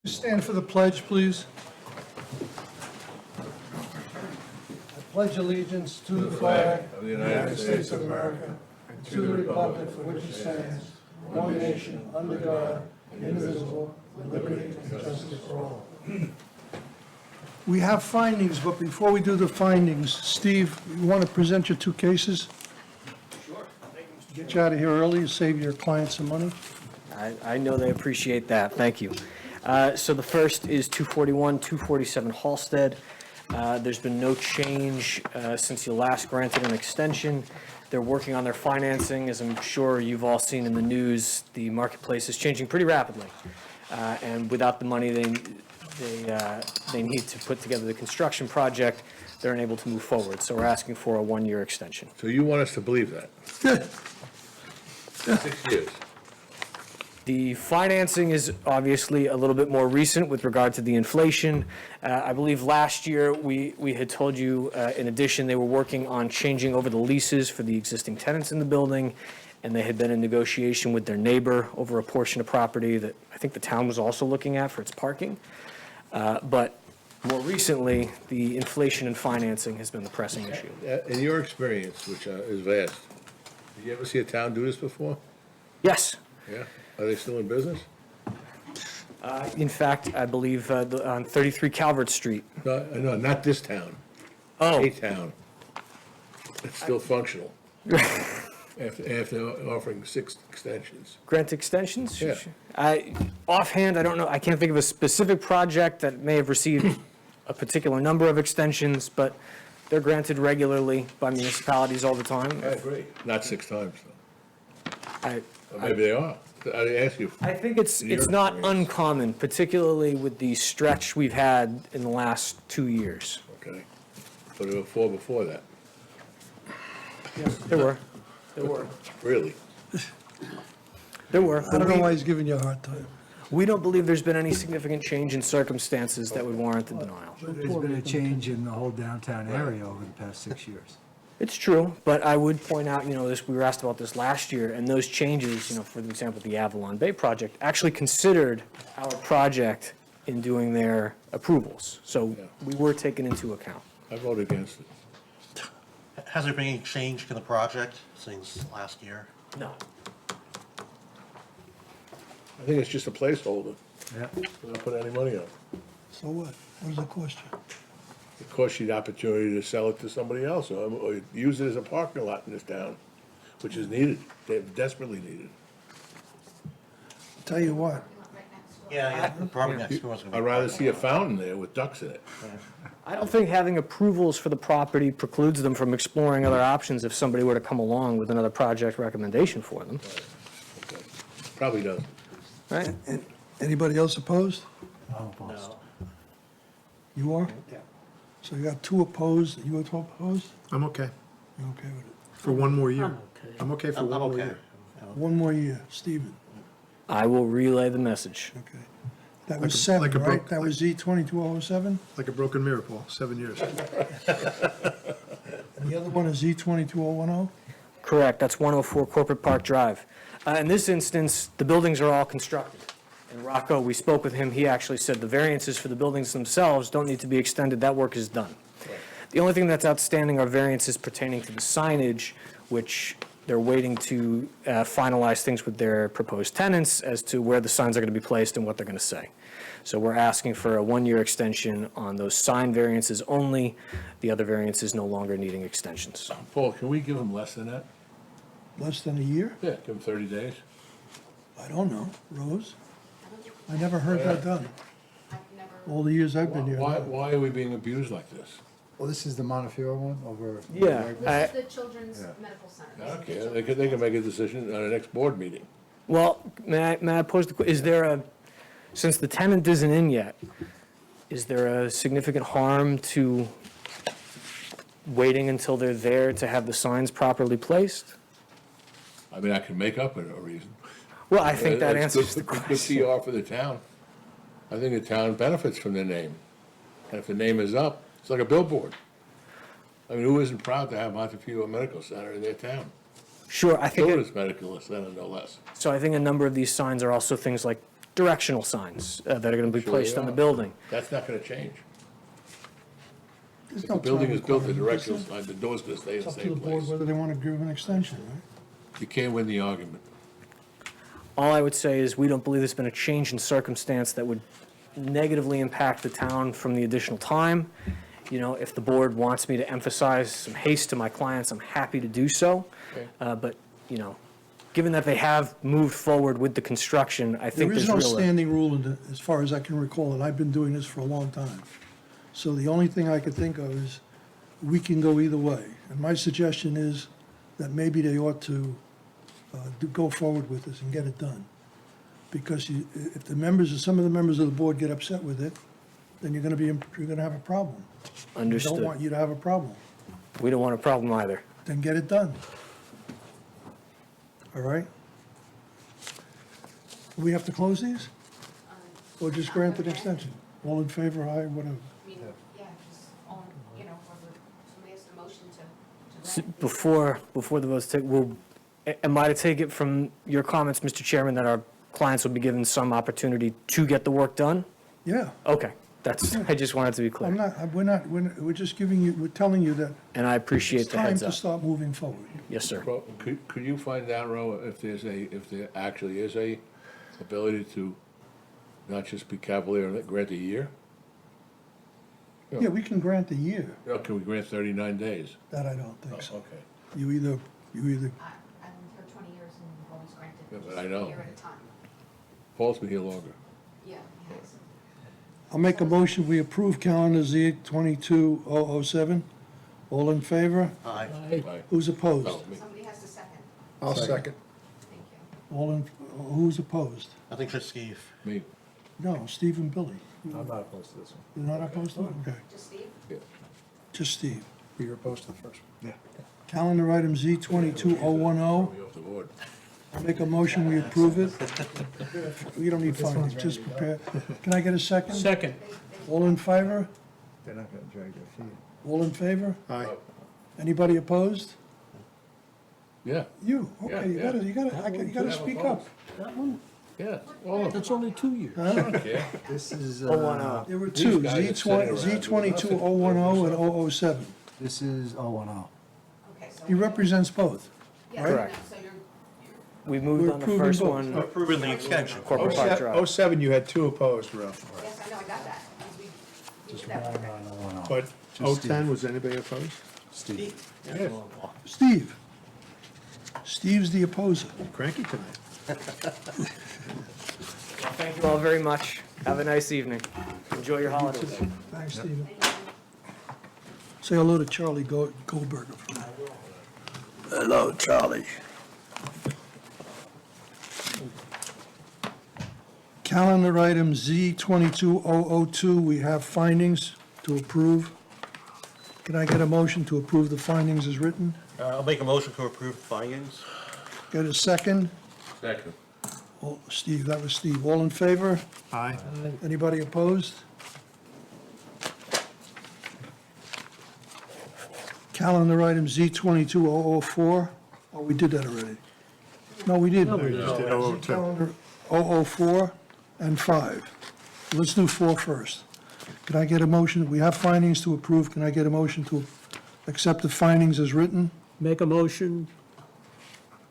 Stand for the pledge, please. I pledge allegiance to the flag of the United States of America and to the republic for which it stands, one nation, under God, indivisible, with liberty and justice for all. We have findings, but before we do the findings, Steve, you want to present your two cases? Sure. Get you out of here early, save your clients some money. I know they appreciate that. Thank you. So the first is 241, 247 Halsted. There's been no change since you last granted an extension. They're working on their financing. As I'm sure you've all seen in the news, the marketplace is changing pretty rapidly. And without the money they need to put together the construction project, they're unable to move forward. So we're asking for a one-year extension. So you want us to believe that? 6 years. The financing is obviously a little bit more recent with regard to the inflation. I believe last year we had told you, in addition, they were working on changing over the leases for the existing tenants in the building, and they had been in negotiation with their neighbor over a portion of property that I think the town was also looking at for its parking. But more recently, the inflation and financing has been the pressing issue. In your experience, which is vast, did you ever see a town do this before? Yes. Yeah? Are they still in business? In fact, I believe on 33 Calvert Street. No, not this town. Oh. A town. It's still functional. After offering 6 extensions. Grant extensions? Yeah. Offhand, I don't know, I can't think of a specific project that may have received a particular number of extensions, but they're granted regularly by municipalities all the time. I agree. Not 6 times, though. Or maybe they are. I ask you. I think it's not uncommon, particularly with the stretch we've had in the last 2 years. Okay. But there were 4 before that. There were. Really? There were. I don't know why he's giving you a hard time. We don't believe there's been any significant change in circumstances that would warrant the denial. There's been a change in the whole downtown area over the past 6 years. It's true, but I would point out, we were asked about this last year, and those changes, for example, the Avalon Bay project, actually considered our project in doing their approvals. So we were taken into account. I voted against it. Has there been any change in the project since last year? No. I think it's just a placeholder. Yeah. We're not putting any money on it. So what? What is the question? It costs you the opportunity to sell it to somebody else, or use it as a parking lot in this town, which is needed, they're desperately needed. Tell you what, Yeah, the property next door is going to be. I'd rather see a fountain there with ducks in it. I don't think having approvals for the property precludes them from exploring other options if somebody were to come along with another project recommendation for them. Okay. Probably doesn't. Right? anybody else opposed? Almost. You are? Yeah. So you got 2 opposed, you are opposed? I'm okay You're okay with it? for one more year. I'm okay for I'm one more okay. year. One more year, Stephen, I will relay the message. okay. That Like was a- 7, like a right? broke- That was Z 2207? Like a broken mirror, Paul, 7 years. And the other one is Z 22010? Correct, that's 104 Corporate Park Drive. In this instance, the buildings are all constructed. And Rocco, we spoke with him, he actually said the variances for the buildings themselves don't need to be extended, that work is done. The only thing that's outstanding are variances pertaining to the signage, which they're waiting to finalize things with their proposed tenants as to where the signs are going to be placed and what they're going to say. So we're asking for a one-year extension on those sign variances only, the other variances no longer needing extensions. Paul, can we give them less than that? Less than a year? Yeah, give them 30 days. I don't know. Rose? I never heard that done. All the years I've been here. Why are we being abused like this? Well, this is the Montefiore one over. Yeah. This is the Children's Medical Center. Okay, they can make a decision on the next board meeting. Well, may I pose the, is there since the tenant isn't in yet, is there a significant harm to waiting until they're there to have the signs properly placed? I mean, I can make up a reason. Well, I think that It's answers the good question. PR for the town. I think the town benefits from their name. And if the name is up, it's like a billboard. I mean, who isn't proud to have Montefiore Medical Center in their town? Sure, I think, Children's Medical Center, no less. so I think a number of these signs are also things like directional signs that are going to be Sure placed they on the are. building. That's not gonna change. There's If no the building time is built, the requirement, is directional there? sign, the door's gonna stay in It's the up to same the board place. whether they want to give an extension, right? You can't win the argument. All I would say is we don't believe there's been a change in circumstance that would negatively impact the town from the additional time. You know, if the board wants me to emphasize some haste to my clients, I'm happy to do so. Okay. But, you know, given that they have moved forward with the construction, I think There is there's no real. standing rule as far as I can recall, and I've been doing this for a long time. So the only thing I could think of is we can go either way. And my suggestion is that maybe they ought to go forward with this and get it done. Because if some of the members of the board get upset with it, then you're gonna have a problem. We Understood. don't want you to have a problem. We don't want a problem either. Then get it done. All right? Do we have to close these? Or just grant an extension? All in favor, aye, whatever. I mean, yeah, just on, you know, whether somebody has a motion to S- grant it. Before the vote's taken, am I to take it from your comments, Mr. Chairman, that our clients will be given some opportunity to get the work done? Yeah, Okay, I just wanted to be I'm clear. not, we're just giving you, we're telling you that And I it's appreciate the time heads to up. start moving forward. Yes, sir. Well, could you find out, Ro, if there actually is a ability to not just be cavalier and grant a year? Yeah, we can grant a year, Or can we grant 39 days? that I don't think so. Okay. You either, I've lived here 20 years and we've always granted Yeah, but just I a know. year at a time. Paul's been here longer. Yeah, he has. I'll make a motion, we approve calendar Z 22007. All in favor? Aye. Right. Who's opposed? Oh, me. Somebody has to second. I'll second. Thank you. Who's opposed? I think just Steve. Me. No, Steve and Billy. I'm not opposed to this one. You're not opposed to it? Okay, Just Steve? just Steve. You're opposed to the first one? Yeah. Calendar item Z 22010. We off the board. Make a motion, we approve it. We don't need findings, just prepare. Can I get a second? Second. All in favor? They're not gonna drag their feet. All in favor? Aye. Anybody opposed? Yeah, You, okay, you Yeah, gotta speak up. yeah. All of them. It's only 2 years. I don't care. This is, There were two, These guys are sitting around Z doing 22010 and 007. This is 010. Okay, so. He represents both. Yeah, Correct. no, so you're, We moved We're on the approving first both. one, Approving the extension. Corporate Park Drive. 07, you had two opposed, Ralph. yes, I know, I got that. because we did that One one. on 010. But Just 010, was anybody opposed? Steve. Yes. Steve. Steve's the opposer. Cranky tonight. Thank you all very much. Have a nice evening. Enjoy your holidays. Thanks, Stephen. Say hello to Charlie Goldberger for me. Hello, Charlie. Calendar item Z 22002, we have findings to approve. Can I get a motion to approve the findings as written? I'll make a motion to approve the findings. Get a second? Second. Oh, Steve, that was Steve. All in favor? Aye. Anybody opposed? Calendar item Z 22004. Oh, we did that already. No, we didn't. We just did 002. Calendar 004 and 5. Let's do 4 first. Can I get a motion? We have findings to approve. Can I get a motion to accept the findings as written? Make a motion,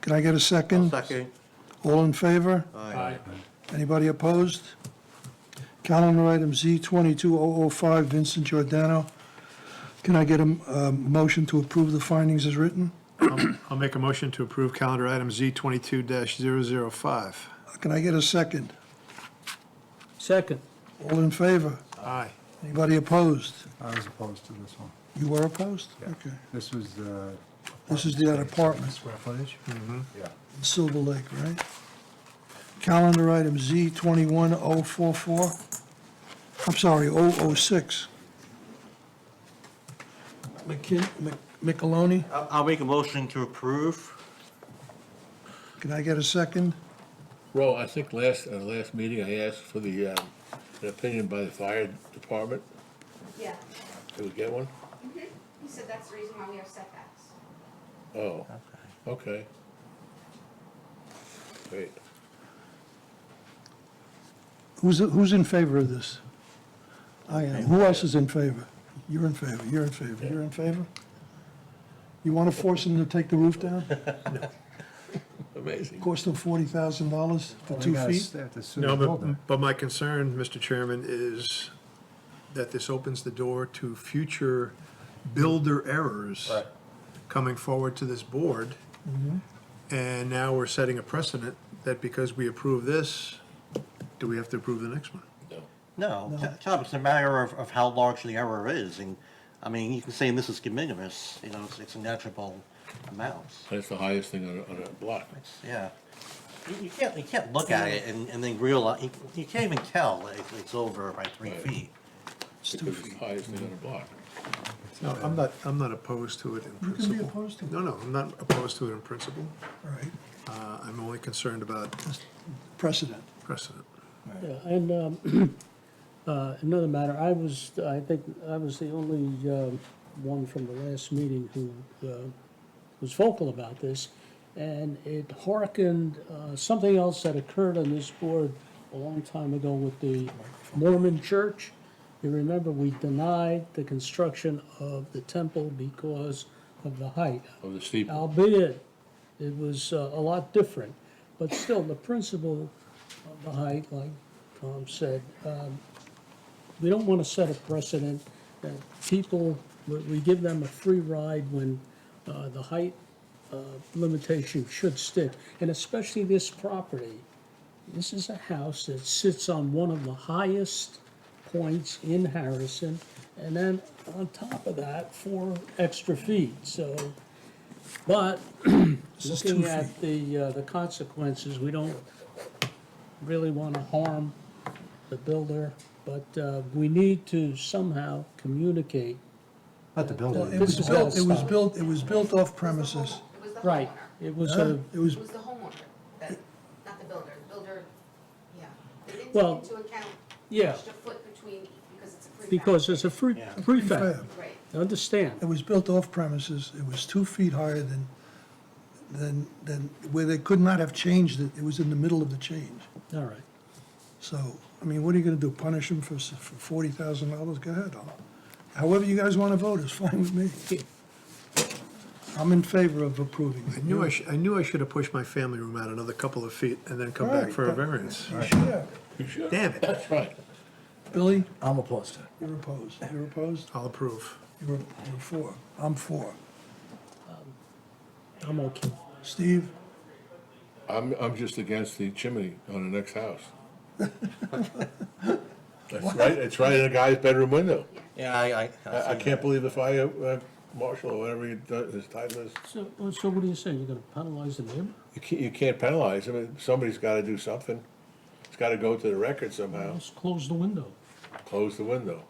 Can I get a second? Second. All in favor? Aye. Anybody opposed? Calendar item Z 22005, Vincent Giordano. Can I get a motion to approve the findings as written? I'll make a motion to approve calendar item Z 22-005. Can I get a second? second. All in favor? Aye. Anybody opposed? I was opposed to this one. You were opposed? Okay. This was the. This is the apartment. Square footage? Yeah. Silver Lake, right? Calendar item Z 21044. I'm sorry, 006. Micheloni, I'll make a motion to approve. can I get a second? Ro, I think last meeting, I asked for an opinion by the fire department. Yeah. Did we get one? He said that's the reason why we have setbacks. Oh, okay. Great. Who's in favor of this? I am. Who else is in favor? You're in favor, you're in favor, you're in favor? You want to force them to take the roof down? Amazing. Cost them $40,000 for They 2 gotta feet? have to sue No, the builder. but my concern, Mr. Chairman, is that this opens the door to future builder errors Right. coming forward to this board. And now we're setting a precedent that because we approve this, do we have to approve the next one? No, Tom, it's a matter of how large the error is, and, I mean, you can say this is de minimis, you know, it's a negligible amount. That's the highest thing on a block. Yeah. You can't look at it and then realize, you can't even tell it's over by 3 Right. feet. It's 2 Because it's feet. the highest thing on a block. No, I'm not opposed to it in You can principle. be opposed to it. No, I'm not opposed to it in principle. All right, I'm only concerned about precedent. precedent. Yeah, and another matter, I think I was the only one from the last meeting who was vocal about this, and it hearkened something else that occurred on this board a long time ago with the Mormon church. You remember, we denied the construction of the temple because of the height. Of the steeple. Albeit, it was a lot different, but still, the principle of the height, like Tom said, we don't want to set a precedent that people, we give them a free ride when the height limitation should stick, and especially this property. This is a house that sits on one of the highest points in Harrison, and then on top of that, 4 extra feet, so, but is 2 looking at the consequences, we don't really want to harm the builder, but we need to somehow communicate. Not the builder. Well, it was This is built, all it was built off premises. It was the Right, homeowner. it was Huh? a, It was, It was the homeowner, that, not the builder. The builder, yeah. They didn't Well, take into account yeah. extra foot between, because it's a prefab. because it's a Yeah. prefab, prefab. Right. understand? It was built off premises, it was 2 feet higher than where they could not have changed it, it was in the middle of the change. All right. So, I mean, what are you gonna do, punish them for $40,000? Go ahead. However you guys wanna vote is fine with me. I'm in favor of approving it. I knew I should have pushed my family room out another couple of feet and then come All back right, for a that- variance. You should have. You should. Damn it. That's right. Billy, I'm opposed to it. you're opposed. You're opposed? I'll approve. You're for. I'm for. I'm okay. Steve? I'm just against the chimney on the next house. That's right, it's right in the guy's bedroom window. Yeah, I can't believe the fire marshal or whatever his title is. So what are you saying, you're gonna penalize the neighbor? You can't penalize him, somebody's gotta do something. It's gotta go to the record somehow, Let's close the window. close the window.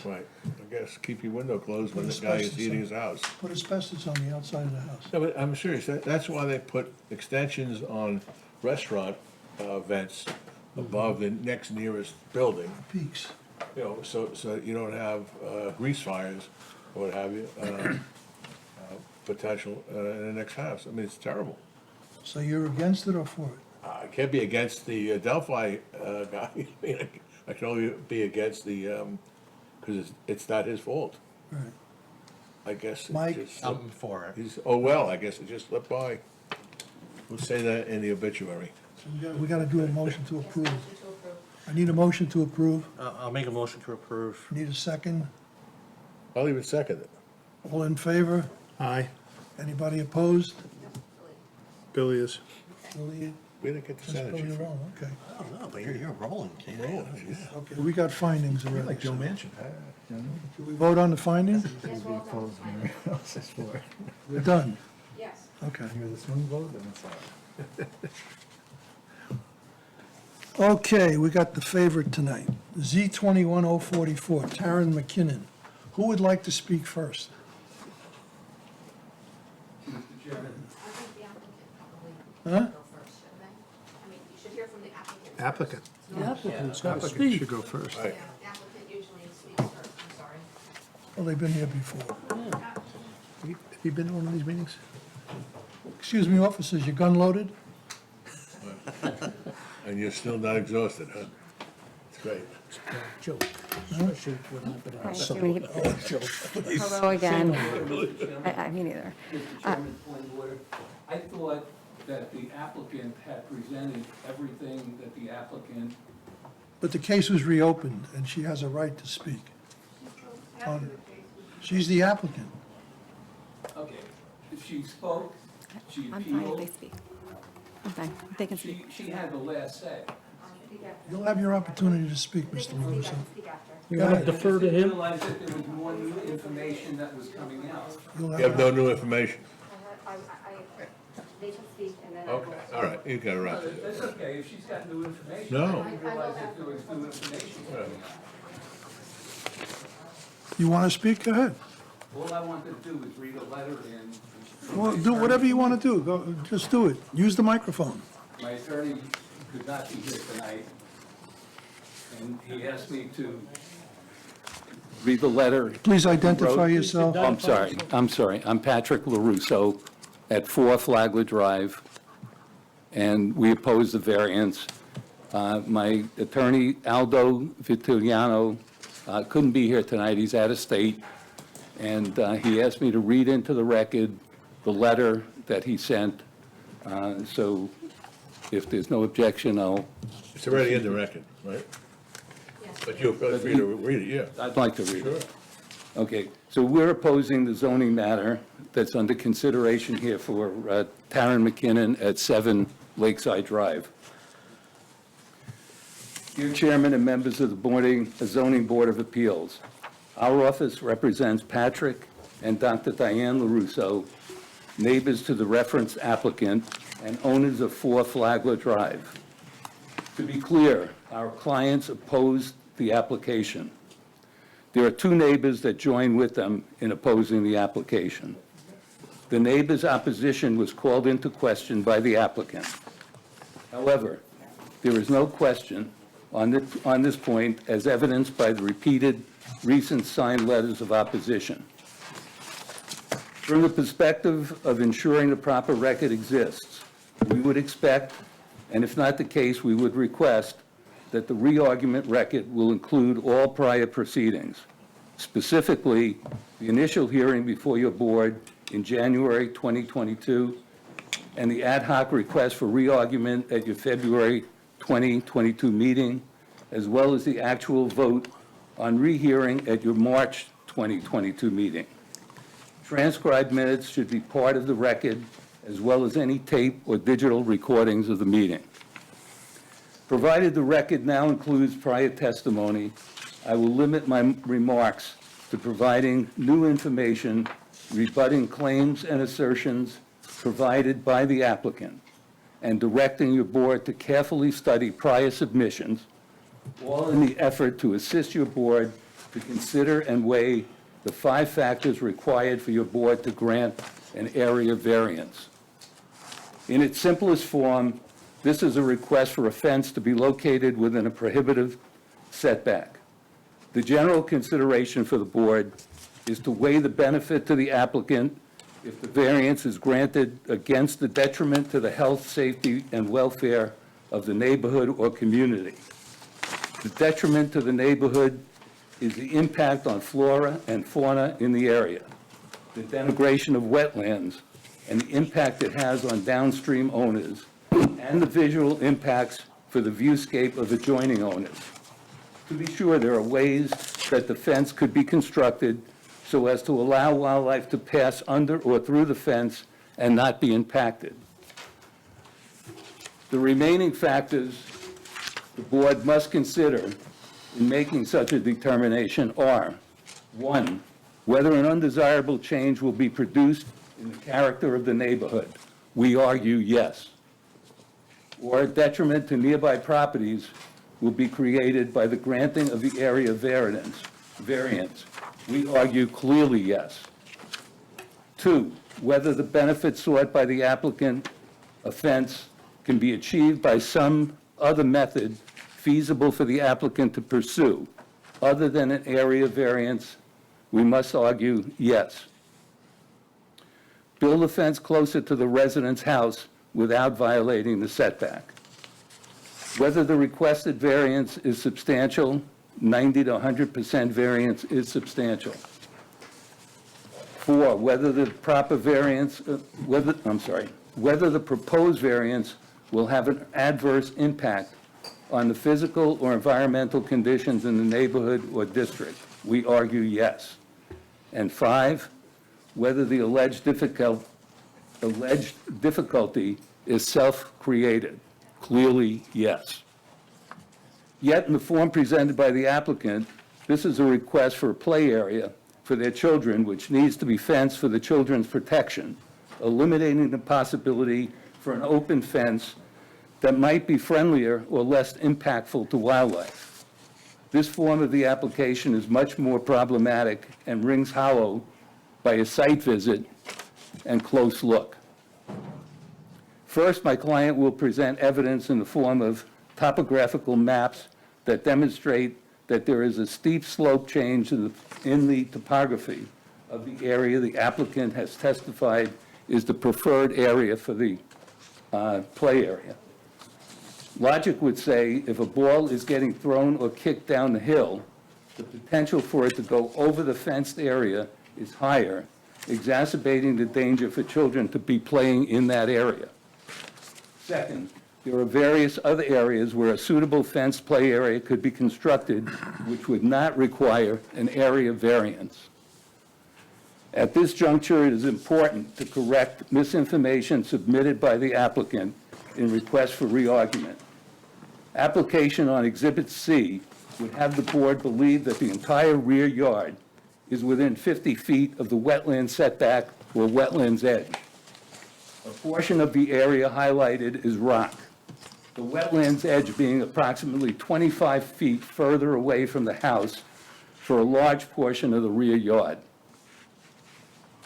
Right, I guess, keep your window closed when the guy is heating his house. Put asbestos on the outside of the house. No, but I'm serious, that's why they put extensions on restaurant vents above the next nearest building. Peaks. You know, so you don't have grease fires or what have you, potential in the next house. I mean, it's terrible. So you're against it or for it? I can't be against the Delphi guy. I mean, I can only be against the, because it's not his fault. Right. I guess it Mike? just I'm for it. oh, well, I guess it just slipped by. We'll say that in the obituary. So we gotta do a motion to approve. Motion to approve. I need a motion to approve. I'll make a motion to approve. Need a second? I'll even second it. All in favor? Aye, Anybody opposed? Billy is. Billy, We didn't get the just Billy Senate. Rowe, okay. I don't know, but you're rolling, kid. Okay, we got findings already. Like Joe so- Manchin. Should we vote on the findings? Yes, we're all done with finance. Else is for it. We're done. Yes. Okay. Hear the swing vote, then it's all right. Okay, we got the favorite tonight, Z21044, Taryn McKinnon. Who would like to speak first? I think the applicant probably Huh? go first, shouldn't they? I mean, you should hear from the applicant. first. Applicant. The applicant's gotta Applicant speak. should go first. Right. Yeah, the applicant usually speaks first, I'm sorry. Well, they've been here before. Have you been to one of these meetings? Excuse me, officers, your gun loaded? And you're still not exhausted, huh? Great. It's a bad joke, especially what happened Okay, outside. can we- Oh, joke. Hello again. Me neither. Mr. Chairman, point of order. I thought that the applicant had presented everything that the applicant, But the case was reopened, and she has a right to speak. She's the applicant. okay, if she spoke, she I'm fine if they appealed, speak. I'm fine. They can speak. she had the last say. You'll have your opportunity to speak, Mr. LaRusso. You want to defer to I him? realized that there was more new information that was coming out. You'll You have no new information. They can speak and then Okay, all right, you got it right. That's okay, if she's got new information. No. I didn't realize that there was new information coming out. You want to speak? Go ahead. All I wanted to do was read a letter and. Well, do whatever you want to do. Go, just do it. Use the microphone. My attorney could not be here tonight, and he asked me to read the letter. Please identify Wrote- yourself. I'm sorry. I'm Patrick LaRusso at 4 Flagler Drive, and we oppose the variance. My attorney, Aldo Vitiliano, couldn't be here tonight. He's out of state, and he asked me to read into the record the letter that he sent. So if there's no objection, It's already in the record, right? But you're free to read it, yeah. I'd like to read Sure. it. Okay, so we're opposing the zoning matter that's under consideration here for Taryn McKinnon at 7 Lakeside Drive. Dear Chairman and members of the Zoning Board of Appeals, our office represents Patrick and Dr. Diane LaRusso, neighbors to the referenced applicant and owners of 4 Flagler Drive. To be clear, our clients opposed the application. There are 2 neighbors that join with them in opposing the application. The neighbor's opposition was called into question by the applicant. However, there is no question on this point as evidenced by the repeated recent signed letters of opposition. From the perspective of ensuring the proper record exists, we would expect, and if not the case, we would request, that the re-argument record will include all prior proceedings, specifically the initial hearing before your board in January 2022, and the ad hoc request for re-argument at your February 2022 meeting, as well as the actual vote on rehearing at your March 2022 meeting. Transcribed minutes should be part of the record, as well as any tape or digital recordings of the meeting. Provided the record now includes prior testimony, I will limit my remarks to providing new information, rebutting claims and assertions provided by the applicant, and directing your board to carefully study prior submissions, all in the effort to assist your board to consider and weigh the 5 factors required for your board to grant an area variance. In its simplest form, this is a request for a fence to be located within a prohibitive setback. The general consideration for the board is to weigh the benefit to the applicant if the variance is granted against the detriment to the health, safety, and welfare of the neighborhood or community. The detriment to the neighborhood is the impact on flora and fauna in the area, the denigration of wetlands, and the impact it has on downstream owners, and the visual impacts for the viewscape of adjoining owners. To be sure, there are ways that the fence could be constructed so as to allow wildlife to pass under or through the fence and not be impacted. The remaining factors the board must consider in making such a determination are, 1, whether an undesirable change will be produced in the character of the neighborhood. We argue yes. Or a detriment to nearby properties will be created by the granting of the area variance. We argue clearly yes. 2, whether the benefit sought by the applicant, a fence, can be achieved by some other method feasible for the applicant to pursue, other than an area variance. We must argue yes. Build a fence closer to the resident's house without violating the setback. Whether the requested variance is substantial, 90 to 100% variance is substantial. 4, whether the proper variance, whether the proposed variance will have an adverse impact on the physical or environmental conditions in the neighborhood or district. We argue yes. And 5, whether the alleged difficulty is self-created. Clearly, yes. Yet, in the form presented by the applicant, this is a request for a play area for their children, which needs to be fenced for the children's protection, eliminating the possibility for an open fence that might be friendlier or less impactful to wildlife. This form of the application is much more problematic and rings hollow by a site visit and close look. First, my client will present evidence in the form of topographical maps that demonstrate that there is a steep slope change in the topography of the area the applicant has testified is the preferred area for the play area. Logic would say if a ball is getting thrown or kicked down the hill, the potential for it to go over the fenced area is higher, exacerbating the danger for children to be playing in that area. Second, there are various other areas where a suitable fenced play area could be constructed which would not require an area variance. At this juncture, it is important to correct misinformation submitted by the applicant in request for re-argument. Application on Exhibit C would have the board believe that the entire rear yard is within 50 feet of the wetland setback or wetlands edge. A portion of the area highlighted is rock, the wetlands edge being approximately 25 feet further away from the house for a large portion of the rear yard.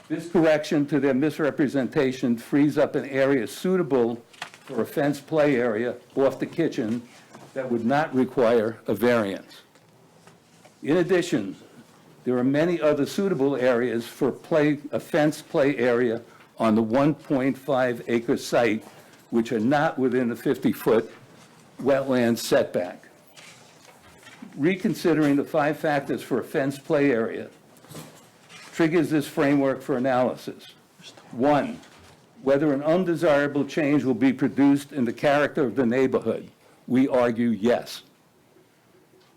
This correction to their misrepresentation frees up an area suitable for a fenced play area off the kitchen that would not require a variance. In addition, there are many other suitable areas for a fenced play area on the 1.5 acre site which are not within the 50-foot wetland setback. Reconsidering the 5 factors for a fenced play area triggers this framework for analysis. 1, whether an undesirable change will be produced in the character of the neighborhood. We argue yes.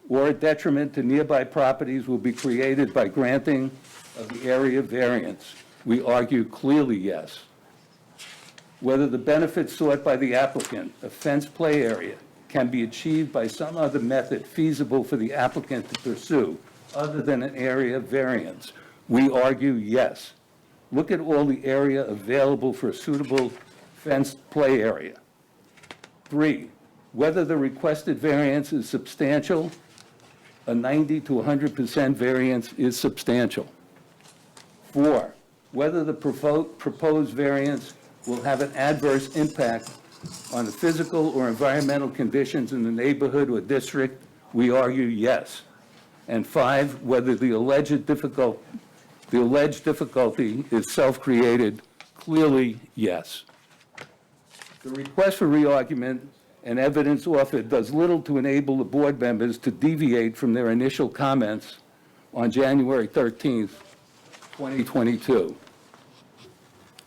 Or a detriment to nearby properties will be created by granting of the area variance. We argue clearly yes. Whether the benefits sought by the applicant, a fenced play area, can be achieved by some other method feasible for the applicant to pursue other than an area variance. We argue yes. Look at all the area available for a suitable fenced play area. 3, whether the requested variance is substantial, a 90 to 100% variance is substantial. 4, whether the proposed variance will have an adverse impact on the physical or environmental conditions in the neighborhood or district, we argue yes. And 5, whether the alleged difficulty is self-created, clearly yes. The request for re-argument and evidence offered does little to enable the board members to deviate from their initial comments on January 13th, 2022.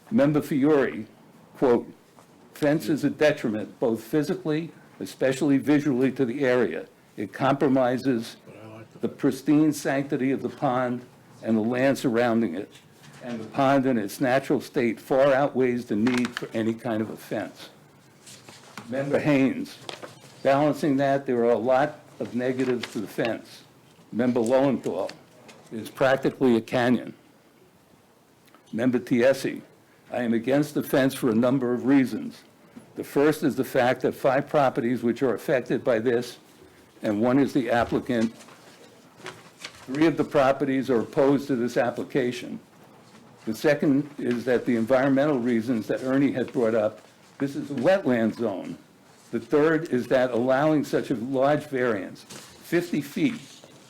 Member Fiore, quote, "Fence is a detriment, both physically, especially visually to the area. It compromises the pristine sanctity of the pond and the land surrounding it, and the pond in its natural state far outweighs the need for any kind of a fence." Member Haynes, balancing that, there are a lot of negatives to the fence. Member Lowenthal, it is practically a canyon. Member Tiesi, I am against the fence for a number of reasons. The first is the fact that 5 properties which are affected by this, and 1 is the applicant. 3 of the properties are opposed to this application. The second is that the environmental reasons that Ernie had brought up, this is a wetland zone. The third is that allowing such a large variance, 50 feet,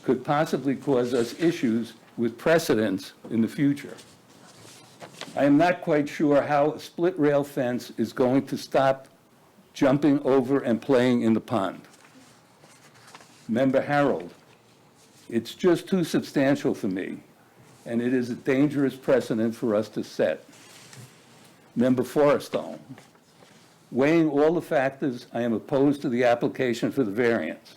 could possibly cause us issues with precedents in the future. I am not quite sure how a split rail fence is going to stop jumping over and playing in the pond. Member Harold, it's just too substantial for me, and it is a dangerous precedent for us to set. Member Forrestal, weighing all the factors, I am opposed to the application for the variance.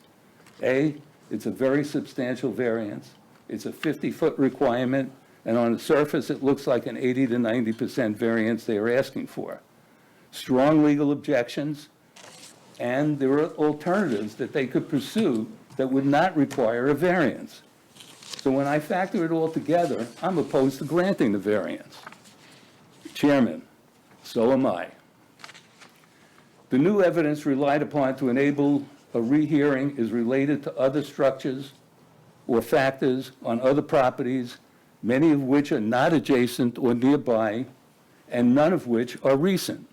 A, it's a very substantial variance. It's a 50-foot requirement, and on the surface, it looks like an 80 to 90% variance they are asking for. Strong legal objections, and there are alternatives that they could pursue that would not require a variance. So when I factor it all together, I'm opposed to granting the variance. Chairman, so am I. The new evidence relied upon to enable a rehearing is related to other structures or factors on other properties, many of which are not adjacent or nearby, and none of which are recent.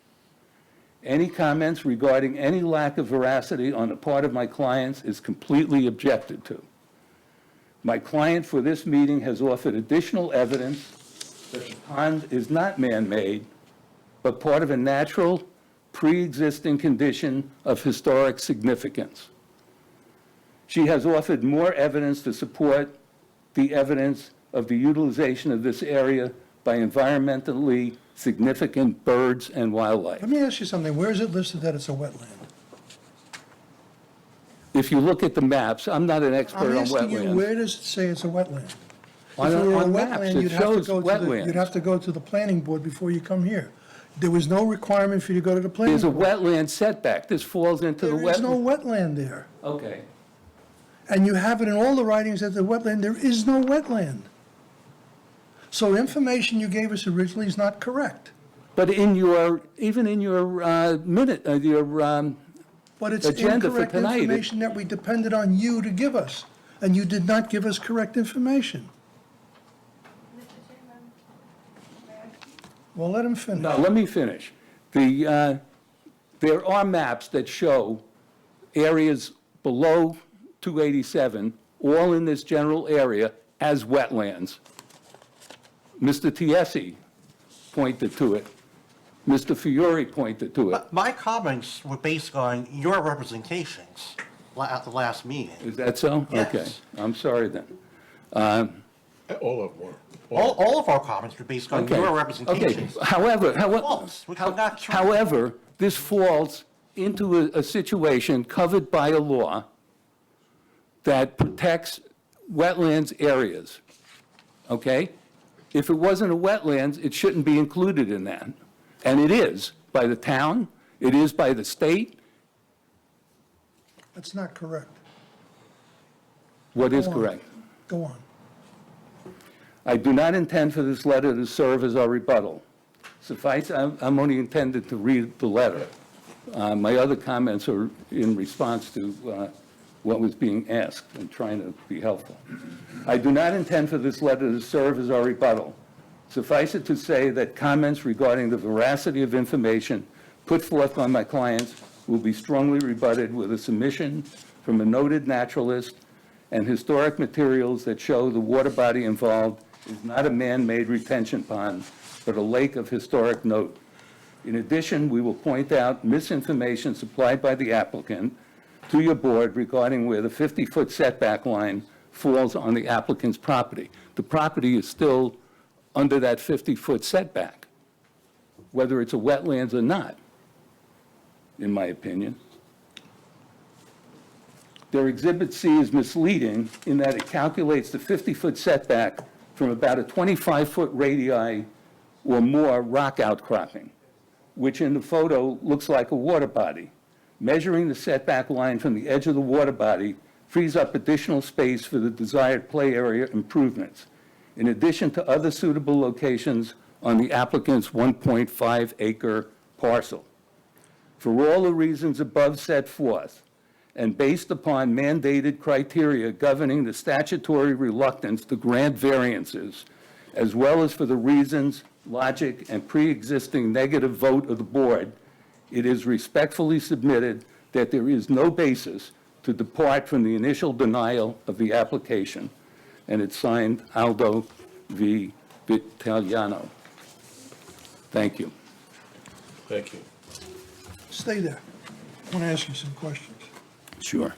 Any comments regarding any lack of veracity on the part of my clients is completely objected to. My client for this meeting has offered additional evidence that the pond is not man-made, but part of a natural, pre-existing condition of historic significance. She has offered more evidence to support the evidence of the utilization of this area by environmentally significant birds and wildlife. Let me ask you something. Where is it listed that it's a wetland? If you look at the maps, I'm not an expert I'm on asking you, wetlands. where does it say it's a wetland? If On- it were a on maps, wetland, it you'd have to shows go to the, wetlands. you'd have to go to the planning board before you come here. There was no requirement for you to go to the planning There's a board. wetland setback. This falls into the There is no wetland. wetland there. Okay. And you have it in all the writings that the wetland, there is no wetland. So information you gave us originally is not correct. But in your, even in your minute, But it's Agenda for incorrect tonight, it- information that we depended on you to give us, and you did not give us correct information. Well, let him finish. no, let me finish. There are maps that show areas below 287, all in this general area, as wetlands. Mr. Tiesi pointed to it. Mr. Fiore pointed to it. My comments were based on your representations at the last meeting. Is that so? Yes. Okay, I'm sorry then. All of them were. All of our comments were based on Okay. your Okay, representations. however, False, which are not true. however, this falls into a situation covered by a law that protects wetlands areas, okay? If it wasn't a wetlands, it shouldn't be included in that. And it is by the town, it is by the state. That's not correct. What is Go on. correct? Go on. I do not intend for this letter to serve as our rebuttal. Suffice, I'm only intended to read the letter. My other comments are in response to what was being asked and trying to be helpful. I do not intend for this letter to serve as our rebuttal. Suffice it to say that comments regarding the veracity of information put forth by my clients will be strongly rebutted with a submission from a noted naturalist and historic materials that show the water body involved is not a man-made retention pond, but a lake of historic note. In addition, we will point out misinformation supplied by the applicant to your board regarding where the 50-foot setback line falls on the applicant's property. The property is still under that 50-foot setback, whether it's a wetlands or not, in my opinion. Their Exhibit C is misleading in that it calculates the 50-foot setback from about a 25-foot radii or more rock outcropping, which in the photo looks like a water body. Measuring the setback line from the edge of the water body frees up additional space for the desired play area improvements, in addition to other suitable locations on the applicant's 1.5-acre parcel. For all the reasons above set forth, and based upon mandated criteria governing the statutory reluctance to grant variances, as well as for the reasons, logic, and pre-existing negative vote of the board, it is respectfully submitted that there is no basis to depart from the initial denial of the application. And it's signed Aldo V. Vitaliano. Thank you. Thank you. Stay there. I want to ask you some questions. Sure.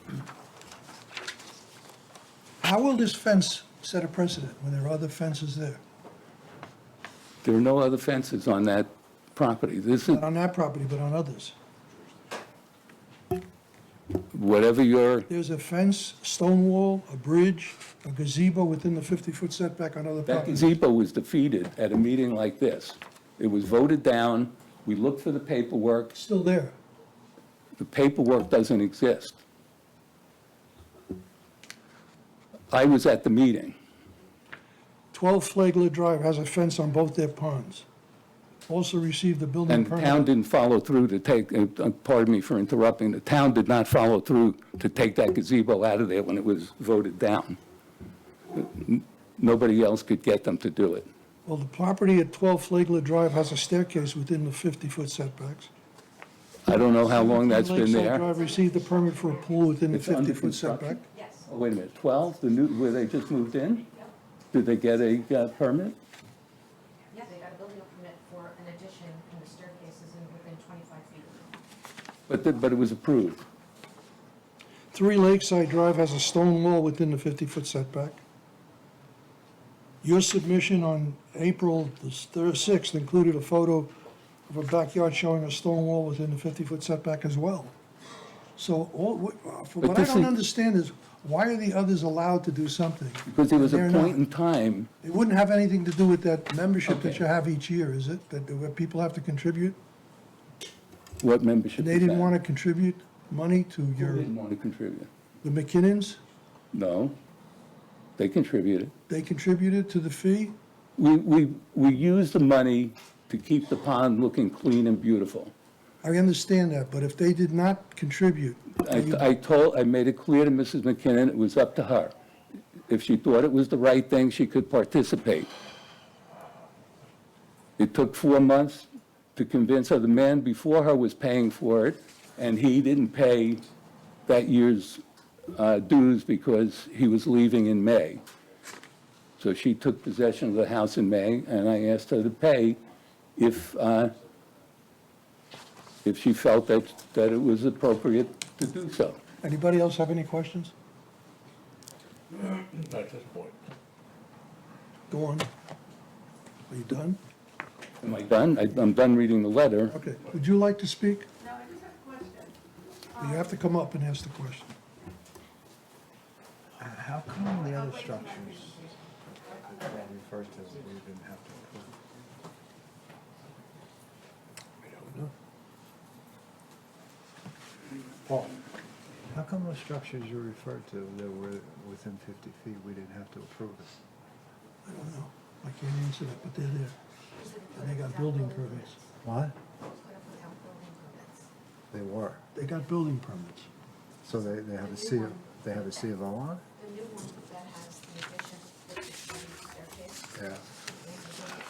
How will this fence set a precedent when there are other fences there? There are no other fences on that property. This is, Not on that property, but on others. whatever your, There's a fence, stone wall, a bridge, a gazebo within the 50-foot setback on other that properties. gazebo was defeated at a meeting like this. It was voted down, we looked for the paperwork, Still there. the paperwork doesn't exist. I was at the meeting. 12 Flagler Drive has a fence on both their ponds. Also received a building And the permit. town didn't follow through to take, pardon me for interrupting, the town did not follow through to take that gazebo out of there when it was voted down. Nobody else could get them to do it. Well, the property at 12 Flagler Drive has a staircase within the 50-foot setbacks. I don't know how long that's been Lakeside there. Drive received a permit for a pool within the It's under 50-foot construction? setback. Yes. Oh, wait a minute, 12, the new, where they just moved in? Did they get a permit? Yeah, they got a building permit for an addition, and the staircase is within 25 feet. But it was approved. 3 Lakeside Drive has a stone wall within the 50-foot setback. Your submission on April the 6th included a photo of a backyard showing a stone wall within the 50-foot setback as well. So what But I this don't is- understand is, why are the others allowed to do something? Because there was a They're point not? in time, It wouldn't have anything to do with that membership that Okay. you have each year, is it? That where people have to contribute? what membership And was they didn't that? want to contribute money to Who your, didn't want to contribute? the McKinnons? No, they contributed. They contributed to the fee? We used the money to keep the pond looking clean and beautiful. I understand that, but if they did not contribute, I made it clear to Mrs. McKinnon, it was up to her. If she thought it was the right thing, she could participate. It took 4 months to convince her. The man before her was paying for it, and he didn't pay that year's dues because he was leaving in May. So she took possession of the house in May, and I asked her to pay if she felt that it was appropriate to do so. anybody else have any questions? Not at this point. Go on. Are you done? Am I done? I'm done reading the letter. Okay. Would you like to speak? No, I just have a question. You have to come up and ask the question. How come the other structures that referred to, we didn't have to approve? I don't know. Paul, how come the structures you referred to that were within 50 feet, we didn't have to approve it? I don't know. I can't answer that, but they're there. And they got building permits. What? Put up without building permits. They were. They got building permits. So they have a C, they have a C of O on it? The new one that has the addition with the staircase. Yeah. and the building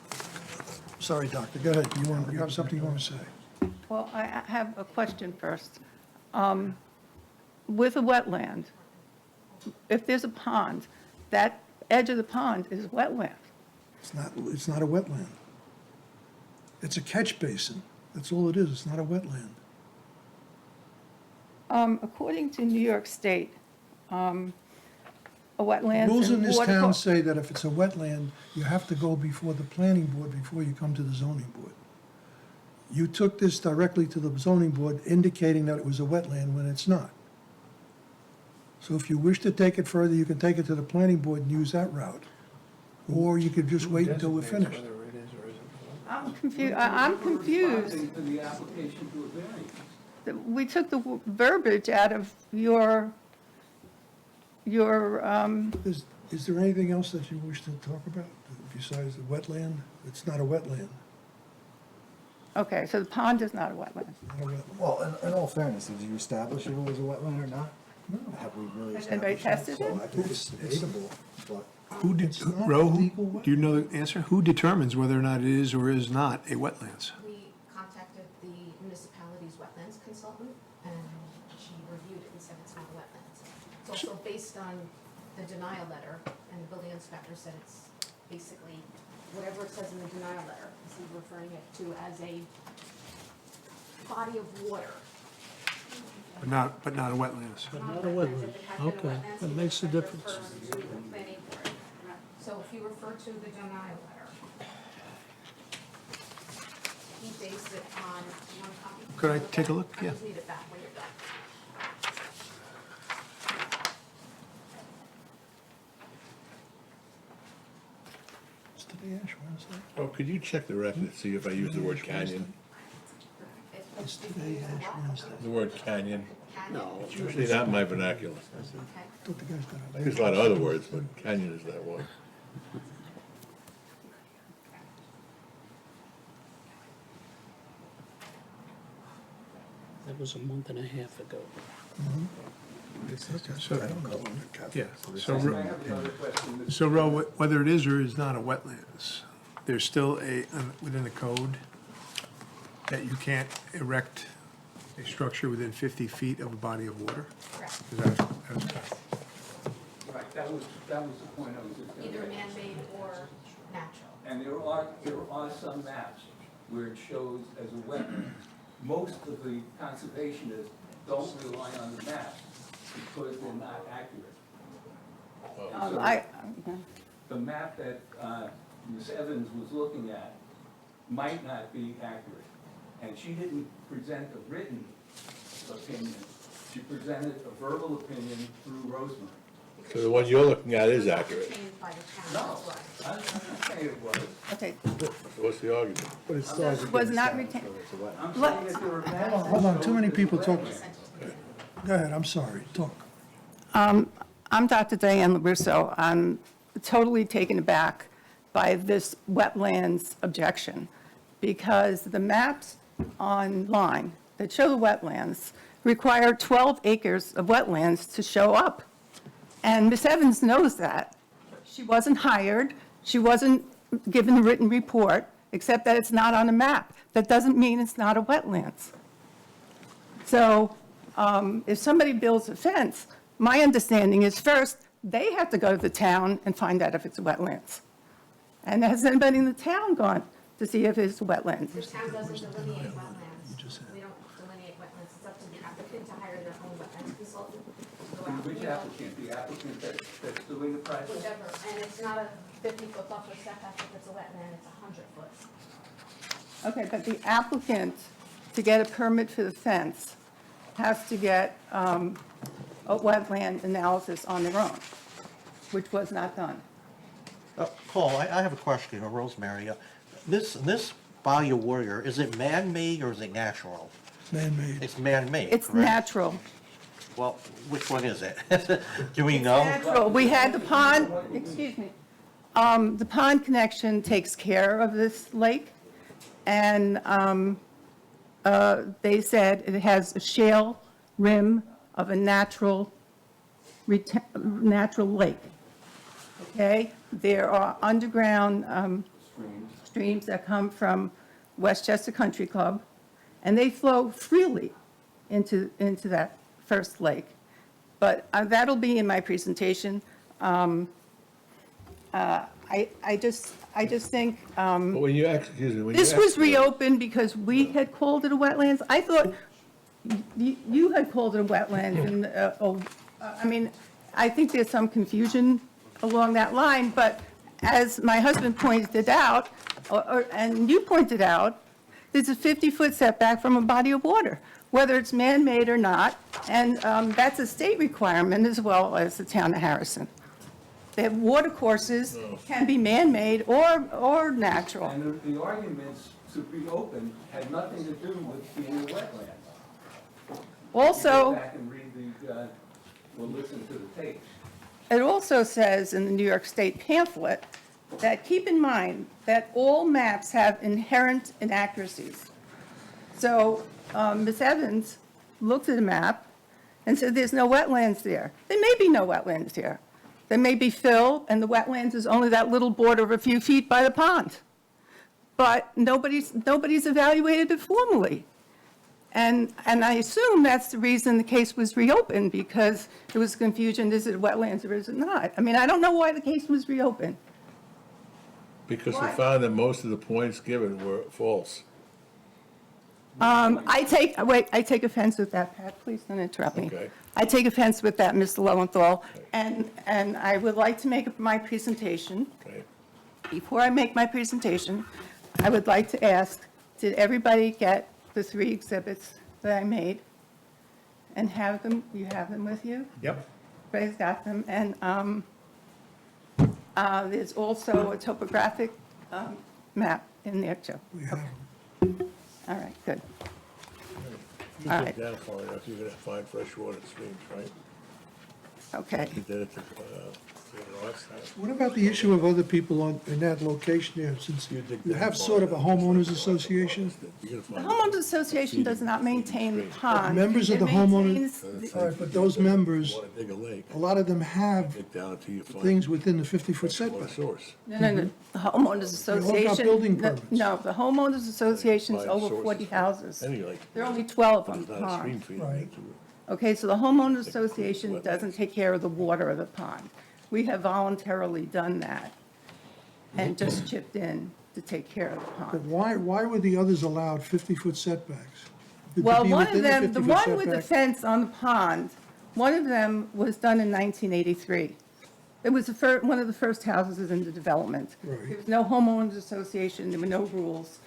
permit. Sorry, doctor, go ahead. You have something you want to say? Well, I have a question first. With a wetland, if there's a pond, that edge of the pond is wetland. It's not a wetland. It's a catch basin. That's all it is. It's not a wetland. According to New York State, a wetland. Rules in this town say that if it's a wetland, you have to go before the planning board before you come to the zoning board. You took this directly to the zoning board indicating that it was a wetland when it's not. So if you wish to take it further, you can take it to the planning board and use that route. Or you could just wait until we're finished. Whether it is or isn't. I'm confused, I'm confused. To the application to a variance. We took the verbiage out of your, Is there anything else that you wish to talk about besides the wetland? It's not a wetland. okay, so the pond is not a wetland. Not a wetland. Well, in all fairness, did you establish if it was a wetland or not? No. Have we really Has anybody established that? tested it? So I think it's debatable, but Who did, It's not Ro, legal do you know the answer? Who determines whether or not it is or is not a wetlands? We contacted the municipality's wetlands consultant, and she reviewed it and said it's not a wetlands. It's also based on the denial letter, and the building inspector said it's basically whatever it says in the denial letter, is he referring it to as a body of water. but not a wetlands. But not a wetland. Okay, that makes a difference. So if you refer to the denial letter, he based it on one copy. Could I take a look? I Yeah. just need it back when you're done. It's today Ash Wednesday. Oh, could you check the record and see if I use the word canyon? It's today Ash Wednesday. The word canyon? No. It's usually not in my vernacular. Okay. Thought the guy's gonna. There's a lot of other words, but canyon is that one. That was a month and a half ago. So, yeah, so, I have another question. so Ro, whether it is or is not a wetlands, there's still within the code that you can't erect a structure within 50 feet of a body of water? Correct. Is that- that's- Right, that was the point I was just going to Either make. man-made or natural. And there are some maps where it shows as a wetland. Most of the conservationists don't rely on the maps because they're not accurate. The map that Ms. Evans was looking at might not be accurate. And she didn't present a written opinion. She presented a verbal opinion through Rosemary. So the one you're looking at is accurate. Retained by the town, No, that's why. I'm not saying it was. Okay, So what's the argument? But it still has. was not retained. I'm saying that there were maps. Hold on, too many people talking. Go ahead, I'm sorry, talk. I'm Dr. Diane LaRusso. I'm totally taken aback by this wetlands objection because the maps online that show the wetlands require 12 acres of wetlands to show up. And Ms. Evans knows that. She wasn't hired, she wasn't given a written report, except that it's not on a map. That doesn't mean it's not a wetlands. So if somebody builds a fence, my understanding is first, they have to go to the town and find out if it's wetlands. And has anybody in the town gone to see if it's wetlands? The town doesn't delineate wetlands. We don't delineate wetlands. It's up to the applicant to hire their own wetlands consultant. to go out. Which applicant? The applicant that's doing the project? Whichever, and it's not a 50-foot buffer setback if it's a wetland, it's 100 foot. Okay, but the applicant, to get a permit for the fence, has to get a wetland analysis on their own, which was not done. Paul, I have a question, or Rosemary. This body of water, is it man-made or is it natural? Man-made. It's man-made, It's correct? natural. Well, which one is it? Do we know? Natural. We had the pond, excuse me, the pond connection takes care of this lake, and they said it has a shale rim of a natural lake. Okay? There are underground streams that come from Westchester Country Club, and they flow freely into that first lake. But that'll be in my presentation. I just think, But when you, excuse me, when you. this was reopened because we had called it a wetlands. I thought you had called it a wetland, and, I mean, I think there's some confusion along that line, but as my husband pointed out, and you pointed out, there's a 50-foot setback from a body of water, whether it's man-made or not, and that's a state requirement as well as the town of Harrison. The water courses can be man-made or natural. And the arguments to reopen had nothing to do with being a wetland. Also, Go back and read or listen to the tapes. it also says in the New York State pamphlet that keep in mind that all maps have inherent inaccuracies. So Ms. Evans looked at a map and said there's no wetlands there. There may be no wetlands here. There may be fill, and the wetlands is only that little border of a few feet by the pond. But nobody's evaluated it formally. And I assume that's the reason the case was reopened, because there was confusion, is it wetlands or is it not? I mean, I don't know why the case was reopened. Because we found that most of the points given were false. I take offense with that, Pat, please don't interrupt me. Okay. I take offense with that, Mr. Lowenthal, and I would like to make my presentation. Okay. Before I make my presentation, I would like to ask, did everybody get the 3 exhibits that I made? And have them, you have them with you? Yep. Everybody's got them, and there's also a topographic map in there, too. We have All right, good. You All dig right. down far enough, you're gonna find freshwater streams, right? Okay. You did it to, last time. What about the issue of other people in that location there, since You dig you down have far sort of a enough, homeowners association? You're The gonna find. homeowners association does not maintain the pond. Members of It the homeowners- maintains the- All right, but those members, Wanna dig a lake, a lot of them have dig down until you find. things within the 50-foot freshwater setback. source. No. The homeowners all got association. building no- permits. No, the homeowners association is By over sources. 40 houses. Any lake. There are only 12 on There's the not a stream pond. feeding Right. into it. Okay, so the homeowners association doesn't take care of the water of the pond. We have voluntarily done that and just chipped in to take care of the But pond. why were the others allowed 50-foot setbacks? To Well, be one of within them, the 50-foot one with the setback? fence on the pond, one of them was done in 1983. It was one of the first houses in the development. Right. There was no homeowners association, there were no rules.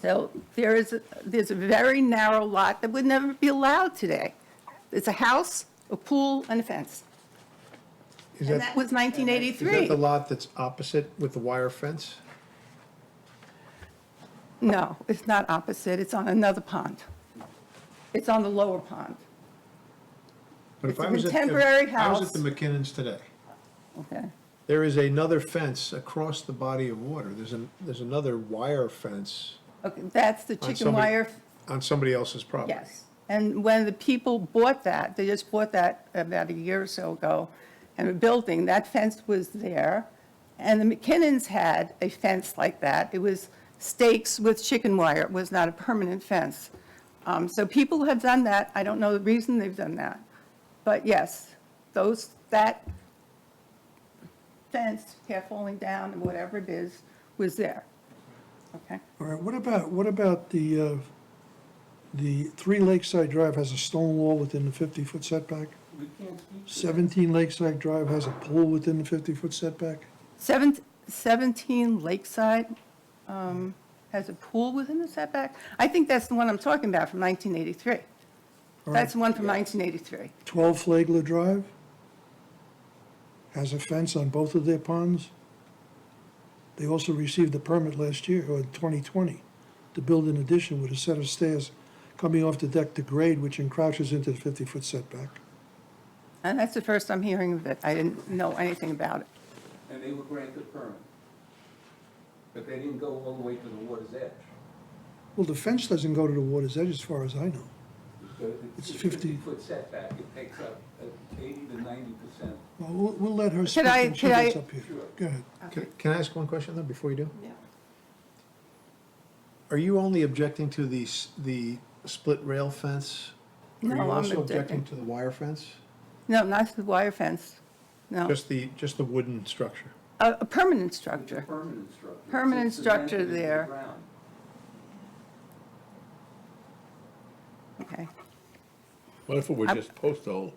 So there's a very narrow lot that would never be allowed today. It's a house, a pool, and a fence. Is And that was Is that 1983. the lot that's opposite with the wire fence? No, it's not opposite, it's on another pond. It's on the lower pond. But It's if a I was at- contemporary if I was house. at the McKinnons today. Okay. There is another fence across the body of water. There's another wire fence Okay, that's the chicken somebody- wire. on somebody else's property. Yes, and when the people bought that, they just bought that about a year or so ago, and the building, that fence was there, and the McKinnons had a fence like that. It was stakes with chicken wire, it was not a permanent fence. So people have done that, I don't know the reason they've done that, but yes, that fence kept falling down, and whatever it is, was there, okay? All right, what about the 3 Lakeside Drive has a stone wall within the 50-foot setback? 17 Lakeside Drive has a pool within the 50-foot setback? 17 Lakeside has a pool within the setback? I think that's the one I'm talking about from 1983. All right. That's the one from 1983. 12 Flagler Drive has a fence on both of their ponds. They also received a permit last year, or 2020, to build an addition with a set of stairs coming off the deck to grade, which encroaches into the 50-foot setback. And that's the first I'm hearing of it. I didn't know anything about it. And they were granted permit. But they didn't go all the way to the water's edge. Well, the fence doesn't go to the water's edge as far as I know. It's a 50. 50-foot setback, it takes up 80 to 90%. Well, we'll let her speak I- when she could I- gets up here. Go ahead. Can I ask one question though, before you do? Yeah. Are you only objecting to the split rail fence? No, Are you I'm also objecting. objecting to the wire fence? No, not the wire fence. No, Just the wooden structure? a permanent structure. Permanent structure. Permanent It's structure cemented into the there. ground. Okay. What if it were just post hole,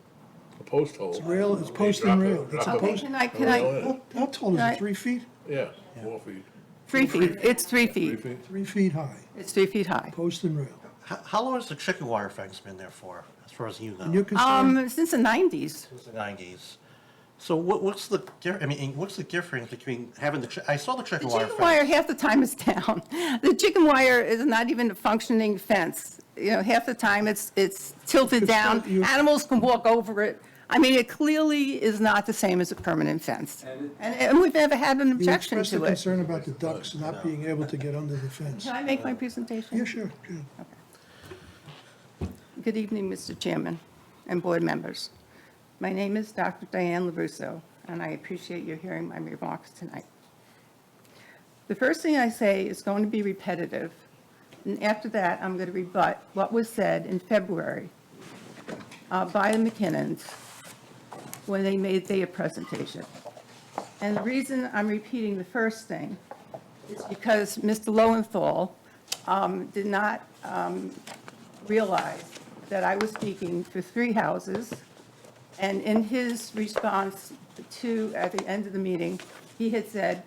a post hole? It's rail, it's You post drop and it- rail. It's a drop it- Okay, post. can rail I, in. How tall is Right. it, 3 feet? Yeah, 4 feet. 3 feet, it's 3 3 feet. feet? 3 feet high, It's 3 feet high. post and rail. How long has the chicken wire fence been there for, as far as you And you're know? concerned, Since the 90s. Since the 90s. So what's the, what's the difference between having I saw the The chicken wire chicken wire fence. half the time is down. The chicken wire is not even a functioning fence. You know, half the time it's tilted It's down. not- you- Animals can walk over it. I mean, it clearly is not the same as a permanent fence. And And we've never had an you objection expressed a to it. concern about the ducks not being able to get under the fence. Can I make my presentation? Yeah, sure, good. Good evening, Mr. Chairman and board members. My name is Dr. Diane LaRusso, and I appreciate you hearing my remarks tonight. The first thing I say is going to be repetitive, and after that, I'm going to rebut what was said in February by the McKinnons when they made their presentation. And the reason I'm repeating the first thing is because Mr. Lowenthal did not realize that I was speaking for 3 houses. And in his response to, at the end of the meeting, he had said,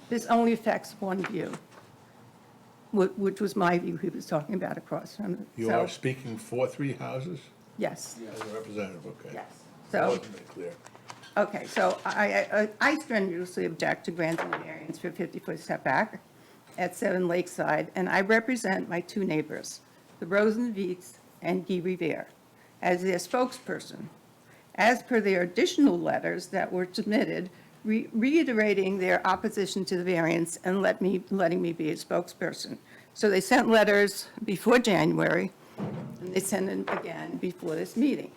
this only affects one view, which was my view he was talking about across from. You So, are speaking for 3 houses yes, as a representative, okay? yes. That So, wasn't very clear. okay, so I strenuously object to granting the variance for 50-foot setback at 7 Lakeside, and I represent my 2 neighbors, the Rosenviets and Guy Rivere, as their spokesperson, as per their additional letters that were submitted, reiterating their opposition to the variance and letting me be a spokesperson. So they sent letters before January, and they sent them again before this meeting.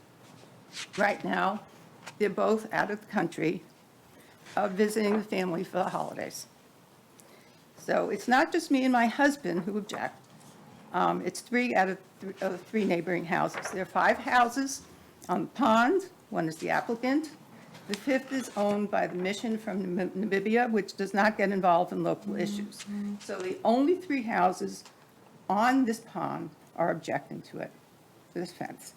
Right now, they're both out of the country, visiting the family for the holidays. So it's not just me and my husband who object. It's 3 out of the 3 neighboring houses. There are 5 houses on the pond. 1 is the applicant. The 5th is owned by the mission from Namibia, which does not get involved in local issues. So the only 3 houses on this pond are objecting to it, to this fence.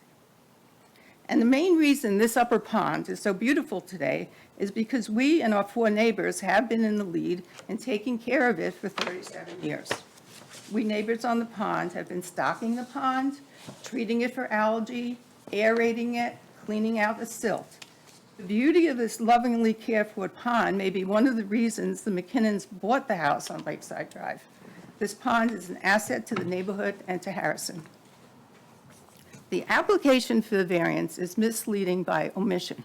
And the main reason this upper pond is so beautiful today is because we and our 4 neighbors have been in the lead in taking care of it for 37 years. We neighbors on the pond have been stocking the pond, treating it for algae, aerating it, cleaning out the silt. The beauty of this lovingly cared for pond may be one of the reasons the McKinnons bought the house on Lakeside Drive. This pond is an asset to the neighborhood and to Harrison. The application for the variance is misleading by omission.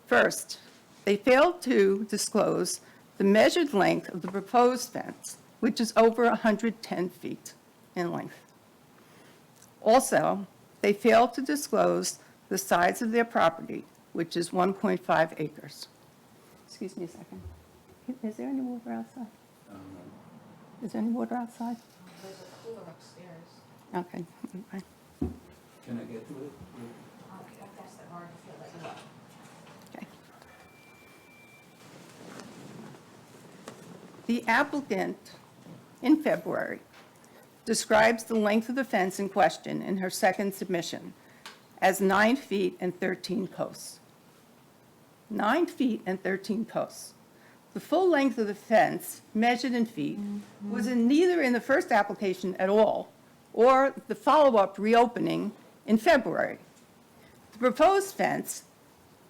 First, they failed to disclose the measured length of the proposed fence, which is over 110 feet in length. Also, they failed to disclose the size of their property, which is 1.5 acres. Excuse me a second. Is there any water outside? Is there any water outside? There's a cooler upstairs. Okay. Can I get to it? I'll pass that hard if you'll let me. Okay. The applicant, in February, describes the length of the fence in question in her second submission as 9 feet and 13 posts. 9 feet and 13 posts. The full length of the fence, measured in feet, was neither in the first application at all or the follow-up reopening in February. The proposed fence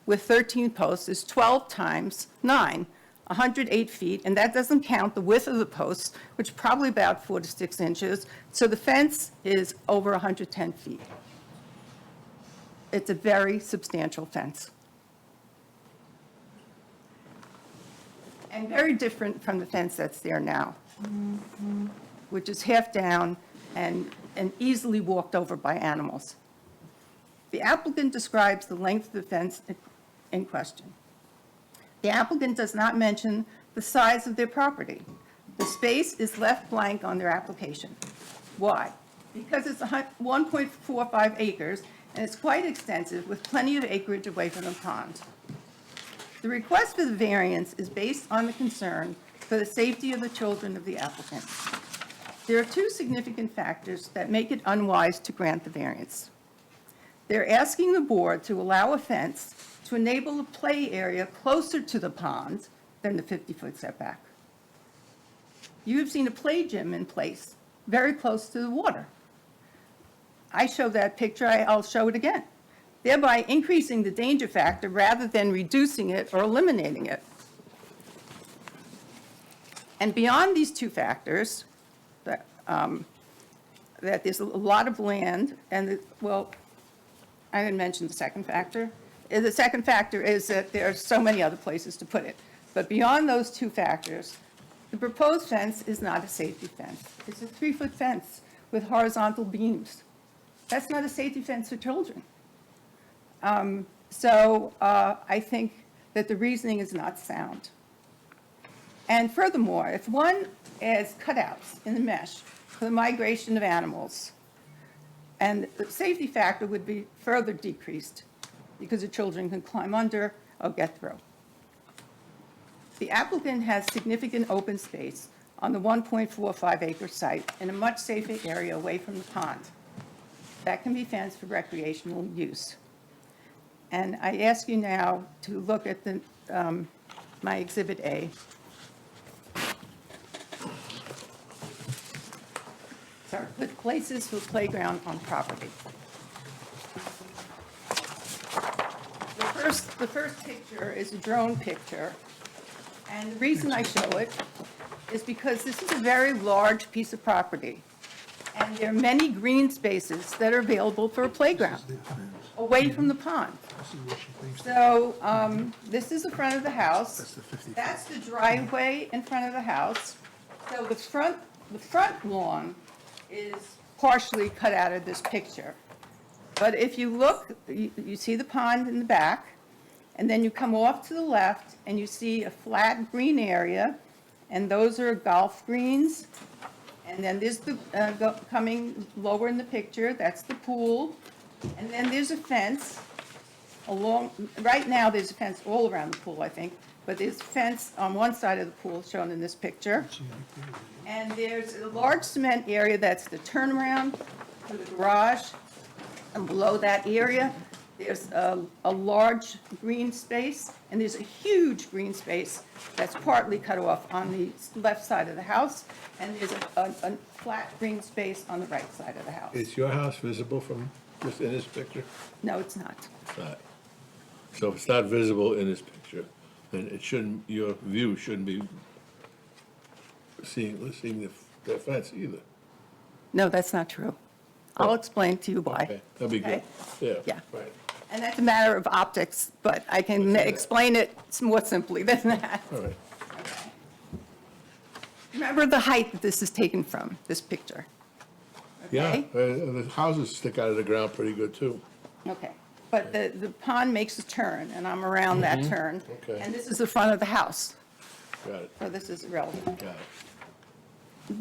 with 13 posts is 12 times 9, 108 feet, and that doesn't count the width of the posts, which is probably about 4 to 6 inches. So the fence is over 110 feet. It's a very substantial fence. And very different from the fence that's there now, which is half down and easily walked over by animals. The applicant describes the length of the fence in question. The applicant does not mention the size of their property. The space is left blank on their application. Why? Because it's 1.45 acres, and it's quite extensive with plenty of acreage away from the pond. The request for the variance is based on the concern for the safety of the children of the applicant. There are 2 significant factors that make it unwise to grant the variance. They're asking the board to allow a fence to enable a play area closer to the pond than the 50-foot setback. You have seen a play gym in place very close to the water. I showed that picture, I'll show it again, thereby increasing the danger factor rather than reducing it or eliminating it. And beyond these 2 factors, that there's a lot of land, and, well, I didn't mention the second factor. The second factor is that there are so many other places to put it. But beyond those 2 factors, the proposed fence is not a safety fence. It's a 3-foot fence with horizontal beams. That's not a safety fence for children. So I think that the reasoning is not sound. And furthermore, if one adds cutouts in the mesh for the migration of animals, and the safety factor would be further decreased because the children can climb under or get through. The applicant has significant open space on the 1.45 acre site in a much safer area away from the pond. That can be fenced for recreational use. And I ask you now to look at the, my Exhibit A. Sorry, with places for playground on property. The first picture is a drone picture, and the reason I show it is because this is a very large piece of property, and there are many green spaces that are available for a playground, away from the pond. So, this is the front of the house. That's the driveway in front of the house. So the front lawn is partially cut out of this picture. But if you look, you see the pond in the back, and then you come off to the left, and you see a flat green area, and those are golf greens. And then there's the, coming lower in the picture, that's the pool. And then there's a fence along, right now, there's a fence all around the pool, I think, but there's a fence on one side of the pool shown in this picture. And there's a large cement area that's the turnaround for the garage. And below that area, there's a large green space, and there's a huge green space that's partly cut off on the left side of the house, and there's a flat green space on the right side of the house. Is your house visible from, just in this picture? No, it's not. It's not. So if it's not visible in this picture, then it shouldn't, your view shouldn't be seeing the fence either. No, that's not true. I'll explain to you why. Okay, that'd be good. Okay? Yeah. Yeah. Right, And that's a matter of optics, but I can explain it more simply than that. all right. Remember the height that this is taken from, this picture? Yeah, Okay? the houses stick out of the ground pretty good, too. Okay, but the pond makes a turn, and I'm around that turn. Okay. And this is the front of the house, Got it, so this is irrelevant. got it.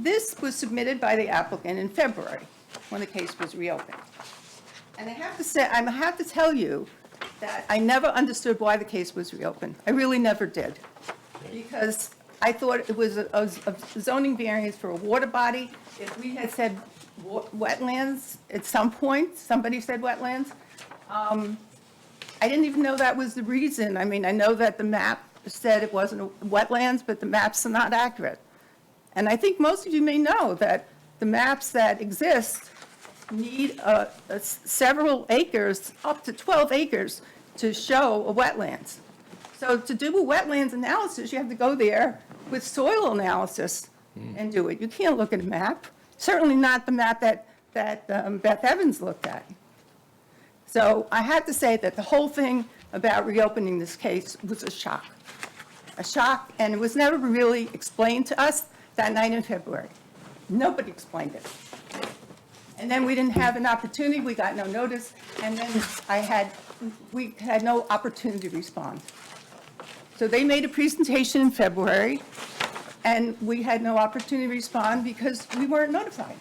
This was submitted by the applicant in February, when the case was reopened. And I have to say, I have to tell you that I never understood why the case was reopened. I really never did. Because I thought it was a zoning variance for a water body. If we had said wetlands at some point, somebody said wetlands, I didn't even know that was the reason. I mean, I know that the map said it wasn't wetlands, but the maps are not accurate. And I think most of you may know that the maps that exist need several acres, up to 12 acres, to show a wetlands. So to do a wetlands analysis, you have to go there with soil analysis and do it. You can't look at a map, certainly not the map that Beth Evans looked at. So I have to say that the whole thing about reopening this case was a shock, and it was never really explained to us that night in February. Nobody explained it. And then we didn't have an opportunity, we got no notice, and then we had no opportunity to respond. So they made a presentation in February, and we had no opportunity to respond because we weren't notified.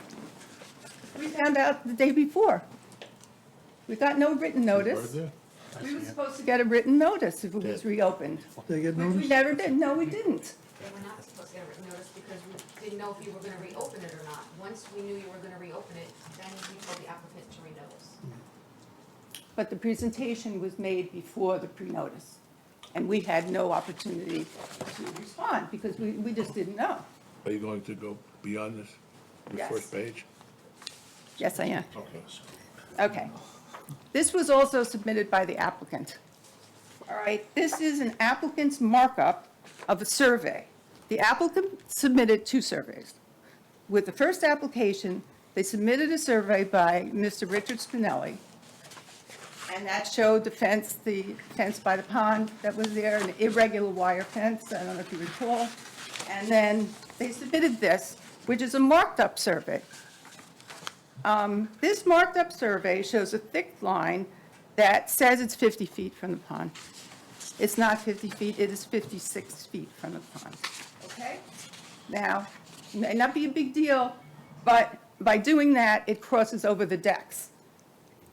We found out the day before. We got no written notice. We were supposed to get a written notice if it was reopened. They get Which we notice? never did, no, we didn't. They were not supposed to get a written notice because we didn't know if you were gonna reopen it or not. Once we knew you were gonna reopen it, then we told the applicant to renotice. But the presentation was made before the pre-notice, and we had no opportunity to respond because we just didn't know. Are you going to go beyond this, the Yes. first page? Yes, I am. Okay. Okay. This was also submitted by the applicant. All right, this is an applicant's markup of a survey. The applicant submitted 2 surveys. With the first application, they submitted a survey by Mr. Richard Spinelli, and that showed the fence by the pond that was there, an irregular wire fence, I don't know if you recall. And then they submitted this, which is a marked-up survey. This marked-up survey shows a thick line that says it's 50 feet from the pond. It's not 50 feet, it is 56 feet from the pond, okay? Now, it may not be a big deal, but by doing that, it crosses over the decks.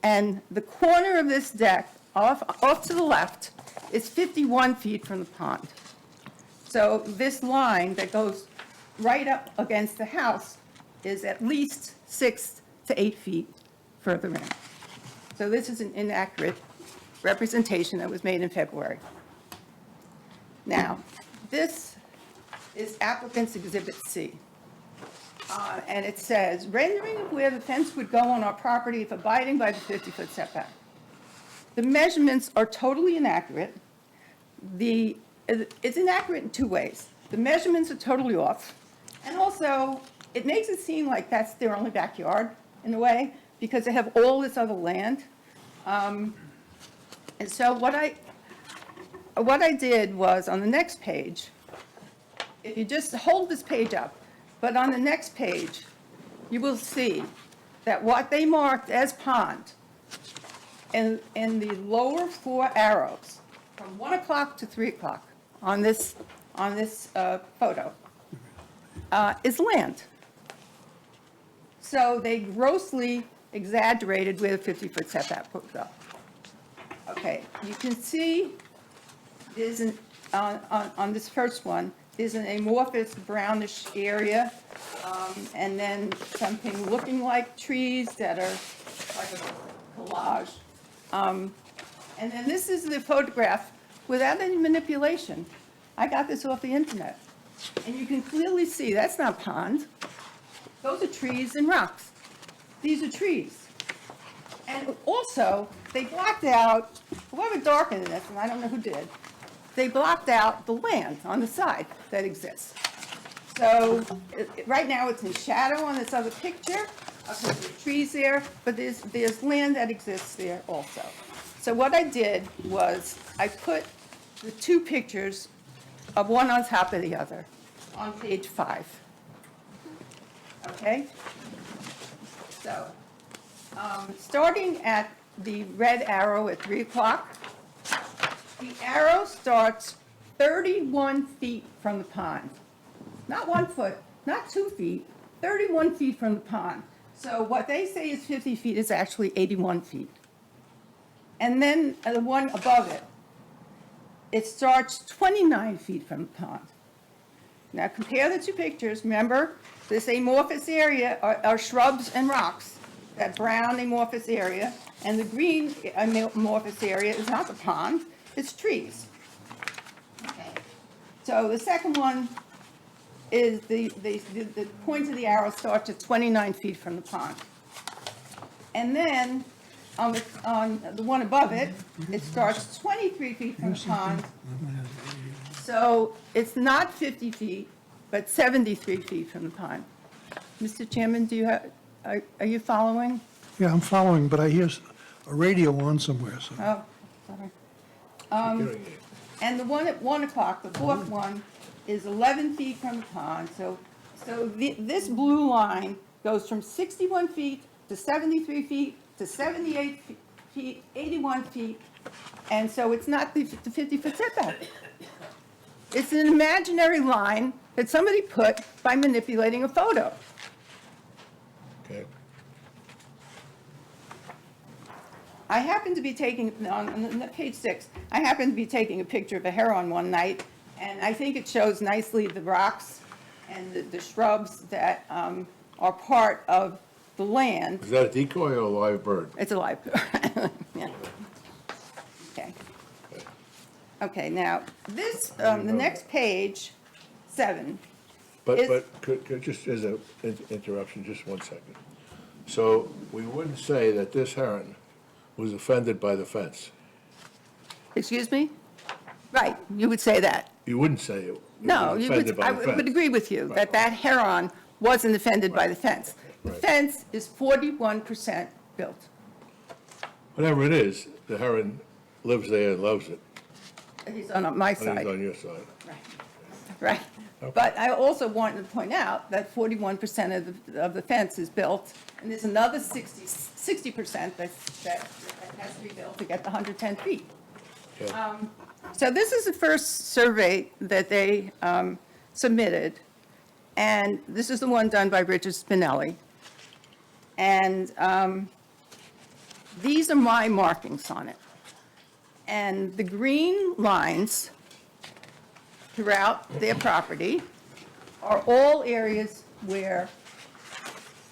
And the corner of this deck, off to the left, is 51 feet from the pond. So this line that goes right up against the house is at least 6 to 8 feet further in. So this is an inaccurate representation that was made in February. Now, this is applicant's Exhibit C. And it says, rendering of where the fence would go on our property if abiding by the 50-foot setback. The measurements are totally inaccurate. It's inaccurate in two ways. The measurements are totally off, and also, it makes it seem like that's their only backyard, in a way, because they have all this other land. And so what I did was, on the next page, if you just hold this page up, but on the next page, you will see that what they marked as pond in the lower 4 arrows, from 1 o'clock to 3 o'clock on this photo, is land. So they grossly exaggerated where the 50-foot setback would go. Okay, you can see there's on this first one, there's an amorphous brownish area, and then something looking like trees that are like a collage. And then this is the photograph without any manipulation. I got this off the internet. And you can clearly see that's not pond. Those are trees and rocks. These are trees. And also, they blocked out, whoever darkened this, and I don't know who did, they blocked out the land on the side that exists. So right now it's in shadow on this other picture, because there's trees there, but there's land that exists there also. So what I did was I put the 2 pictures of one on top of the other on page 5. Okay? So, starting at the red arrow at 3 o'clock, the arrow starts 31 feet from the pond. Not 1 foot, not 2 feet, 31 feet from the pond. So what they say is 50 feet is actually 81 feet. And then the one above it, it starts 29 feet from the pond. Now compare the 2 pictures. Remember, this amorphous area are shrubs and rocks, that brown amorphous area, and the green amorphous area is not the pond, it's trees. Okay. So the second one is the point of the arrow starts at 29 feet from the pond. And then on the one above it, it starts 23 feet from the pond. So it's not 50 feet, but 73 feet from the pond. Mr. Chairman, are you following? Yeah, I'm following, but I hear a radio on somewhere, so. Oh, sorry. And the one at 1 o'clock, the fourth one, is 11 feet from the pond. So this blue line goes from 61 feet to 73 feet to 78 feet, 81 feet, and so it's not the 50-foot setback. It's an imaginary line that somebody put by manipulating a photo. Okay. I happened to be taking, on page 6, I happened to be taking a picture of a heron one night, and I think it shows nicely the rocks and the shrubs that are part of the land. Is that a decoy or a live bird? It's a live bird. Yeah. Okay. Okay, now, this, the next page, 7. But could just as an interruption, just 1 second. So we wouldn't say that this heron was offended by the fence. Excuse me? Right, you would say that. You wouldn't say it. No, was you offended would, by I the fence. would agree with you, Right. that heron wasn't offended by the fence. The Right. fence is 41% built. Whatever it is, the heron lives there and loves it, He's on my and he's side. on your side. Right. Okay. But I also wanted to point out that 41% of the fence is built, and there's another 60% that has to be built to get the 110 feet. Okay. So this is the first survey that they submitted, and this is the one done by Richard Spinelli. And these are my markings on it. And the green lines throughout their property are all areas where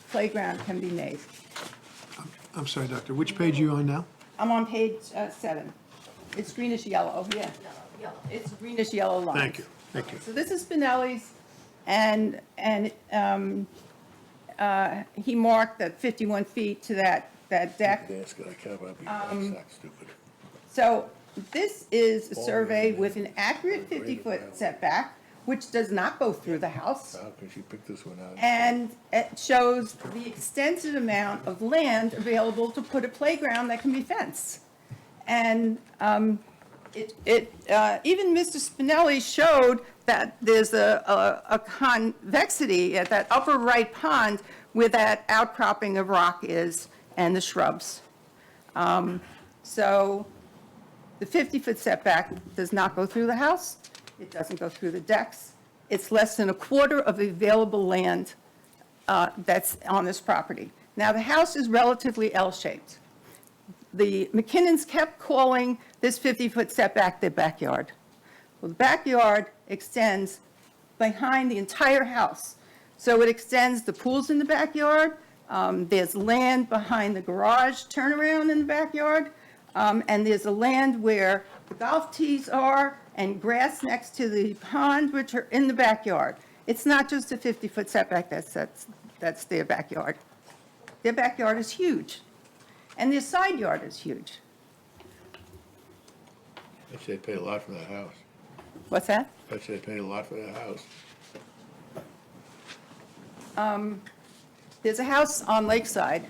playground can be made. I'm sorry, Doctor, which page are you on now? I'm on page 7. It's greenish yellow, yeah. Yellow. It's greenish yellow lines. Thank you, thank you. So this is Spinelli's, and he marked that 51 feet to that deck. That's good, I can't be that stupid. So this is a survey with an accurate 50-foot setback, which does not go through the house, How can she pick this one out? and it shows the extensive amount of land available to put a playground that can be fenced. And even Mr. Spinelli showed that there's a convexity at that upper right pond where that outcropping of rock is and the shrubs. So the 50-foot setback does not go through the house. It doesn't go through the decks. It's less than a quarter of the available land that's on this property. Now, the house is relatively L-shaped. The McKinnons kept calling this 50-foot setback their backyard. Well, the backyard extends behind the entire house. So it extends the pools in the backyard, there's land behind the garage turnaround in the backyard, and there's a land where the golf tees are and grass next to the pond, which are in the backyard. It's not just a 50-foot setback that's their backyard. Their backyard is huge, and their side yard is huge. I say they paid a lot for that house. What's that? I say they paid a lot for that house. There's a house on Lakeside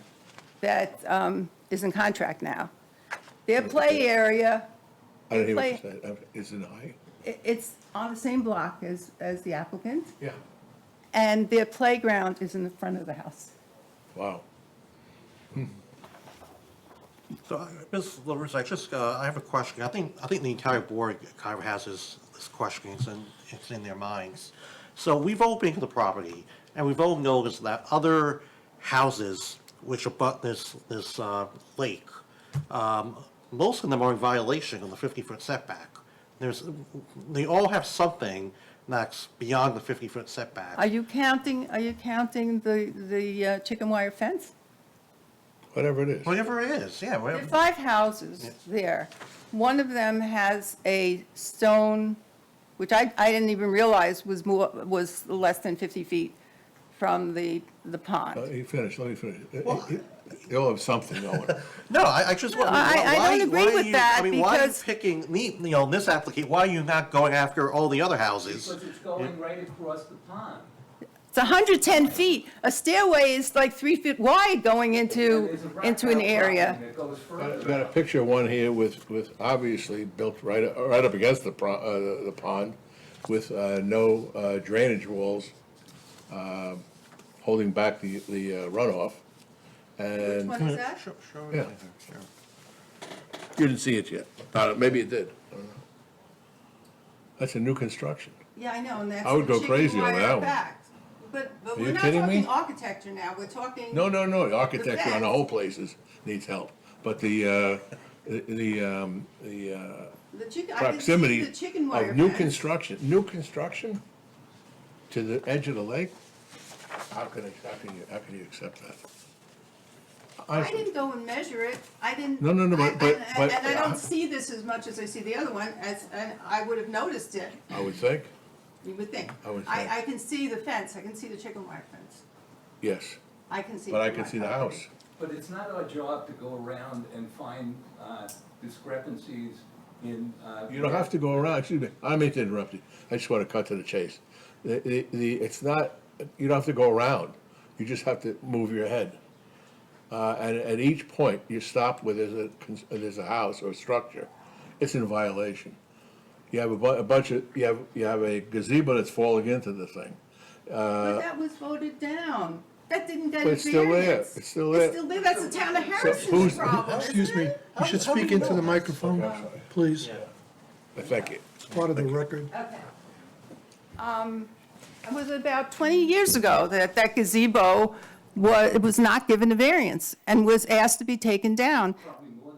that is in contract now. Their play area, I don't hear what Play- you said. It's in high? it's on the same block as the applicant, Yeah. and their playground is in the front of the house. Wow. So, Ms. LaRusso, I have a question. I think the entire board kind of has this question, it's in their minds. So we've all been to the property, and we've all noticed that other houses which abut this lake, most of them are in violation of the 50-foot setback. They all have something that's beyond the 50-foot setback. Are you counting the chicken wire fence? Whatever it is. Whatever it is, yeah, There are whatever. 5 houses there. One of them has a stone, which I didn't even realize was less than 50 feet from the pond. You finish, let me finish. They all have something going. No, I just want. I don't agree with that I mean, why are you because- picking this applicant? Why are you not going after all the other houses? Because it's going right across the pond. It's 110 feet. A stairway is like 3 feet wide going into an area. It goes I further. got a picture of one here with obviously built right up against the pond with no drainage walls holding back the runoff. Which And one is that? Sure. Yeah. You didn't see it yet. Maybe it did. I don't know. That's a new construction. Yeah, I know, and that's I would the go chicken crazy on wire that one. back. But you we're not kidding me? talking architecture now, we're talking. No, the architecture on the fence. whole place needs help. But the proximity the chicken wire of new fence. construction to the edge of the lake, how can you accept that? I didn't go and measure it, I didn't. No, but- And I don't see this as much as I see the other one, and I would have noticed it, I would think, you would think. I would think. I can see the fence, I can see the chicken wire fence, yes, I can see. but I from can my see the property. house. But it's not our job to go around and find discrepancies in. You don't have to go around, excuse me, I mean to interrupt you, I just want to cut to the chase. It's not, you don't have to go around, you just have to move your head. And at each point, you stop where there's a house or a structure, it's in violation. You have a bunch of, you have a gazebo that's falling into the thing. But that was voted down, that didn't get a But it's still there. variance. It's still there. It's still there, that's the town of who's- Harrison's problem, Excuse isn't me, it? you should speak into the microphone, please. Thank you. It's part of the record. Okay. It was about 20 years ago that gazebo was not given a variance and was asked to be taken down. Probably more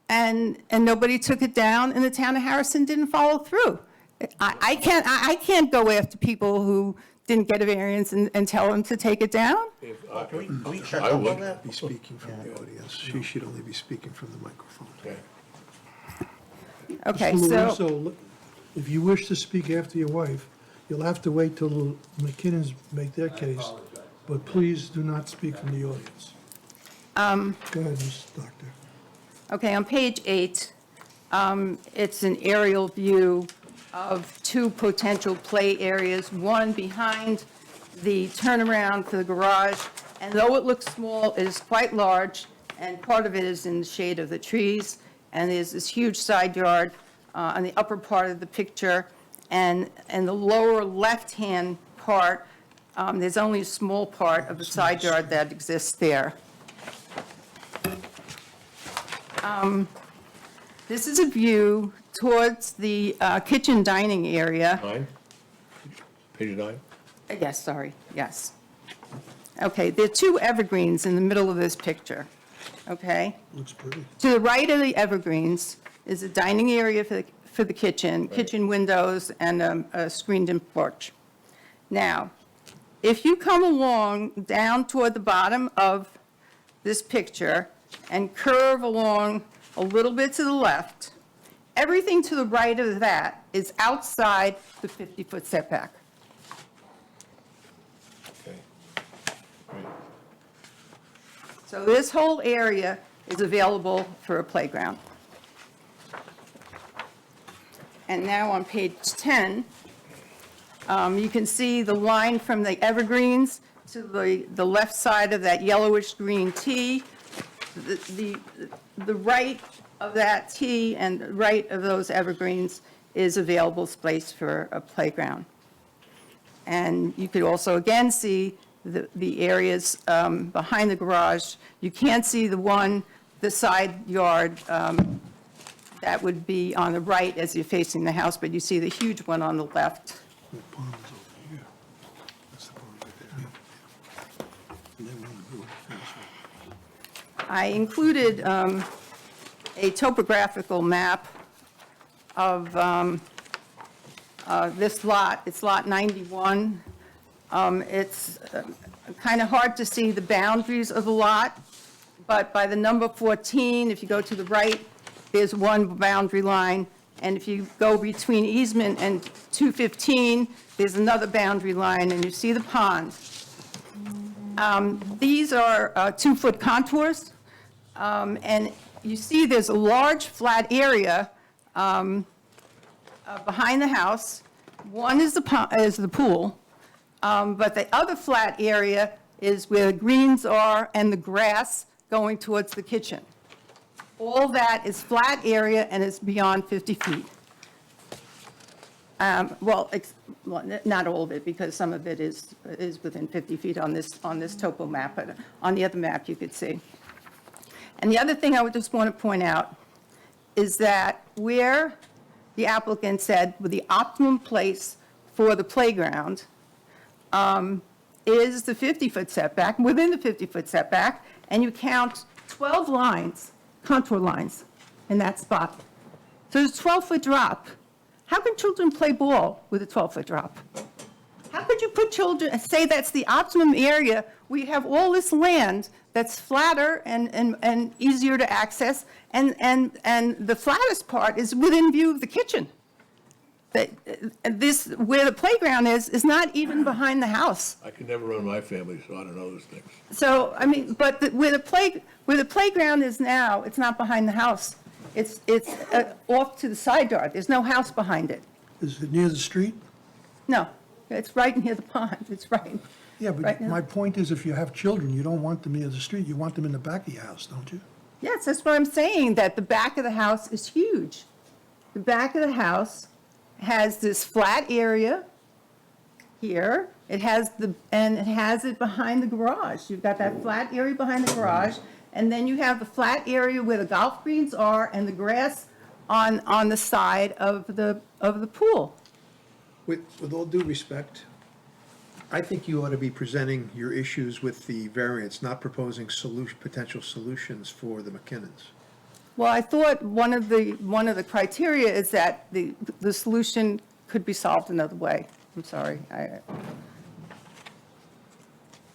than 20. And nobody took it down, and the town of Harrison didn't follow through. I can't go after people who didn't get a variance and tell him to take it down? Can we check I up would. on that? Be speaking from the audience. She should only be speaking from the microphone. Okay. Okay, Mr. so, LaRusso, if you wish to speak after your wife, you'll have to wait till the McKinnons make their case, but please do not speak from the audience. Go ahead, Mrs. Doctor. okay, on page 8, it's an aerial view of 2 potential play areas, one behind the turnaround for the garage, and though it looks small, it is quite large, and part of it is in the shade of the trees, and there's this huge side yard on the upper part of the picture, and the lower left-hand part, there's only a small part of the side yard that exists there. This is a view towards the kitchen dining area. 9? Page 9? Yes, sorry, yes. Okay, there are 2 evergreens in the middle of this picture, okay? Looks pretty. To the right of the evergreens is a dining area for the kitchen, kitchen windows, and a screened-in porch. Now, if you come along down toward the bottom of this picture and curve along a little bit to the left, everything to the right of that is outside the 50-foot setback. Okay. Great. So this whole area is available for a playground. And now on page 10, you can see the line from the evergreens to the left side of that yellowish-green T. The right of that T and right of those evergreens is available space for a playground. And you could also, again, see the areas behind the garage. You can't see the side yard that would be on the right as you're facing the house, but you see the huge one on the left. The pond's over here. That's the pond right there. And they want to do it fence. I included a topographical map of this lot. It's lot 91. It's kind of hard to see the boundaries of the lot, but by the number 14, if you go to the right, there's one boundary line, and if you go between easement and 215, there's another boundary line, and you see the pond. These are 2-foot contours, and you see there's a large flat area behind the house. One is the pool, but the other flat area is where the greens are and the grass going towards the kitchen. All that is flat area and is beyond 50 feet. Well, not all of it, because some of it is within 50 feet on this topo map, but on the other map you could see. And the other thing I would just want to point out is that where the applicant said the optimum place for the playground is the 50-foot setback, within the 50-foot setback, and you count 12 lines, contour lines, in that spot. So there's a 12-foot drop. How can children play ball with a 12-foot drop? How could you put children, say that's the optimum area? We have all this land that's flatter and easier to access, and the flattest part is within view of the kitchen. This, where the playground is not even behind the house. I could never run my family, so I don't know those things. So, I mean, but where the playground is now, it's not behind the house. It's off to the side yard. There's no house behind it. Is it near the street? No, it's right near the pond. It's right. Yeah, Right but now. my point is, if you have children, you don't want them near the street, you want them in the back of your house, don't you? Yes, that's what I'm saying, that the back of the house is huge. The back of the house has this flat area here. It has it behind the garage. You've got that flat area behind the garage, and then you have the flat area where the golf greens are and the grass on the side of the pool. With all due respect, I think you ought to be presenting your issues with the variance, not proposing potential solutions for the McKinnons. Well, I thought one of the criteria is that the solution could be solved another way. I'm sorry.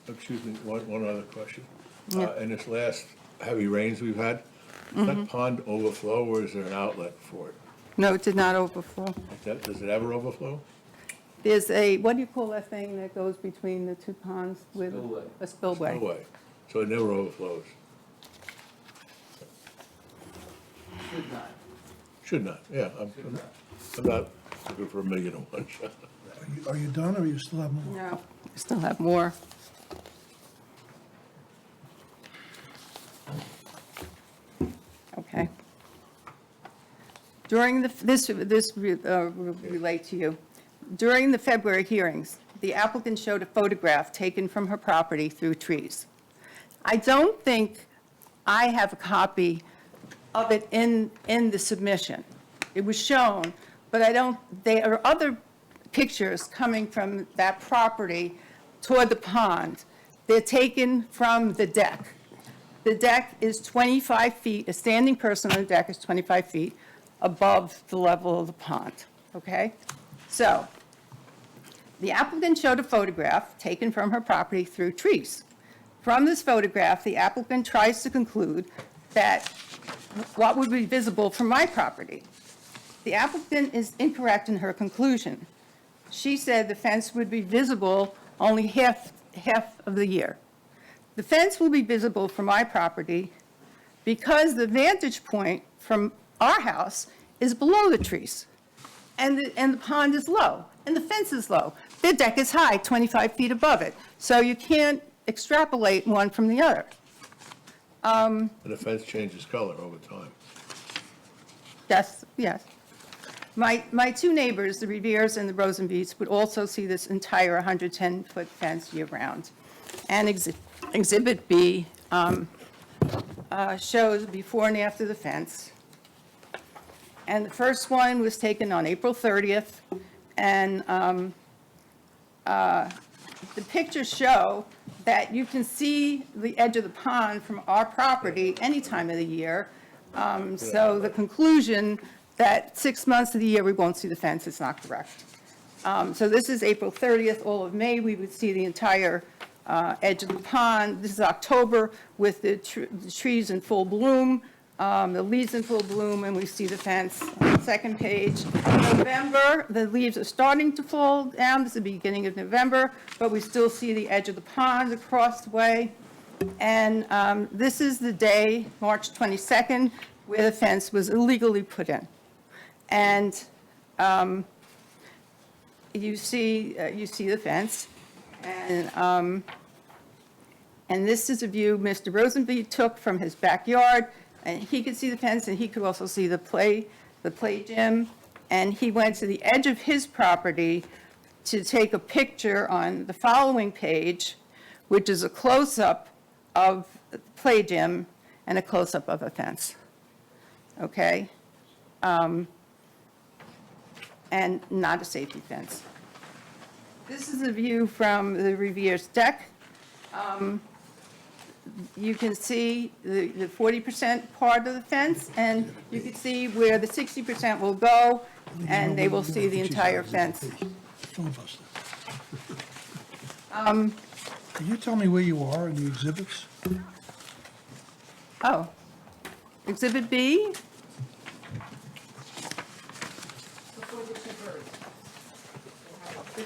Excuse me, one other question. In this last heavy rains we've had, does that pond overflow or is there an outlet for it? No, it did not overflow. Does it ever overflow? There's a, what do you call that thing that goes between the two ponds with? Spillway. A spillway. No way. So it never overflows? Should not, yeah. I'm not looking for a million and one shot. Are you done, or you still have more? No, we still have more. Okay. During this will relate to you. During the February hearings, the applicant showed a photograph taken from her property through trees. I don't think I have a copy of it in the submission. It was shown, but I don't, there are other pictures coming from that property toward the pond. They're taken from the deck. The deck is 25 feet, a standing person on the deck is 25 feet above the level of the pond, okay? So, the applicant showed a photograph taken from her property through trees. From this photograph, the applicant tries to conclude that what would be visible from my property. The applicant is incorrect in her conclusion. She said the fence would be visible only half of the year. The fence will be visible from my property because the vantage point from our house is below the trees, and the pond is low, and the fence is low. The deck is high, 25 feet above it, so you can't extrapolate one from the other. And the fence changes color over time. Yes, yes. My two neighbors, the Reveres and the Rosenbeets, would also see this entire 110-foot fence year-round. And Exhibit B shows before and after the fence. And the first one was taken on April 30th, and the pictures show that you can see the edge of the pond from our property any time of the year. So the conclusion that 6 months of the year we won't see the fence is not correct. So this is April 30th, all of May, we would see the entire edge of the pond. This is October with the trees in full bloom, the leaves in full bloom, and we see the fence on the second page. November, the leaves are starting to fall down. This is the beginning of November, but we still see the edge of the pond across the way. And this is the day, March 22nd, where the fence was illegally put in. And you see the fence. And this is a view Mr. Rosenbeet took from his backyard, and he could see the fence, and he could also see the play gym. And he went to the edge of his property to take a picture on the following page, which is a close-up of the play gym and a close-up of a fence. Okay? And not a safety fence. This is a view from the Reviere's deck. You can see the 40% part of the fence, and you can see where the 60% will go, and they will see the entire fence. Filibuster. Can you tell me where you are in the exhibits? Oh, Exhibit B? Before the two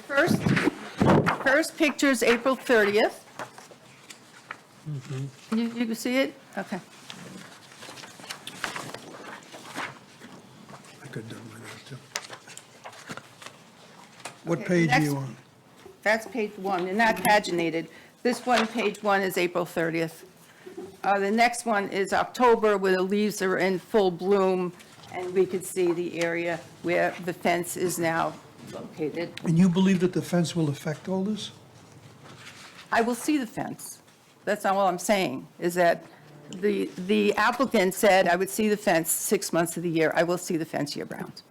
birds. The first picture is April 30th. You can see it? Okay. I could have done with that, too. What Okay, page are you next- on? That's page one, they're not paginated. This one, page one, is April 30th. The next one is October, where the leaves are in full bloom, and we could see the area where the fence is now located. And you believe that the fence will affect all this? I will see the fence. That's not all I'm saying, is that the applicant said I would see the fence 6 months of the year. I will see the fence year-round.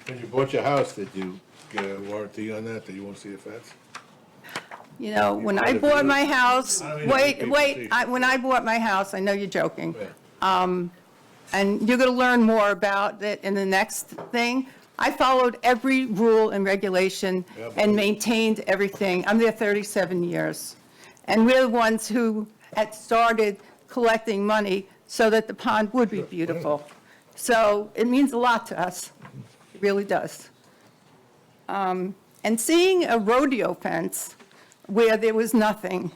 When you bought your house, did you get a warranty on that you won't see a fence? You know, when I bought my house, I don't mean to make people see. when I bought my house, I know you're joking. Yeah. And you're going to learn more about it in the next thing. I followed every rule and regulation Yeah, but- and maintained everything. I'm there 37 years. And we're the ones who had started collecting money so that the pond would be beautiful. So it means a lot to us. It really does. And seeing a rodeo fence where there was nothing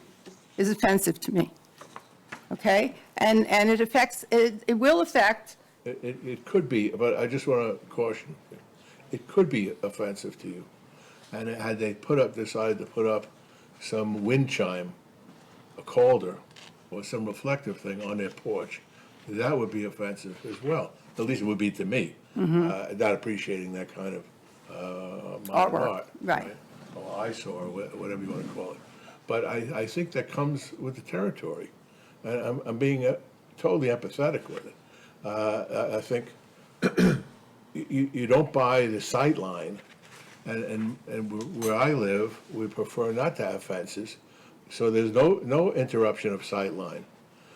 is offensive to me. Okay? And it affects, it will affect, It could be, but I just want to caution, it could be offensive to you. And had they decided to put up some wind chime, a Calder, or some reflective thing on their porch, that would be offensive as well. At least it would be to me, not appreciating that kind of modern Artwork, art. right. Or eyesore, or whatever you want to call it. But I think that comes with the territory. And I'm being totally empathetic with it. I think you don't buy the sight line, and where I live, we prefer not to have fences, so there's no interruption of sight line.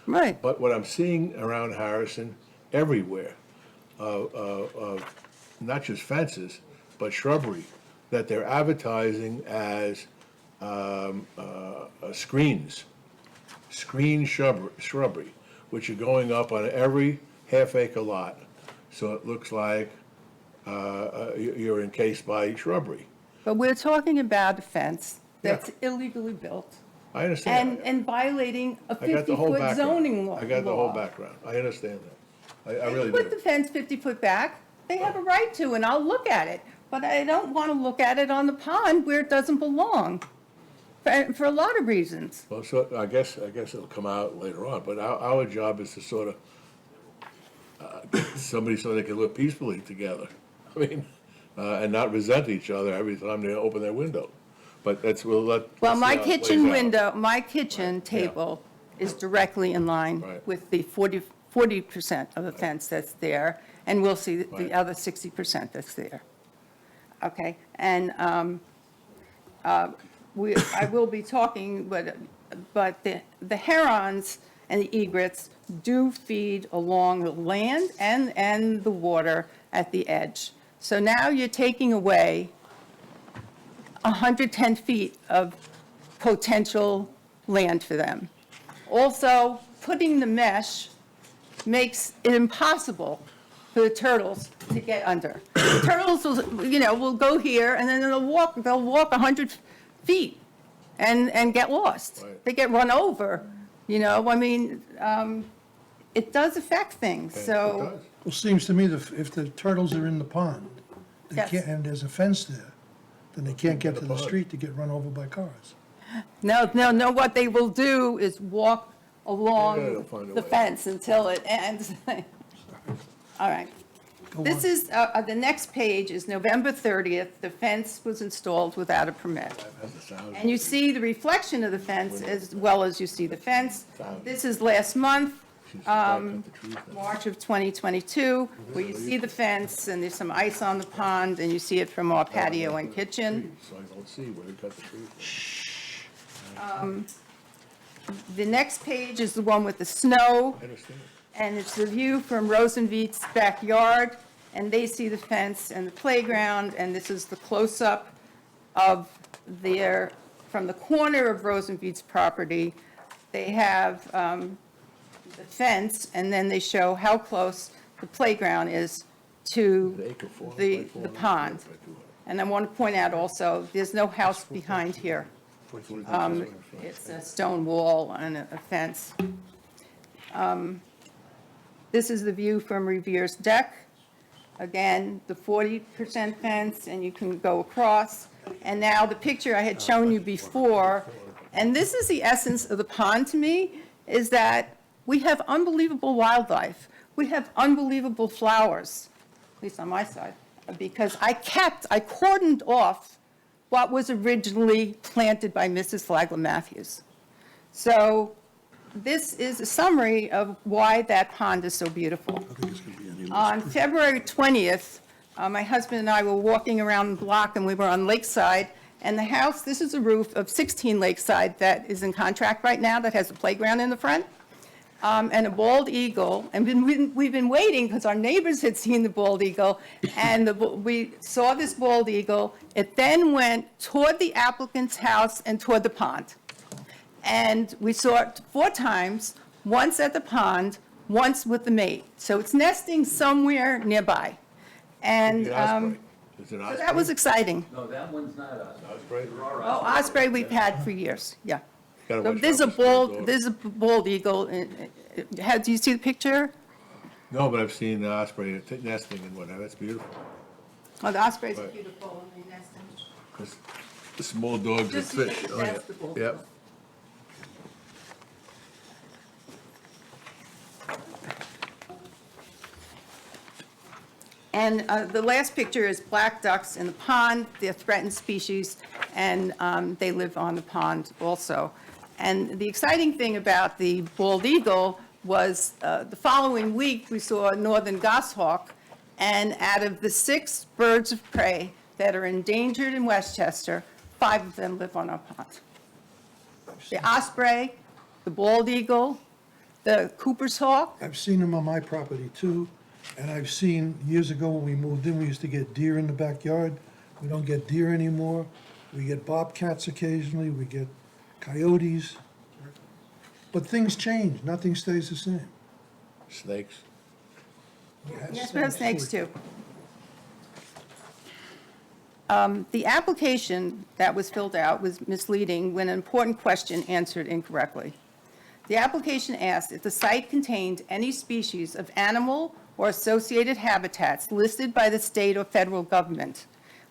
right. But what I'm seeing around Harrison, everywhere, not just fences, but shrubbery, that they're advertising as screen shrubbery, which are going up on every half-acre lot. So it looks like you're encased by shrubbery. But we're talking about a fence that's illegally built I understand. and violating a I got the whole 50-foot background. zoning law. I got the whole background. I understand that. I really Put the do. fence 50-foot back, they have a right to, and I'll look at it. But I don't want to look at it on the pond where it doesn't belong, for a lot of reasons. Well, so I guess it'll come out later on, but our job is to sort of, somebody so they can live peacefully together. I mean, and not resent each other every time they open their window. But Well, let's my see how it plays kitchen out. window, my kitchen Right, yeah. table is directly in line Right. with the 40% of the fence that's there, and we'll see Right. the other 60% that's there. Okay, and I will be talking, but the herons and the egrets do feed along the land and the water at the edge. So now you're taking away 110 feet of potential land for them. Also, putting the mesh makes it impossible for the turtles to get under. The turtles will go here, and then they'll walk 100 feet and get lost. Right. They get run over, I mean, it does affect things, It so. does. Well, seems to me that if the turtles are in the pond, they Yes. can't, and there's a fence there, then they can't get to the pond. street to get run over by cars. No, what they will do is walk Yeah, they'll along find a the way. fence until it ends. All right. Go This on. is, the next page is November 30th. The fence was installed without a permit. That's a sound. And you see the reflection of the fence as well as you see the fence. This is last month, She's got to cut the trees down. March of 2022, where you see the fence and there's some ice on the pond and you see it from our patio and kitchen. So I don't see where we cut the trees. The next page is the one with the snow. I understand. And it's the view from Rosenveit's backyard, and they see the fence and the playground, and this is the close-up of from the corner of Rosenveit's property. They have the fence, and then they show how close the playground is to An acre, 400 by the 400, pond. 400 by 200. And I want to point out also, there's no house behind here. It's a stone wall and a fence. This is the view from Revere's deck. Again, the 40% fence, and you can go across. And now the picture I had shown you before, and this is the essence of the pond to me, is that we have unbelievable wildlife. We have unbelievable flowers, at least on my side, because I cordoned off what was originally planted by Mrs. Flagler Matthews. So this is a summary of why that pond is so beautiful. On February 20th, my husband and I were walking around the block, and we were on Lakeside, and the house, this is a roof of 16 Lakeside that is in contract right now, that has a playground in the front, and a bald eagle, and we've been waiting, because our neighbors had seen the bald eagle, and we saw this bald eagle. It then went toward the applicant's house and toward the pond. And we saw it 4 times, once at the pond, once with the mate. So it's nesting somewhere nearby. And The osprey. Is it so osprey? that was exciting. No, that one's not us. Osprey? Oh, osprey we've had for years, yeah. Gotta So watch there's out a for small bald, dogs. there's a bald eagle. Do you see the picture? No, but I've seen the osprey nesting and whatever, that's beautiful. Oh, the ospreys are Right. beautiful and they nest in. 'Cause the small dogs and Just see fish. the Oh, yeah. nestable. Yep. And the last picture is black ducks in the pond. They're threatened species, and they live on the pond also. And the exciting thing about the bald eagle was the following week, we saw a northern goshawk, and out of the 6 birds of prey that are endangered in Westchester, 5 of them live on our pond. The osprey, the bald eagle, the Cooper's hawk. I've seen them on my property too, and I've seen, years ago when we moved in, we used to get deer in the backyard. We don't get deer anymore. We get bobcats occasionally, we get coyotes. But things change, nothing stays the same. Snakes. Yes, we have snakes too. The application that was filled out was misleading when an important question answered incorrectly. The application asked if the site contained any species of animal or associated habitats listed by the state or federal government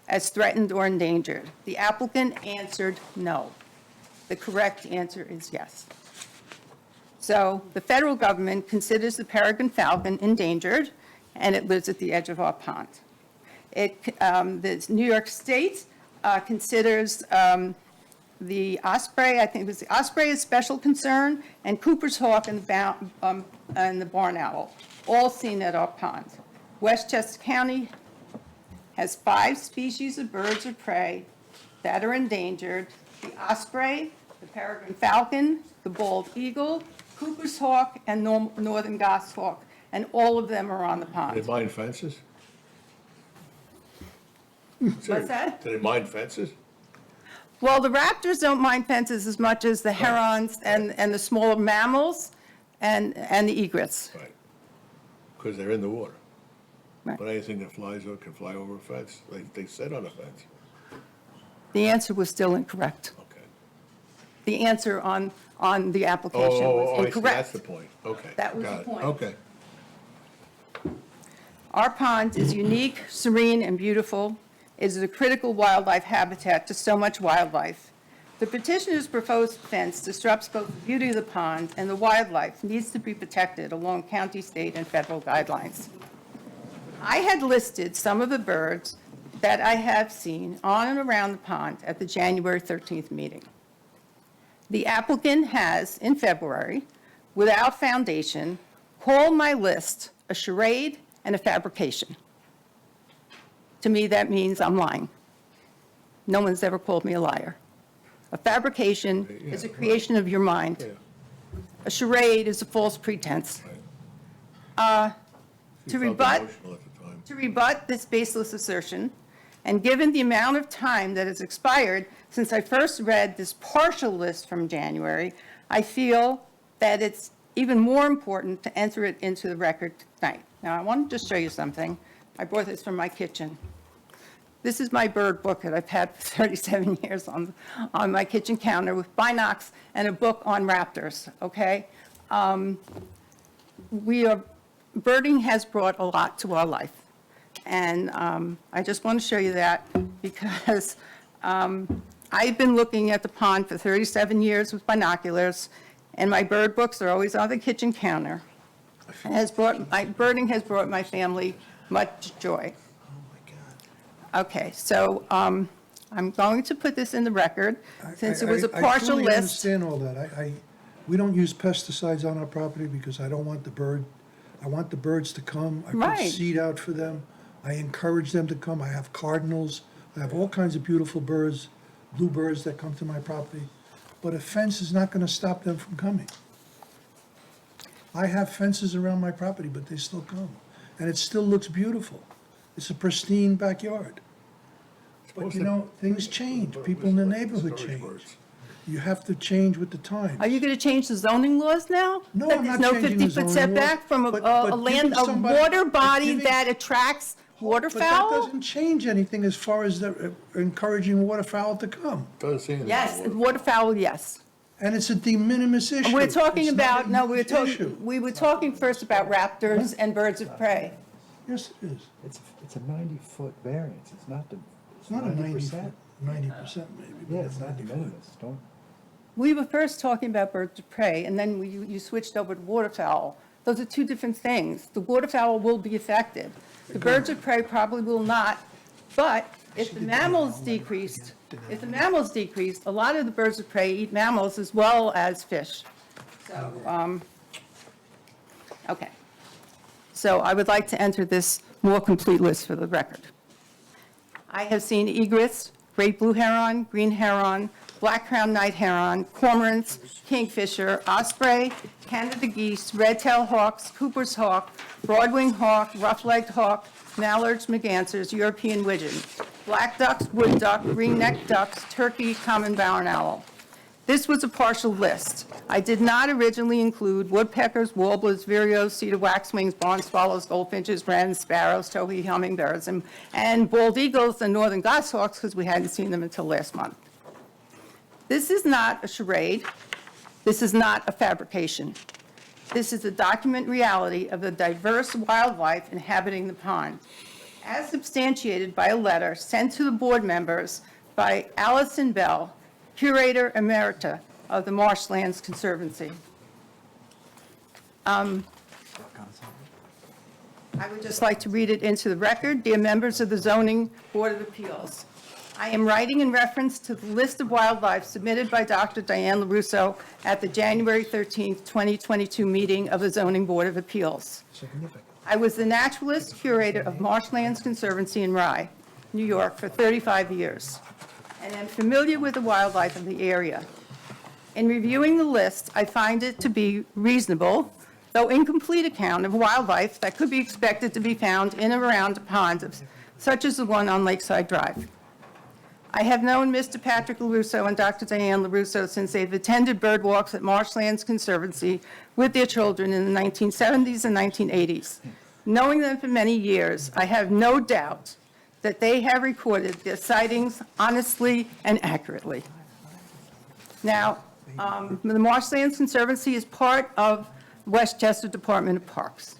as threatened or endangered. The applicant answered no. The correct answer is yes. So the federal government considers the peregrine falcon endangered, and it lives at the edge of our pond. The New York State considers the osprey, I think it was the osprey is special concern, and Cooper's hawk and the barn owl, all seen at our pond. Westchester County has 5 species of birds of prey that are endangered: the osprey, the peregrine falcon, the bald eagle, Cooper's hawk, and northern goshawk, and all of them are on the Do pond. they mind fences? What's that? Do they mind fences? Well, the raptors don't mind fences as much as the herons and the smaller mammals and the egrets. Right. Because they're in the water. Right. But anything that flies over can fly over a fence. They sit on a fence. The answer was still incorrect. Okay. The answer on the Oh, application I was see, that's incorrect. the point. Okay. That was got the it. point. Okay. Our pond is unique, serene, and beautiful. It is a critical wildlife habitat to so much wildlife. The petitioner's proposed fence disrupts both the beauty of the pond and the wildlife needs to be protected along county, state, and federal guidelines. I had listed some of the birds that I have seen on and around the pond at the January 13th meeting. The applicant has, in February, without foundation, called my list a charade and a fabrication. To me, that means I'm lying. No one's ever called me a liar. A fabrication is a creation of your mind. Yeah. A charade is a false pretense. You To felt rebut, emotional at the time. to rebut this baseless assertion, and given the amount of time that has expired since I first read this partial list from January, I feel that it's even more important to enter it into the record tonight. Now, I wanted to show you something. I brought this from my kitchen. This is my bird book that I've had for 37 years on my kitchen counter with binocs and a book on raptors, okay? Birding has brought a lot to our life. And I just want to show you that because I've been looking at the pond for 37 years with binoculars, and my bird books are always on the kitchen counter. Birding has brought my family much joy. Okay, so I'm going to put this in the record, since it was a partial I truly list. understand all that. We don't use pesticides on our property because I don't want I want the birds to come. I put Right. seed out for them. I encourage them to come. I have cardinals. I have all kinds of beautiful birds, bluebirds that come to my property. But a fence is not going to stop them from coming. I have fences around my property, but they still come. And it still looks beautiful. It's a pristine backyard. But you know, things change. People in the neighborhood change. You have to change with the times. Are you going to change the zoning laws now? No, That I'm not there's changing the 50-foot zoning laws, setback from but a land, giving a somebody- water but body giving- that attracts But that waterfowl? doesn't change anything as far as encouraging waterfowl to come. Doesn't say anything. Yes, waterfowl, yes. And it's a de minimis issue. We're talking It's not about, a no, huge issue. we were talking first about raptors and birds of prey. Yes, it is. It's a 90-foot variance, it's not the, It's not a 90%, maybe, but yeah, it's it's not de 90 foot. minimis, don't. We were first talking about birds of prey, and then you switched over to waterfowl. Those are two different things. The waterfowl will be affected. The birds of prey probably will not, but if the mammals decreased, a lot of the birds of prey eat mammals as well as fish. So, okay. So I would like to enter this more complete list for the record. I have seen egrets, great blue heron, green heron, black-crowned night heron, cormorants, kingfisher, osprey, Canada geese, red-tailed hawks, Cooper's hawk, broad-winged hawk, rough-legged hawk, mallards, mergansers, European widgeon, black ducks, wood duck, ring-necked ducks, turkey, common barn owl. This was a partial list. I did not originally include woodpeckers, warblers, vireos, cedar waxwings, barn swallows, goldfinches, wrens, sparrows, towhee hummingbirds, and bald eagles and northern goshawks because we hadn't seen them until last month. This is not a charade. This is not a fabrication. This is a document reality of the diverse wildlife inhabiting the pond, as substantiated by a letter sent to the board members by Allison Bell, Curator Emerita of the Marshlands Conservancy. I would just like to read it into the record. Dear members of the Zoning Board of Appeals, I am writing in reference to the list of wildlife submitted by Dr. Diane LaRusso at the January 13th, 2022 meeting of the Zoning Board of Appeals. I was the naturalist curator of Marshlands Conservancy in Rye, New York, for 35 years, and am familiar with the wildlife of the area. In reviewing the list, I find it to be reasonable, though incomplete account of wildlife that could be expected to be found in and around a pond such as the one on Lakeside Drive. I have known Mr. Patrick LaRusso and Dr. Diane LaRusso since they've attended bird walks at Marshlands Conservancy with their children in the 1970s and 1980s. Knowing them for many years, I have no doubt that they have recorded their sightings honestly and accurately. Now, the Marshlands Conservancy is part of Westchester Department of Parks.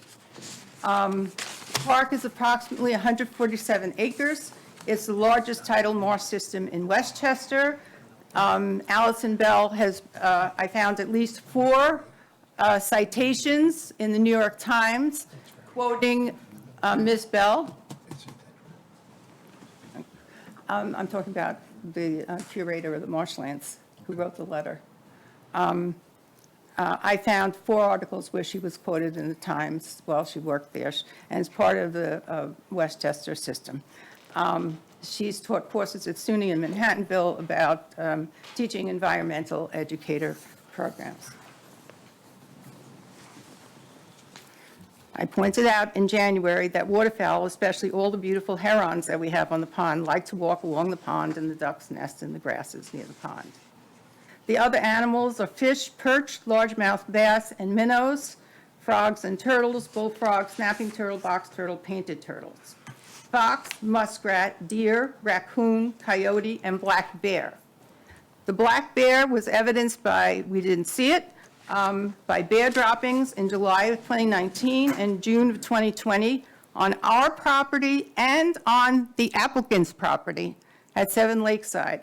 The park is approximately 147 acres. It's the largest tidal marsh system in Westchester. Allison Bell has, I found at least 4 citations in the New York Times quoting Ms. Bell. I'm talking about the curator of the Marshlands who wrote the letter. I found 4 articles where she was quoted in the Times while she worked there, and it's part of the Westchester system. She's taught courses at SUNY in Manhattanville about teaching environmental educator programs. I pointed out in January that waterfowl, especially all the beautiful herons that we have on the pond, like to walk along the pond and the ducks nest in the grasses near the pond. The other animals are fish, perch, largemouth bass, and minnows, frogs and turtles, bullfrog, snapping turtle, box turtle, painted turtles, fox, muskrat, deer, raccoon, coyote, and black bear. The black bear was evidenced by, we didn't see it, by bear droppings in July of 2019 and June of 2020 on our property and on the applicant's property at 7 Lakeside.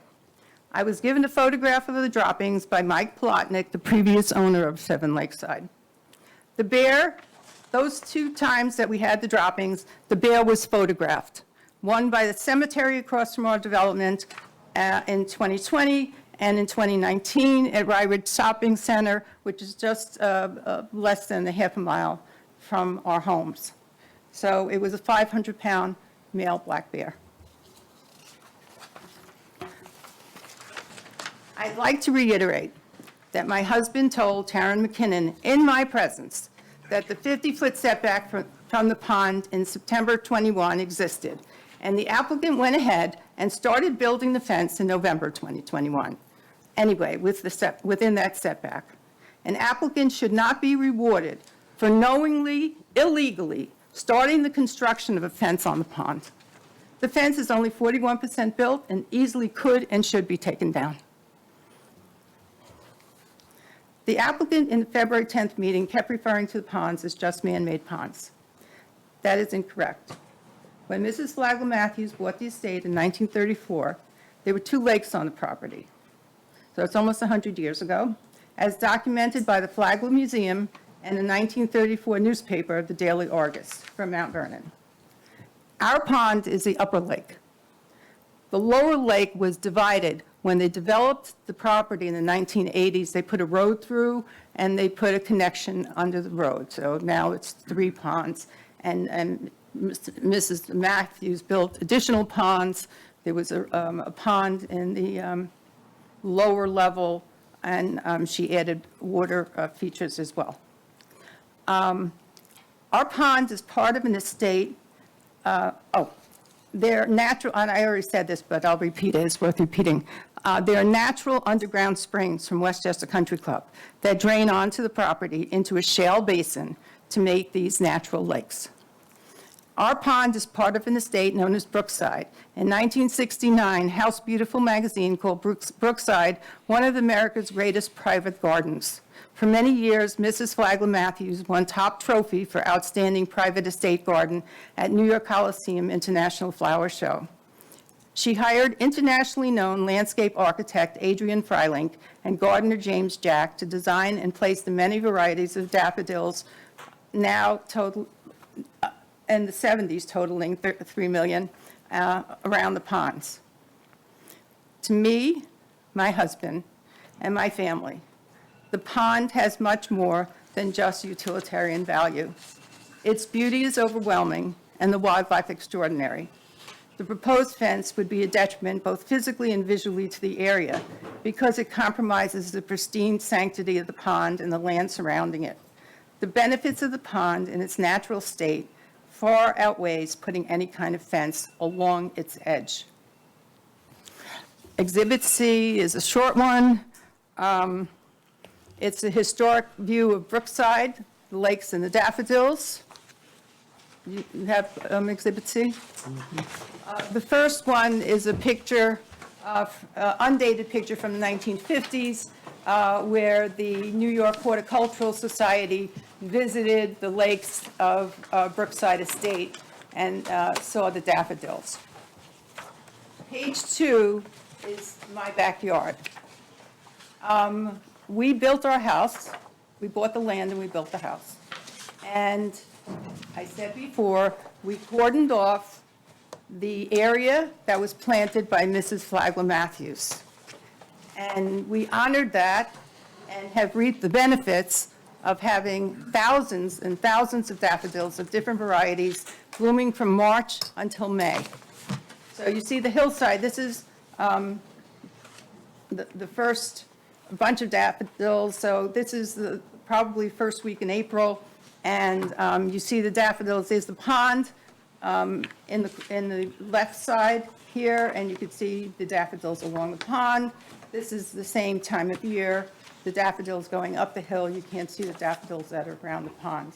I was given a photograph of the droppings by Mike Plotnick, the previous owner of 7 Lakeside. The bear, those 2 times that we had the droppings, the bear was photographed. One by the cemetery across from our development in 2020, and in 2019 at Rye Ridge Shopping Center, which is just less than a half a mile from our homes. So it was a 500-pound male black bear. I'd like to reiterate that my husband told Taryn McKinnon in my presence that the 50-foot setback from the pond in September 21 existed, and the applicant went ahead and started building the fence in November 2021. anyway, within that setback. An applicant should not be rewarded for knowingly, illegally starting the construction of a fence on the pond. The fence is only 41% built and easily could and should be taken down. The applicant in the February 10th meeting kept referring to the ponds as just man-made ponds. That is incorrect. When Mrs. Flagler Matthews bought the estate in 1934, there were 2 lakes on the property. So it's almost 100 years ago, as documented by the Flagler Museum and the 1934 newspaper, the Daily Argus, from Mount Vernon. Our pond is the upper lake. The lower lake was divided. When they developed the property in the 1980s, they put a road through and they put a connection under the road. So now it's 3 ponds. And Mrs. Matthews built additional ponds. There was a pond in the lower level, and she added water features as well. Our pond is part of an estate. They're natural, and I already said this, but I'll repeat it, it's worth repeating. There are natural underground springs from Westchester Country Club that drain onto the property into a shale basin to make these natural lakes. Our pond is part of an estate known as Brookside. In 1969, House Beautiful magazine called Brookside one of America's greatest private gardens. For many years, Mrs. Flagler Matthews won top trophy for outstanding private estate garden at New York Coliseum International Flower Show. She hired internationally known landscape architect Adrian Freilink and gardener James Jack to design and place the many varieties of daffodils, now total, in the 70s totaling 3 million, around the ponds. To me, my husband, and my family, the pond has much more than just utilitarian value. Its beauty is overwhelming and the wildlife extraordinary. The proposed fence would be a detriment both physically and visually to the area because it compromises the pristine sanctity of the pond and the land surrounding it. The benefits of the pond in its natural state far outweighs putting any kind of fence along its edge. Exhibit C is a short one. It's a historic view of Brookside, the lakes and the daffodils. You have Exhibit C? The first one is a picture, undated picture from the 1950s, where the New York Horticultural Society visited the lakes of Brookside Estate and saw the daffodils. Page 2 is my backyard. We built our house. We bought the land and we built the house. And I said before, we cordoned off the area that was planted by Mrs. Flagler Matthews. And we honored that and have reaped the benefits of having thousands and thousands of daffodils of different varieties blooming from March until May. So you see the hillside. This is the first bunch of daffodils. So this is the probably first week in April. And you see the daffodils. There's the pond in the left side here, and you can see the daffodils along the pond. This is the same time of year. The daffodils going up the hill. You can't see the daffodils that are around the pond.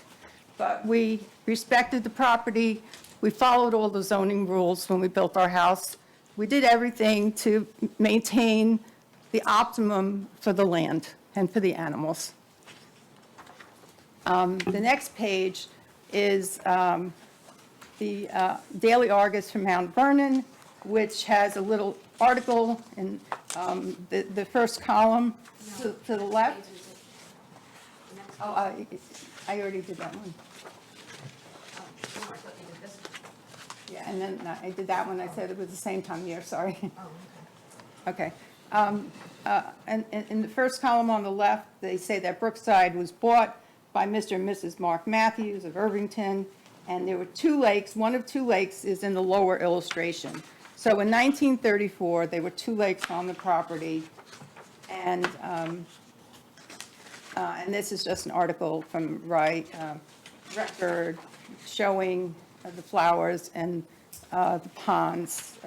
But we respected the property. We followed all the zoning rules when we built our house. We did everything to maintain the optimum for the land and for the animals. The next page is the Daily Argus from Mount Vernon, which has a little article in the first column to the left. Oh, I already did that one. Yeah, and then I did that one. I said it was the same time of year, sorry. Okay. And in the first column on the left, they say that Brookside was bought by Mr. and Mrs. Mark Matthews of Irvington, and there were 2 lakes. One of 2 lakes is in the lower illustration. So in 1934, there were 2 lakes on the property, and this is just an article from Record showing the flowers and the ponds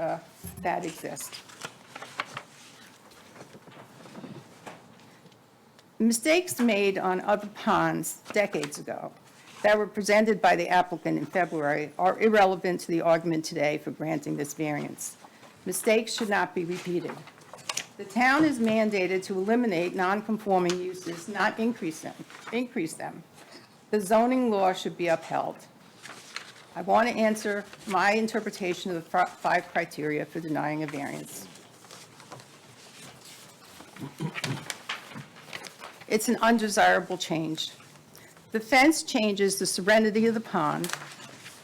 that exist. Mistakes made on other ponds decades ago that were presented by the applicant in February are irrelevant to the argument today for granting this variance. Mistakes should not be repeated. The town is mandated to eliminate non-conforming uses, not increase them. The zoning law should be upheld. I want to answer my interpretation of the 5 criteria for denying a variance. It's an undesirable change. The fence changes the serenity of the pond.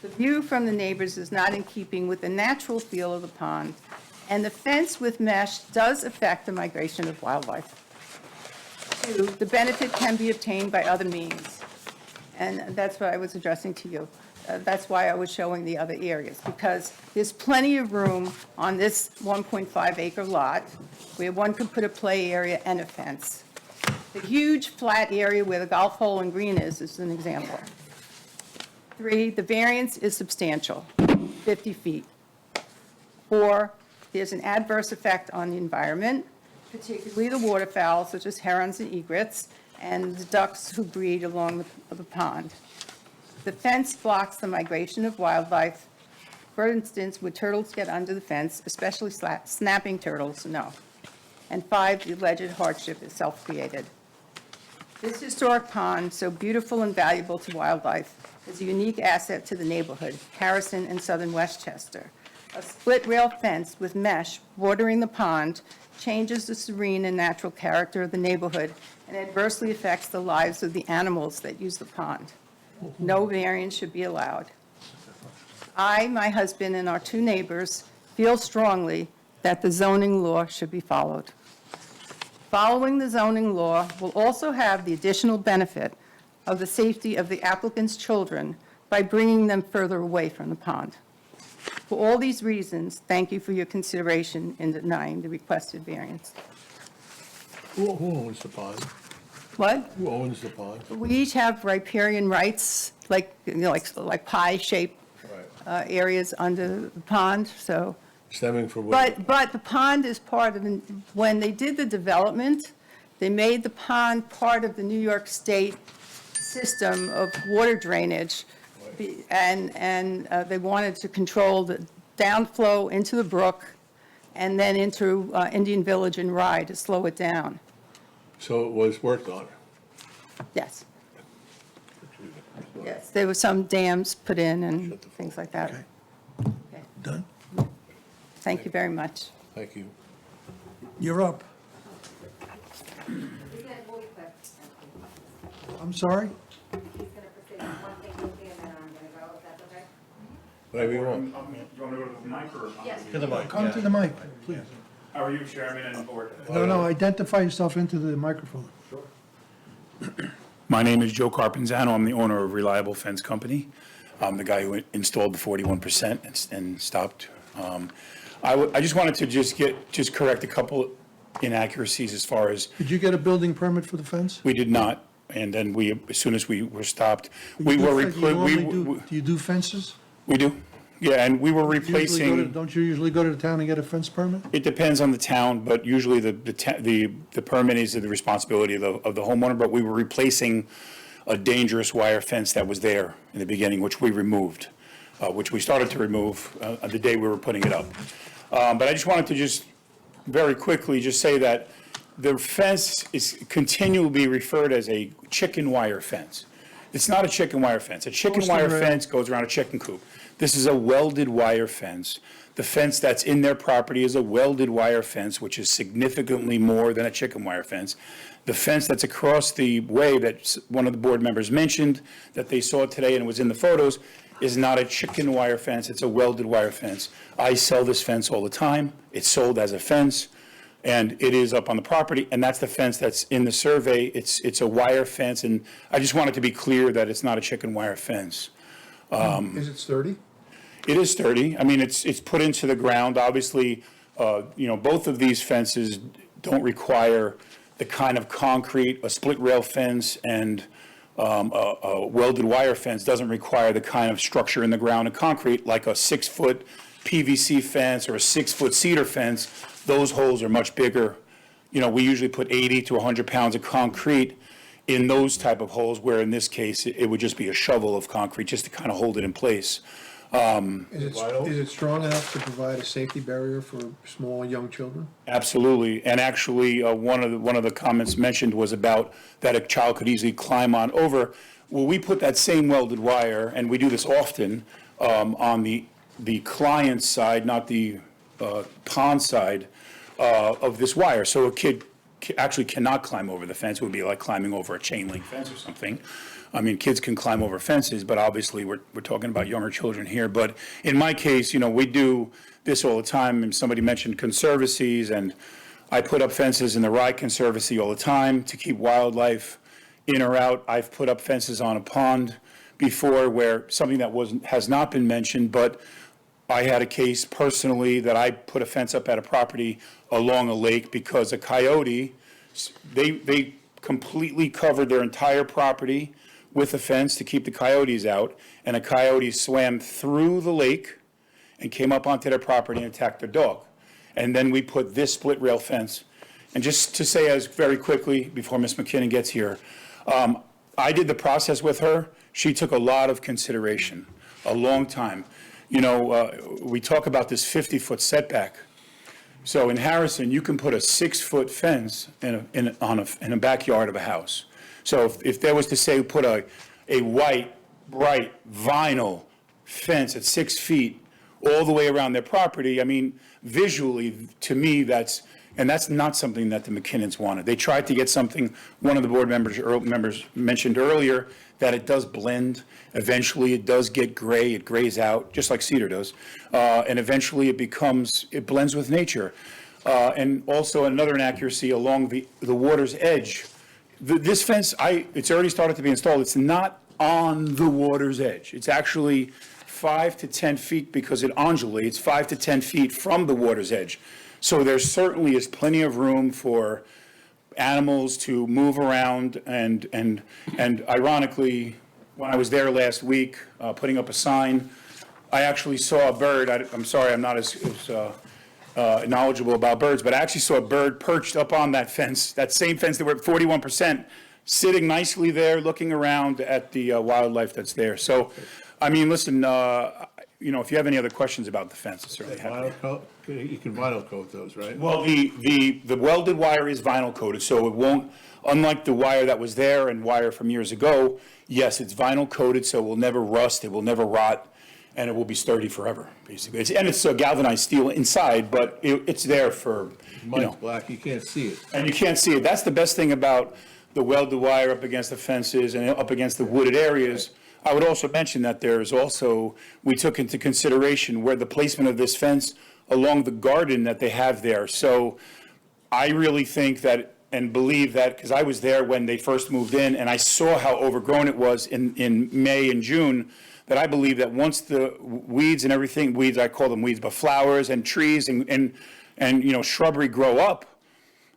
The view from the neighbors is not in keeping with the natural feel of the pond, and the fence with mesh does affect the migration of wildlife. 2, the benefit can be obtained by other means, and that's what I was addressing to you. That's why I was showing the other areas, because there's plenty of room on this 1.5-acre lot where one could put a play area and a fence. The huge flat area where the golf hole and green is an example. 3, the variance is substantial, 50 feet. 4, there's an adverse effect on the environment, particularly the waterfowl, such as herons and egrets, and the ducks who breed along the pond. The fence blocks the migration of wildlife. For instance, would turtles get under the fence, especially snapping turtles? No. And 5, the alleged hardship is self-created. This historic pond, so beautiful and valuable to wildlife, is a unique asset to the neighborhood, Harrison and southern Westchester. A split-rail fence with mesh bordering the pond changes the serene and natural character of the neighborhood and adversely affects the lives of the animals that use the pond. No variance should be allowed. I, my husband, and our 2 neighbors feel strongly that the zoning law should be followed. Following the zoning law will also have the additional benefit of the safety of the applicant's children by bringing them further away from the pond. For all these reasons, thank you for your consideration in denying the requested variance. Who owns the pond? What? Who owns the pond? We each have riparian rights, like, like pie-shaped areas under the pond, so. Stemming from what? But the pond is part of, when they did the development, they made the pond part of the New York State system of water drainage, and they wanted to control the downflow into the brook and then into Indian Village and Rye to slow it down. So it was worked on. Yes. Yes, there were some dams put in and things like that. Okay. Done? Thank you very much. Thank you. You're up. I'm sorry? Whatever you want. You want me to go to the mic or? Yes. To the mic, Come yeah. to the mic, please. How are you, Chairman and Board? No, identify yourself into the microphone. My name is Joe Carpinzano. I'm the owner of Reliable Fence Company. I'm the guy who installed the 41% and stopped. I just wanted to just correct a couple inaccuracies as far as, Did you get a building permit for the fence? we did not, and then as soon as we were stopped, Do we you were, normally we do you do fences? do, yeah, and we were Usually go to- replacing. Don't you usually go to the town and get a fence permit? It depends on the town, but usually the permit is the responsibility of the homeowner, but we were replacing a dangerous wire fence that was there in the beginning, which we removed, which we started to remove the day we were putting it up. But I just wanted to just very quickly just say that the fence is continually referred as a chicken wire fence. It's not a chicken wire fence. A chicken Post and wire rail. fence goes around a chicken coop. This is a welded wire fence. The fence that's in their property is a welded wire fence, which is significantly more than a chicken wire fence. The fence that's across the way that one of the board members mentioned, that they saw today and was in the photos, is not a chicken wire fence, it's a welded wire fence. I sell this fence all the time. It's sold as a fence, and it is up on the property, and that's the fence that's in the survey. It's a wire fence, and I just wanted to be clear that it's not a chicken wire fence. Is it sturdy? It is sturdy. I mean, it's put into the ground. Obviously, both of these fences don't require the kind of concrete, a split rail fence and a welded wire fence doesn't require the kind of structure in the ground and concrete like a 6-foot PVC fence or a 6-foot cedar fence. Those holes are much bigger we usually put 80 to 100 pounds of concrete in those type of holes, where in this case, it would just be a shovel of concrete just to kind of hold it in place. Is it strong enough to provide a safety barrier for small, young children? Absolutely. And actually, one of the comments mentioned was about that a child could easily climb on over. Well, we put that same welded wire, and we do this often, on the client side, not the pond side, of this wire. So a kid actually cannot climb over the fence. It would be like climbing over a chain link fence or something. I mean, kids can climb over fences, but obviously we're talking about younger children here. But in my case, we do this all the time. And somebody mentioned conservancies, and I put up fences in the Rye Conservancy all the time to keep wildlife in or out. I've put up fences on a pond before, where something that has not been mentioned, but I had a case personally that I put a fence up at a property along a lake because a coyote, they completely covered their entire property with a fence to keep the coyotes out, and a coyote swam through the lake and came up onto their property and attacked their dog. And then we put this split rail fence. And just to say as very quickly, before Ms. McKinnon gets here, I did the process with her. She took a lot of consideration, a long time. We talk about this 50-foot setback. So in Harrison, you can put a 6-foot fence in a backyard of a house. So if there was to say put a white, bright vinyl fence at 6 feet all the way around their property, I mean, visually, to me, that's not something that the McKinnons wanted. They tried to get something, one of the board members mentioned earlier, that it does blend. Eventually, it does get gray. It grays out, just like cedar does. And eventually, it blends with nature. And also another inaccuracy along the water's edge. This fence, it's already started to be installed. It's not on the water's edge. It's actually 5 to 10 feet, because it undulates 5 to 10 feet from the water's edge. So there certainly is plenty of room for animals to move around, and ironically, when I was there last week, putting up a sign, I actually saw a bird. I'm sorry, I'm not as knowledgeable about birds, but I actually saw a bird perched up on that fence, that same fence that we're at 41%, sitting nicely there, looking around at the wildlife that's there. So, I mean, listen, if you have any other questions about the fence, I'm certainly happy. You can vinyl coat those, right? Well, the welded wire is vinyl coated, so it won't, unlike the wire that was there and wire from years ago, yes, it's vinyl coated, so it will never rust, it will never rot, and it will be sturdy forever, basically. It's a galvanized steel inside, but it's there for, Mine's black, you can't see it. and you can't see it. That's the best thing about the welded wire up against the fences and up against the wooded areas. I would also mention that there's also, we took into consideration where the placement of this fence along the garden that they have there. So I really think that and believe that, because I was there when they first moved in and I saw how overgrown it was in May and June, that I believe that once the weeds and everything, weeds, I call them weeds, but flowers and trees and shrubbery grow up,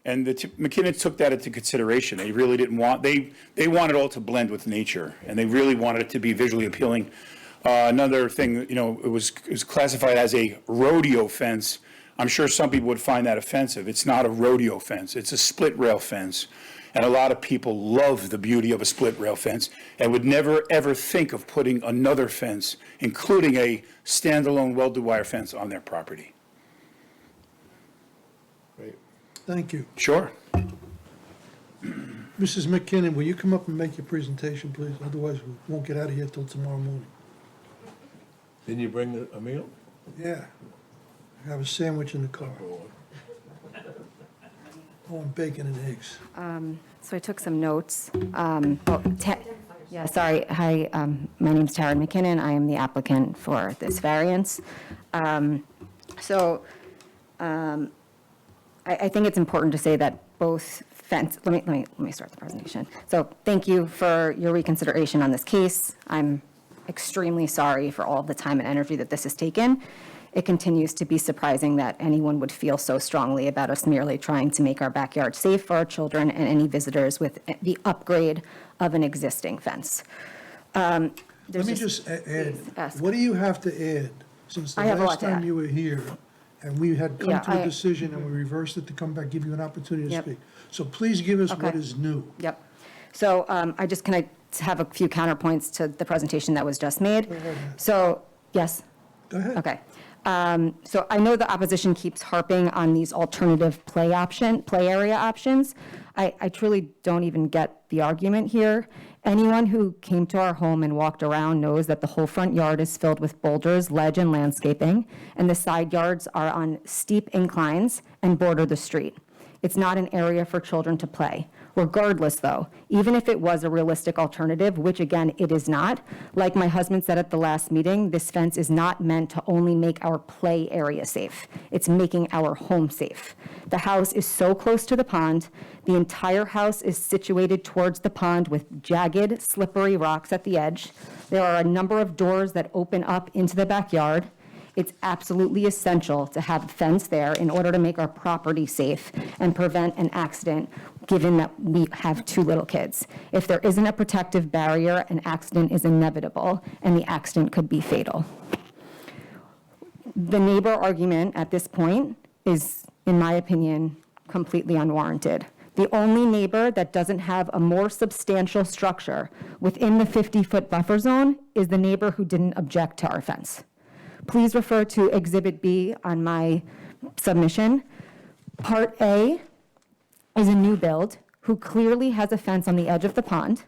and the McKinnons took that into consideration. They really didn't want, they wanted it all to blend with nature, and they really wanted it to be visually appealing. Another thing, it was classified as a rodeo fence. I'm sure some people would find that offensive. It's not a rodeo fence. It's a split rail fence. And a lot of people love the beauty of a split rail fence and would never, ever think of putting another fence, including a standalone welded wire fence, on their property. Great. Thank you. Sure. Mrs. McKinnon, will you come up and make your presentation, please? Otherwise, we won't get out of here till tomorrow morning. Didn't you bring a meal? Yeah. I have a sandwich in the car. Oh, and bacon and eggs. So I took some notes. Yeah, sorry. Hi, my name's Tara McKinnon. I am the applicant for this variance. I think it's important to say that both let me start the presentation. So thank you for your reconsideration on this case. I'm extremely sorry for all the time and energy that this has taken. It continues to be surprising that anyone would feel so strongly about us merely trying to make our backyard safe for our children and any visitors with the upgrade of an existing fence. Let me just add, Ask. what do you have to add? Since the I have a lot last to time add. you were here, and we had come Yeah, to a I- decision, and we reversed it to come back, give you an opportunity to Yep. speak. So please give us what Okay. is new. Yep. So can I have a few counterpoints to the presentation that was just made? So, yes? Go ahead. Okay. So I know the opposition keeps harping on these alternative play area options. I truly don't even get the argument here. Anyone who came to our home and walked around knows that the whole front yard is filled with boulders, ledge, and landscaping, and the side yards are on steep inclines and border the street. It's not an area for children to play. Regardless, though, even if it was a realistic alternative, which again, it is not, like my husband said at the last meeting, this fence is not meant to only make our play area safe. It's making our home safe. The house is so close to the pond. The entire house is situated towards the pond with jagged, slippery rocks at the edge. There are a number of doors that open up into the backyard. It's absolutely essential to have a fence there in order to make our property safe and prevent an accident, given that we have 2 little kids. If there isn't a protective barrier, an accident is inevitable, and the accident could be fatal. The neighbor argument at this point is, in my opinion, completely unwarranted. The only neighbor that doesn't have a more substantial structure within the 50-foot buffer zone is the neighbor who didn't object to our fence. Please refer to Exhibit B on my submission. Part A is a new build who clearly has a fence on the edge of the pond.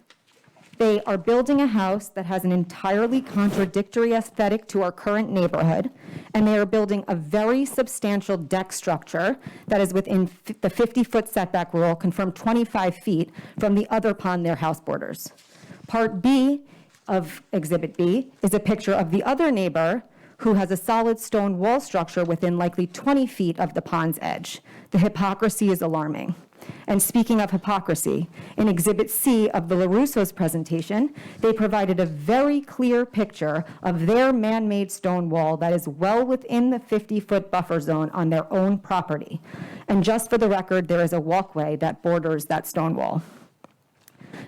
They are building a house that has an entirely contradictory aesthetic to our current neighborhood, and they are building a very substantial deck structure that is within the 50-foot setback rule, confirmed 25 feet from the other pond their house borders. Part B of Exhibit B is a picture of the other neighbor who has a solid stone wall structure within likely 20 feet of the pond's edge. The hypocrisy is alarming. And speaking of hypocrisy, in Exhibit C of the LaRusso's presentation, they provided a very clear picture of their man-made stone wall that is well within the 50-foot buffer zone on their own property. And just for the record, there is a walkway that borders that stone wall.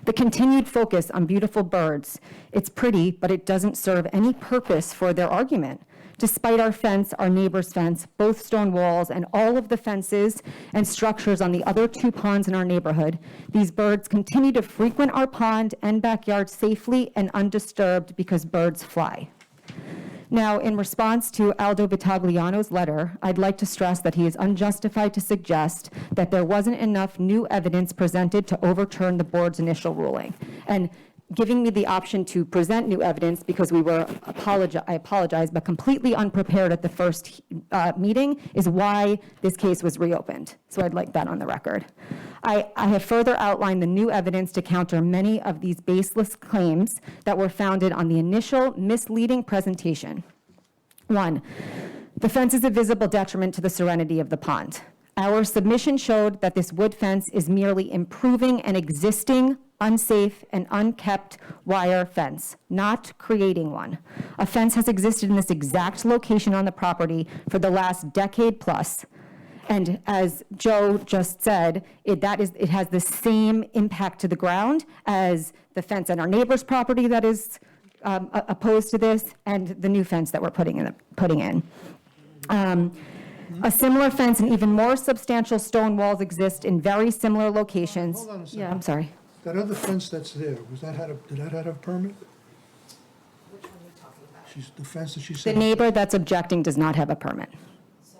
The continued focus on beautiful birds, it's pretty, but it doesn't serve any purpose for their argument. Despite our fence, our neighbor's fence, both stone walls, and all of the fences and structures on the other 2 ponds in our neighborhood, these birds continue to frequent our pond and backyard safely and undisturbed because birds fly. Now, in response to Aldo Vitagliano's letter, I'd like to stress that he is unjustified to suggest that there wasn't enough new evidence presented to overturn the board's initial ruling. And giving me the option to present new evidence because we were, I apologize, but completely unprepared at the first meeting is why this case was reopened. So I'd like that on the record. I have further outlined the new evidence to counter many of these baseless claims that were founded on the initial misleading presentation. 1, the fence is a visible detriment to the serenity of the pond. Our submission showed that this wood fence is merely improving an existing unsafe and unkept wire fence, not creating one. A fence has existed in this exact location on the property for the last decade plus. And as Joe just said, it has the same impact to the ground as the fence on our neighbor's property that is opposed to this, and the new fence that we're putting in. A similar fence and even more substantial stone walls exist in very similar locations. Hold on a second. Yeah, I'm sorry. That other fence that's there, did that have a permit? Which one are you talking about? The fence that she The said? neighbor that's objecting does not have a permit. So,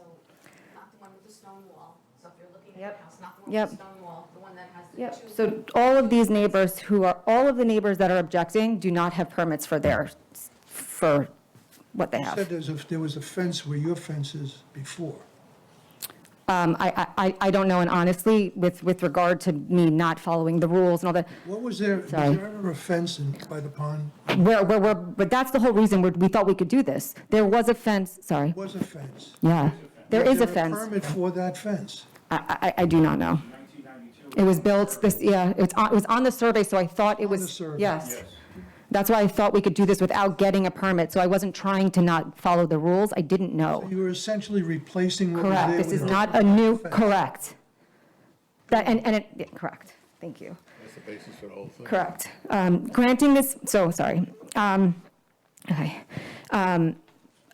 not the one with the stone wall. So if you're looking at the house, not the one Yep. with the stone wall, the one that has the Yep, two. so all of these neighbors all of the neighbors that are objecting do not have permits for what they You have. said there was a fence where your fence is before. I don't know, and honestly, with regard to me not following the rules and all that, What was there, was Sorry. there ever a fence by the pond? but that's the whole reason we thought we could do this. There was a fence, sorry, There was a fence. yeah, there is a Was fence. there a permit for that fence? I do not know. It was built, it was on the survey, so I thought it was. the survey. Yes. That's why I thought we could do this without getting a permit, so I wasn't trying to not follow the rules, I didn't know. You were essentially replacing what was there. Correct, this with is a not a new, fence. correct. Correct, thank you. That's the basis for the whole thing. Correct. Granting this, okay.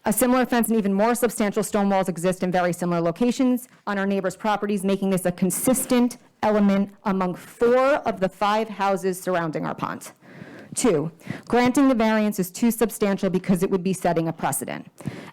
A similar fence and even more substantial stone walls exist in very similar locations on our neighbors' properties, making this a consistent element among 4 of the 5 houses surrounding our pond. 2, granting the variance is too substantial because it would be setting a precedent.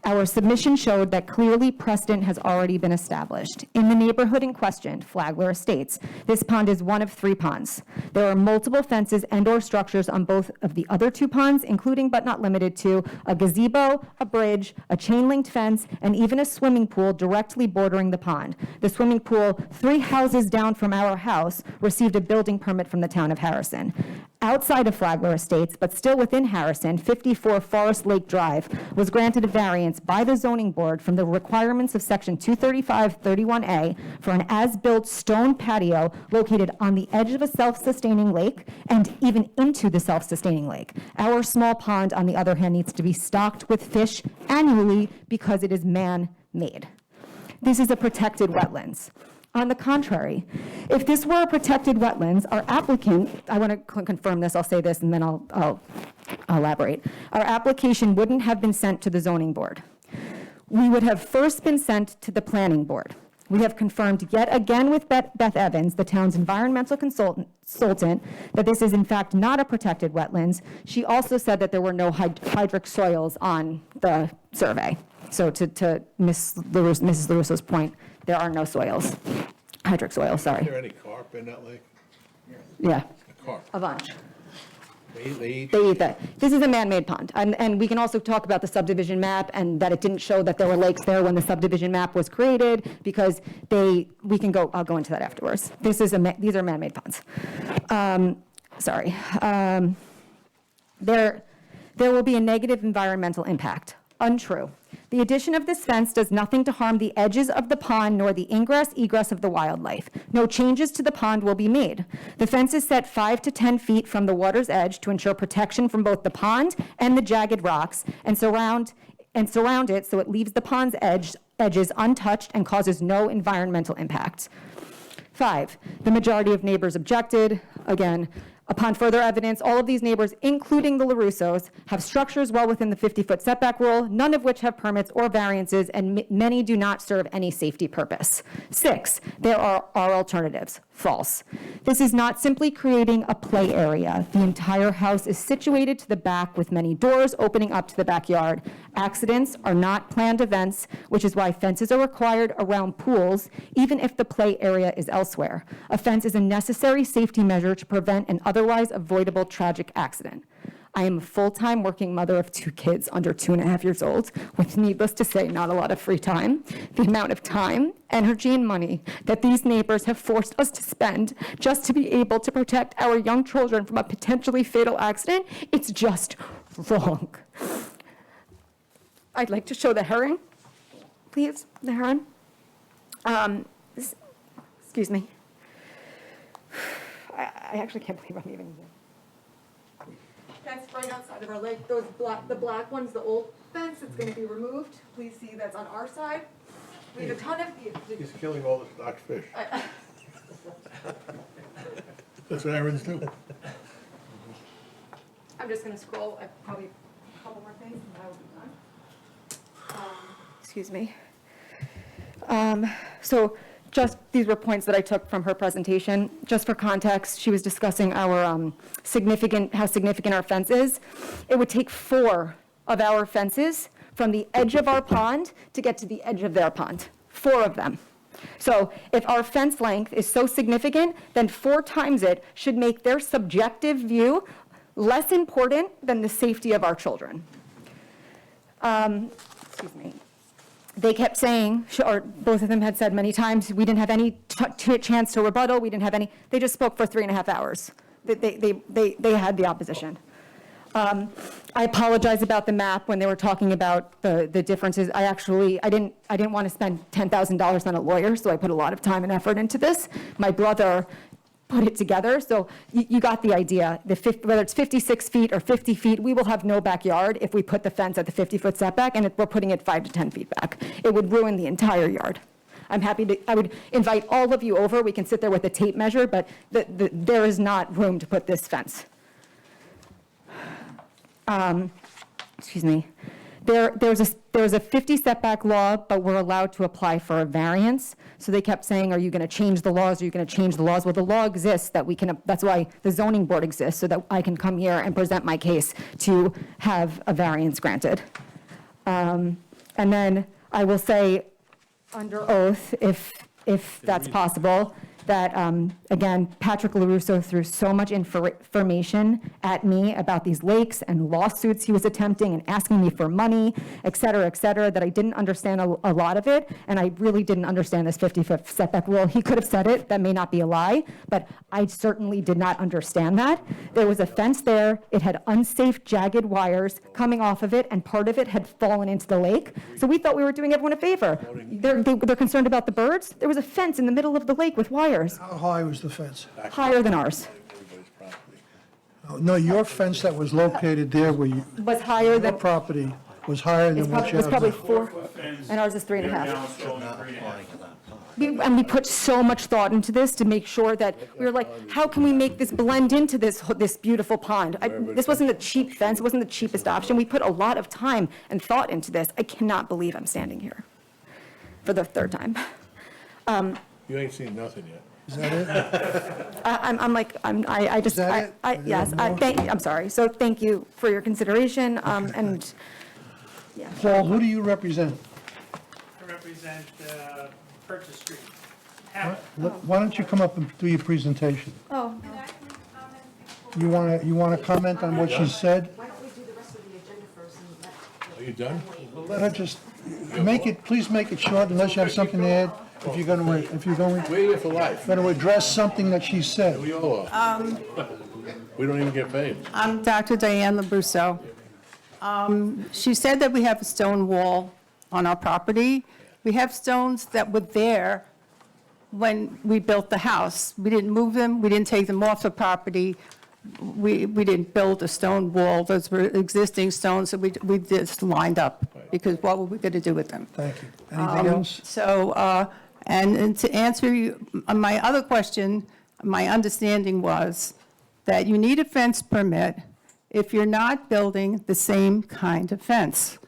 Our submission showed that clearly precedent has already been established. In the neighborhood in question, Flagler Estates, this pond is one of 3 ponds. There are multiple fences and/or structures on both of the other 2 ponds, including but not limited to a gazebo, a bridge, a chain-linked fence, and even a swimming pool directly bordering the pond. The swimming pool, 3 houses down from our house, received a building permit from the town of Harrison. Outside of Flagler Estates, but still within Harrison, 54 Forest Lake Drive was granted a variance by the zoning board from the requirements of section 235-31A for an as-built stone patio located on the edge of a self-sustaining lake and even into the self-sustaining lake. Our small pond, on the other hand, needs to be stocked with fish annually because it is man-made. This is a protected wetlands. On the contrary, if this were a protected wetlands, our applicant, I want to confirm this, I'll say this, and then I'll elaborate. Our application wouldn't have been sent to the zoning board. We would have first been sent to the planning board. We have confirmed yet again with Beth Evans, the town's environmental consultant, that this is in fact not a protected wetlands. She also said that there were no hydric soils on the survey. So to Mrs. LaRusso's point, there are no soils, hydric soils, Is sorry. there any carp in that lake? Yeah, A carp. a bunch. They eat? They eat that. This is a man-made pond. And we can also talk about the subdivision map and that it didn't show that there were lakes there when the subdivision map was created because I'll go into that afterwards. These are man-made ponds. There will be a negative environmental impact. Untrue. The addition of this fence does nothing to harm the edges of the pond nor the ingress, egress of the wildlife. No changes to the pond will be made. The fence is set 5 to 10 feet from the water's edge to ensure protection from both the pond and the jagged rocks and surround it so it leaves the pond's edges untouched and causes no environmental impact. 5, the majority of neighbors objected. Again, upon further evidence, all of these neighbors, including the LaRussos, have structures well within the 50-foot setback rule, none of which have permits or variances, and many do not serve any safety purpose. 6, there are alternatives. False. This is not simply creating a play area. The entire house is situated to the back with many doors opening up to the backyard. Accidents are not planned events, which is why fences are required around pools, even if the play area is elsewhere. A fence is a necessary safety measure to prevent an otherwise avoidable tragic accident. I am a full-time working mother of 2 kids under 2.5 years old, with, needless to say, not a lot of free time. The amount of time, energy, and money that these neighbors have forced us to spend just to be able to protect our young children from a potentially fatal accident, it's just wrong. I'd like to show the heron, please, the heron. Excuse me. I actually can't believe I'm even here. That's right outside of our lake. The black one's the old fence. It's going to be removed. Please see that's on our side. We have a ton of. He's killing all the stocked fish. That's what herons do. I'm just going to scroll. Probably a couple more things, and I will be done. Excuse me. So just these were points that I took from her presentation. Just for context, she was discussing our how significant our fence is. It would take 4 of our fences from the edge of our pond to get to the edge of their pond. 4 of them. So if our fence length is so significant, then 4 times it should make their subjective view less important than the safety of our children. Excuse me. They kept saying, or both of them had said many times, we didn't have any chance to rebuttal, we didn't have any, they just spoke for 3.5 hours. They had the opposition. I apologize about the map when they were talking about the differences. I didn't want to spend $10,000 on a lawyer, so I put a lot of time and effort into this. My brother put it together, so you got the idea. Whether it's 56 feet or 50 feet, we will have no backyard if we put the fence at the 50-foot setback, and we're putting it 5 to 10 feet back. It would ruin the entire yard. I would invite all of you over. We can sit there with a tape measure, but there is not room to put this fence. Excuse me. There's a 50 setback law, but we're allowed to apply for a variance. So they kept saying, are you going to change the laws? Are you going to change the laws? Well, the law exists that we can, that's why the zoning board exists, so that I can come here and present my case to have a variance granted. And then I will say under oath, if that's possible, that, again, Patrick LaRusso threw so much information at me about these lakes and lawsuits he was attempting and asking me for money, et cetera, that I didn't understand a lot of it, and I really didn't understand this 50-foot setback rule. He could have said it, that may not be a lie, but I certainly did not understand that. There was a fence there, it had unsafe jagged wires coming off of it, and part of it had fallen into the lake, so we thought we were doing everyone a favor. They're concerned about the birds. There was a fence in the middle of the lake with wires. How high was the fence? Higher than ours. Oh, no, your fence that was located there where you, Was higher your than, property was higher than what you was have probably now. 4, and ours is 3.5. And we put so much thought into this to make sure that, we were like, how can we make this blend into this beautiful pond? This wasn't a cheap fence, it wasn't the cheapest option. We put a lot of time and thought into this. I cannot believe I'm standing here for the third time. You ain't seen nothing yet. Is that it? I just, Is that it? yes, I'm sorry. So thank you for your consideration, and, yeah. Paul, who do you represent? I represent Purchase Street. Why don't you come up and do your presentation? Oh, You want to comment on what she said? Why don't we do the rest of the agenda first and let. Are you done? Let her just, please make it short unless you have something to add. If you're going We're here for life. to address something that she said. We all are. We don't even get paid. I'm Dr. Diane LaBrusso. She said that we have a stone wall on our property. We have stones that were there when we built the house. We didn't move them, we didn't take them off the property. We didn't build a stone wall. Those were existing stones that we just lined up, because what were we going to do with them? Thank you. Anything else? So, and to answer you, my other question, my understanding was that you need a fence permit if you're not building the same kind of fence,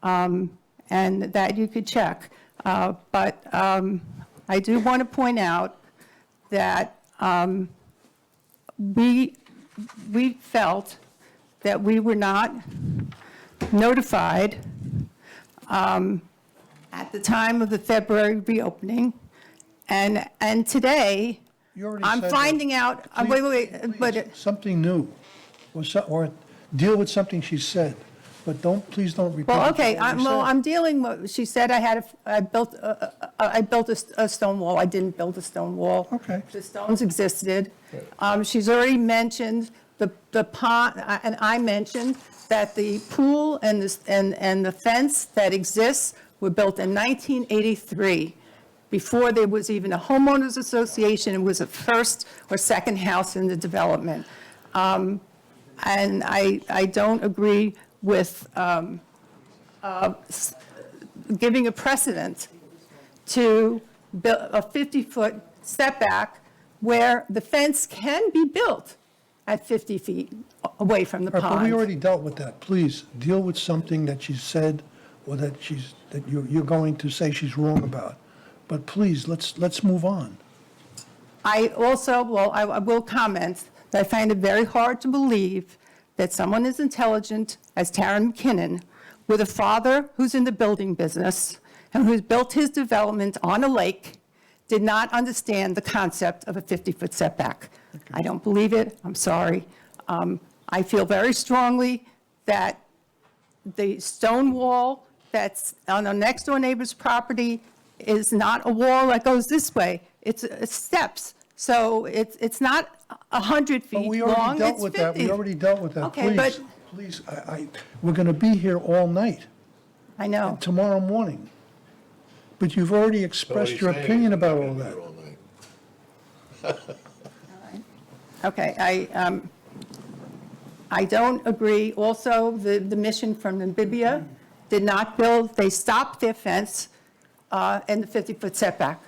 and that you could check. But I do want to point out that we felt that we were not notified at the time of the February reopening, and today, You already I'm said that. finding out, Please, but, something new, or deal with something she said, but please don't repeat. well, what okay, you already said. I'm dealing with, she said I built a stone wall. I didn't build a stone wall. Okay. The stones existed. She's already mentioned the pond, and I mentioned that the pool and the fence that exists were built in 1983, before there was even a homeowners association. It was a first or second house in the development. And I don't agree with giving a precedent to build a 50-foot setback where the fence can be built at 50 feet away from the All right, pond. but we already dealt with that. Please, deal with something that she said, or that you're going to say she's wrong about. But please, let's move on. I also, I will comment that I find it very hard to believe that someone as intelligent as Taron McKinnon, with a father who's in the building business and who's built his development on a lake, did not understand the concept of a 50-foot setback. I don't believe it. I'm sorry. I feel very strongly that the stone wall that's on a next-door neighbor's property is not a wall that goes this way. It's steps. So it's not 100 But feet we already long, dealt it's with 50. that. We already dealt with that. Okay, but- Please, we're going to be here all night, I know. tomorrow morning. But you've already So what expressed he's your saying opinion is about we're all gonna that. be here all night. Okay, I don't agree. Also, the mission from Namibia did not build, they stopped their fence in the 50-foot setback.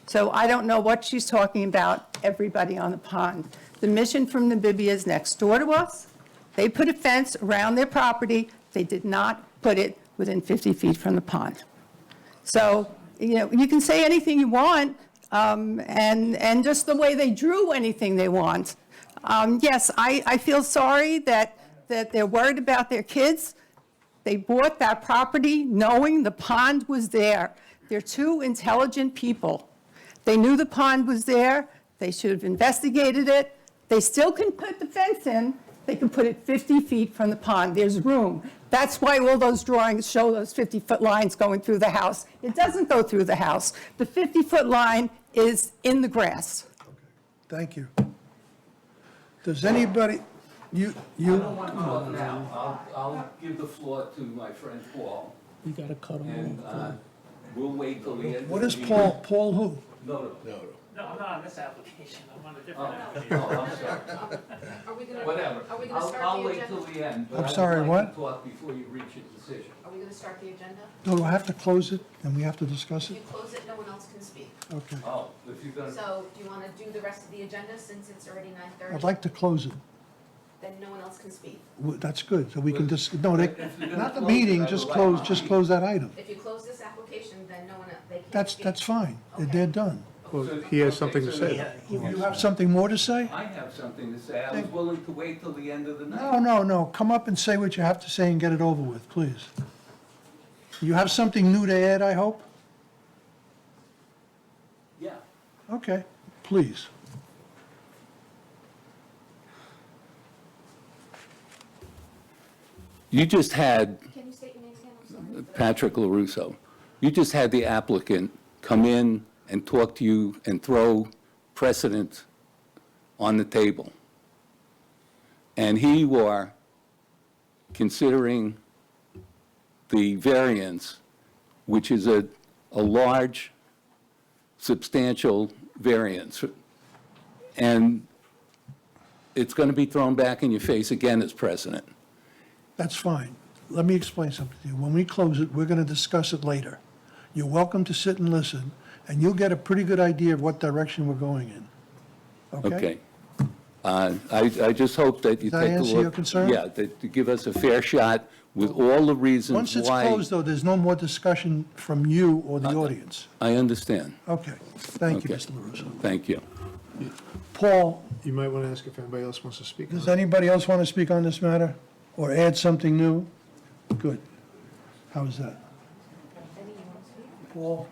So I don't know what she's talking about, everybody on the pond. The mission from Namibia is next door to us. They put a fence around their property. They did not put it within 50 feet from the pond. So, you can say anything you want, and just the way they drew anything they want. Yes, I feel sorry that they're worried about their kids. They bought that property knowing the pond was there. They're two intelligent people. They knew the pond was there. They should have investigated it. They still can put the fence in. They can put it 50 feet from the pond. There's room. That's why all those drawings show those 50-foot lines going through the house. It doesn't go through the house. The 50-foot line is in the grass. Thank you. Does anybody, I don't want to talk now. I'll give the floor to my friend Paul, You gotta cut and them off. we'll wait till the end. what is Paul, Paul who? No. No, I'm not on this application, I'm on a Oh, different application. I'm sorry. Are we gonna, Whatever. are we gonna start I'll the wait till agenda? the end. but I'm I'd sorry, like what? to talk before you reach a decision. Are we gonna start the agenda? Do I have to close it and we have to discuss If it? you close it, no one else can speak. Okay. Oh, if you're gonna, So do you wanna do the rest of the agenda since it's already 9:30? I'd like to close it. Then no one else can speak. That's good, so we can just, no, they, If you're gonna not the close it, meeting, I just would close, like just to- close that item. If you close this application, then no one, they can't That's, speak. that's fine. Okay. They're done. Well, he has something to say. You have something more to say? I have something to say. I was willing to wait till the end of the No, night. no. Come up and say what you have to say and get it over with, please. You have something new to add, I hope? Yeah. Okay, please. You just had Can you state your name again? I'm sorry. Patrick LaRusso. You just had the applicant come in and talk to you and throw precedent on the table. And here you are considering the variance, which is a large, substantial variance. And it's going to be thrown back in your face again as precedent. That's fine. Let me explain something to you. When we close it, we're gonna discuss it later. You're welcome to sit and listen, and you'll get a pretty good idea of what direction we're going in. Okay. I just hope that you Does take a that look. answer your concern? Yeah, that you give us a fair shot with all the reasons Once it's why. closed, though, there's no more discussion from you or the audience. I understand. Okay, thank you, Okay. Mr. LaRusso. Thank you. Paul, you might want to ask if anybody else wants to speak on Does it. anybody else want to speak on this matter or add something new? Good. How's that? Paul,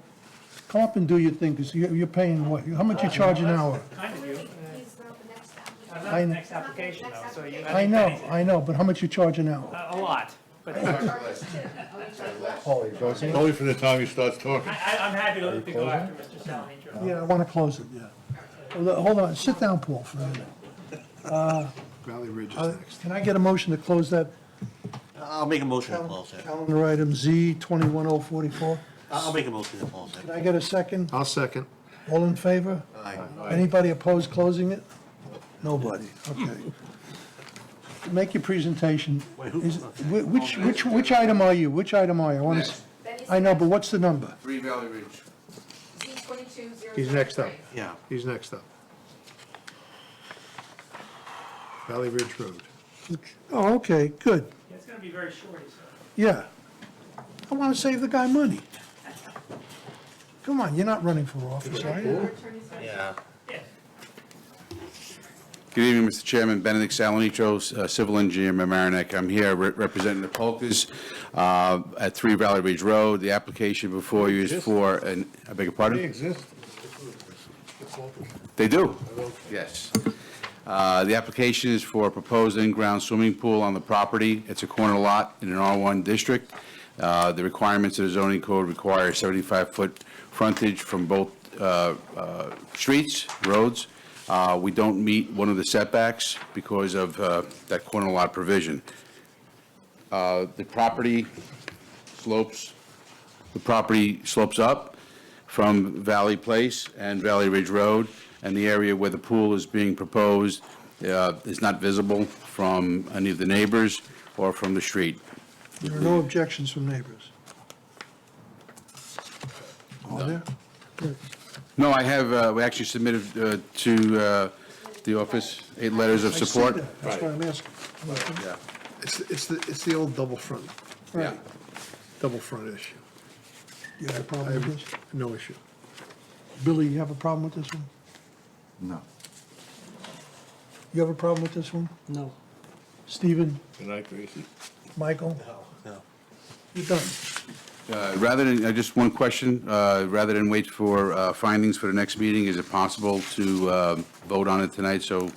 come up and do your thing, because you're paying what? How much you charge an hour? Kind of you. He's not the next applicant. I'm not the next application though, so you. I know, but how much you charge an hour? A lot, but Charges too. Oh, you charge less? Only from the time he starts talking. I'm happy to go after Mr. Salamandro. Yeah, I want to close it, yeah. Hold on, sit down, Paul, for a minute. Valley Ridge is next. Can I get a motion to close that I'll make a motion to close it. calendar item Z 21044? I'll make a motion to close it. Can I get a second? I'll second. All in favor? Aye. Anybody opposed closing it? Nobody, okay. Make your presentation. Wait, who- Is- Which item are you? Which item are you? I want to, I know, but what's the number? 3 Valley Ridge. Z22-003. He's next up. Yeah. He's next up. Valley Ridge Road. Oh, okay, good, Yeah, it's gonna be very short, he said. yeah. I want to save the guy money. Come on, you're not running for office, are you? Yeah. Yeah. Good evening, Mr. Chairman. Benedict Salanitros, civil engineer, Mamaroneck. I'm here representing the Polkas at 3 Valley Ridge Road. The application before you is for an, I beg your They pardon? exist. They do, yes. The application is for a proposed in-ground swimming pool on the property. It's a corner lot in an R1 district. The requirements of the zoning code require 75-foot frontage from both streets, roads. We don't meet one of the setbacks because of that corner lot provision. The property slopes up from Valley Place and Valley Ridge Road, and the area where the pool is being proposed is not visible from any of the neighbors or from the street. There are no objections from neighbors. Are there? Good. No, I have, we actually submitted to the office 8 letters of I see support. that. That's why I'm asking. It's the old double front. Right. double front issue. You have a I problem with have this? no issue. Billy, you have a problem with this one? No. You have a problem with this one? No. Stephen, Good night, Gracie. Michael? No. You're done. Rather than, just one question, rather than wait for findings for the next meeting, is it possible to vote on it tonight, so,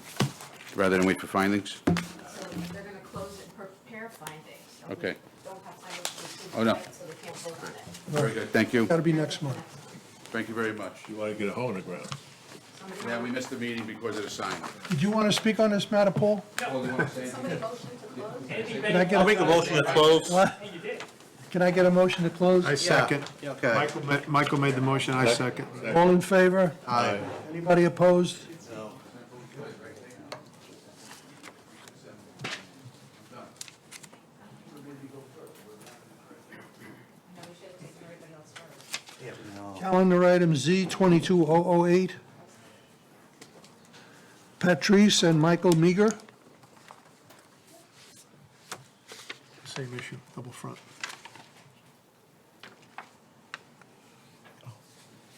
rather than wait for findings? So they're gonna close it, prepare findings. So we Okay. Don't have time to proceed Oh, no. tonight, so they can't vote on it. Very good, thank you. Gotta be next month. Thank you very much. You want to get a hole in the ground? Yeah, we missed the meeting because of the sign. Did you want to speak on this matter, Paul? Somebody motion to close? Can I get I'll make a motion to close. What? You did. Can I get a motion to close? I second. Yeah, okay. Michael made the motion, I second. All in favor? Aye. Anybody opposed? No. No, we should have taken everybody else first. Calendar item Z 22008. Patrice and Michael Meager. Same issue, double front.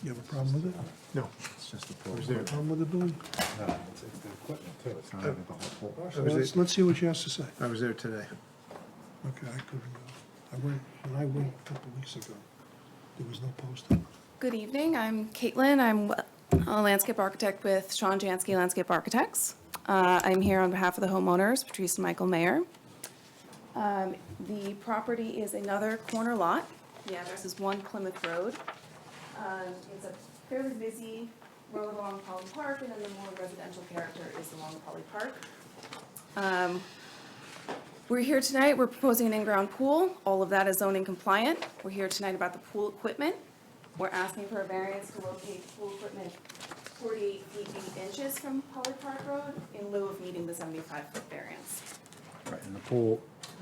You have a problem with it? No, It's just the I pool. was there. Problem with it, Billy? No, it's the equipment too, it's not even the whole pool. I was there. Let's see what she has to say. I was there today. Okay, I couldn't go. When I went a couple weeks ago, there was no posting. Good evening, I'm Caitlin. I'm a landscape architect with Sean Jansky Landscape Architects. I'm here on behalf of the homeowners, Patrice and Michael Mayer. The property is another corner lot. The address is 1 Plymouth Road. It's a fairly busy road along Poly Park, and then the more residential character is along Poly Park. We're here tonight, we're proposing an in-ground pool. All of that is zoning compliant. We're here tonight about the pool equipment. We're asking for a variance to locate pool equipment 48 feet 8 inches from Poly Park Road in lieu of meeting the 75-foot variance. Right, and the pool.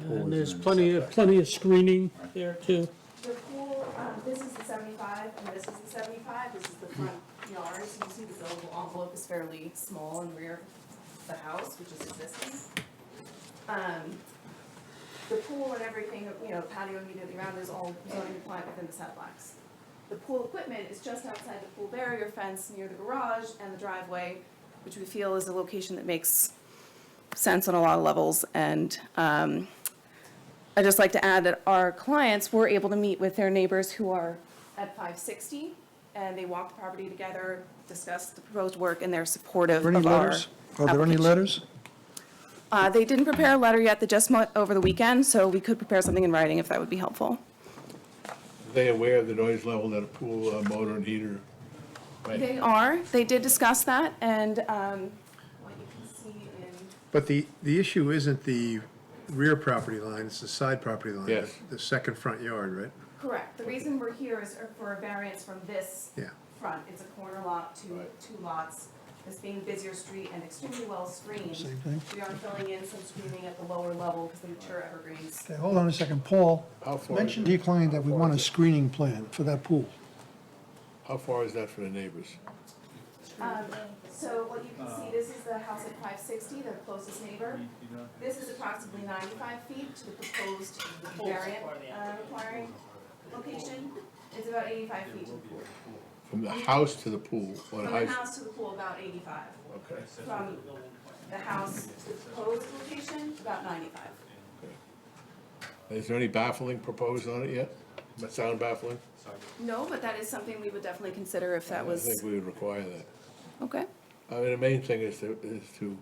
And there's plenty of screening there too. The pool, this is the 75 and this is the 75. This is the front yard. So you see the buildable envelope is fairly small in the rear of the house, which is existing. The pool and everything, patio immediately around is all zoning compliant within the setbacks. The pool equipment is just outside the pool barrier fence near the garage and the driveway, which we feel is a location that makes sense on a lot of levels. And I'd just like to add that our clients were able to meet with their neighbors who are at 560, and they walked the property together, discussed the proposed work, and they're supportive Are there of any our letters? Are there any application. letters? They didn't prepare a letter yet, they just met over the weekend, so we could prepare something in writing if that would be helpful. Are they aware of the noise level that a pool motor and heater? They did discuss that, and what you can see in, But the issue isn't the rear property line, it's the side property line. Yes. The second front yard, right? correct, the reason we're here is for a variance from this Yeah. front. It's a corner lot, two lots, this being busier street and extremely well screened. Same thing. We are filling in some screening at the lower level because the mature evergreens. Okay, hold on a second. Paul, How far mention is to it? your client that we want a screening plan for that pool. How far is that for the neighbors? So what you can see, this is the house at 560, the closest neighbor. This is approximately 95 feet to the proposed variant requiring location. It's about 85 feet to the pool. From the house to the pool? From the house to the pool, about 85. Okay. From the house to the proposed location, about 95. Is there any baffling proposed on it yet? Sound baffling? No, but that is something we would definitely consider if that I was, think we would require that. okay. I mean, the main thing is to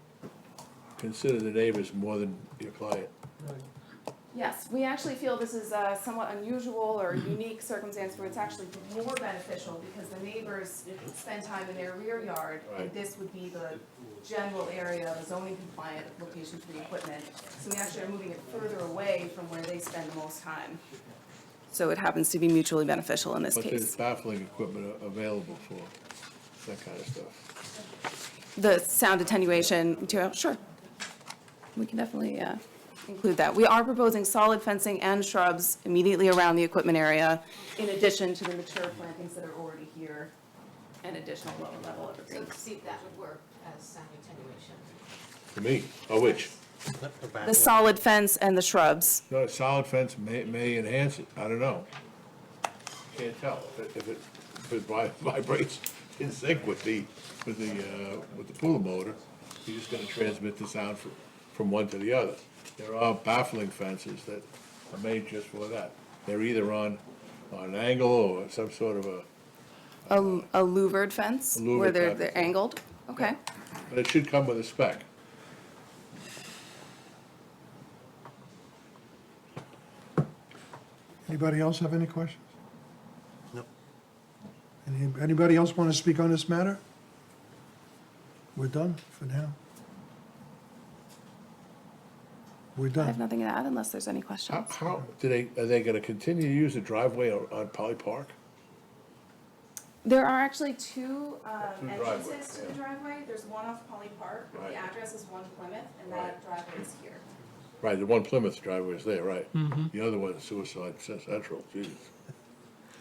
consider the neighbors more than your client. Yes, we actually feel this is a somewhat unusual or unique circumstance where it's actually more beneficial because the neighbors spend time in their rear yard. And Right. this would be the general area, the zoning compliant location for the equipment. So we actually are moving it further away from where they spend the most time. So it happens to be mutually beneficial in this But there's case. baffling equipment available for that kind of stuff. The sound attenuation material, sure. We can definitely include that. We are proposing solid fencing and shrubs immediately around the equipment area, in addition to the mature plantings that are already here, and additional lower level So evergreens. see, that would work as sound attenuation. To me, oh, which? The solid fence and the shrubs. No, a solid fence may enhance it, I don't know. Can't tell if it vibrates in sync with the pool motor, you're just gonna transmit the sound from one to the other. There are baffling fences that are made just for that. They're either on an angle or some sort of A louvered fence A louvered where they're fence. angled? Okay. but it should come with a spec. Anybody else have any questions? Nope. Anybody else want to speak on this matter? We're done for now. We're I have done. nothing to add unless there's any questions. Are they gonna continue to use the driveway on Poly Park? There are actually two driveways, entrances to the yeah. driveway. There's one off Poly Park. Right. The address is 1 Plymouth, and that driveway is here. Right, the one Plymouth driveway is there, right. The other one is Suicide Central, Jesus.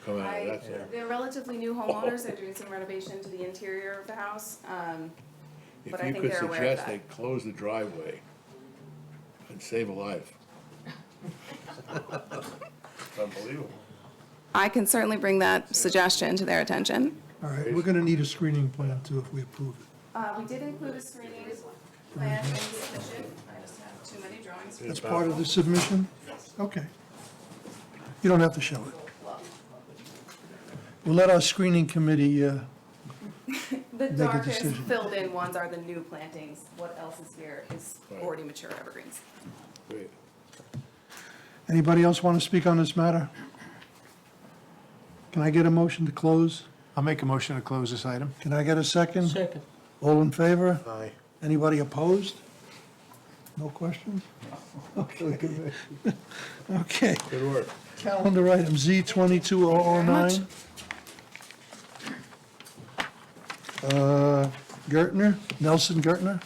Come out of that there. They're relatively new homeowners. They're doing some renovation to the interior of the house. If But I you think could they're aware of suggest that. they close the driveway and save a life. Unbelievable. I can certainly bring that suggestion to their attention. All right, we're going to need a screening plan too if we approve it. We did include a screening plan in the submission. I just have too many drawings. That's part of the submission? Okay. You don't have to show it. We'll let our screening committee, The Make a darkest decision. filled in ones are the new plantings. What else is here is already mature evergreens. Great. anybody else want to speak on this matter? Can I get a motion to close? I'll make a motion to close this item. Can I get a second? Second. All in favor? Aye. Anybody opposed? No questions? Okay. Okay. Good work. Calendar item Z 22009. Gertner, Nelson Gertner.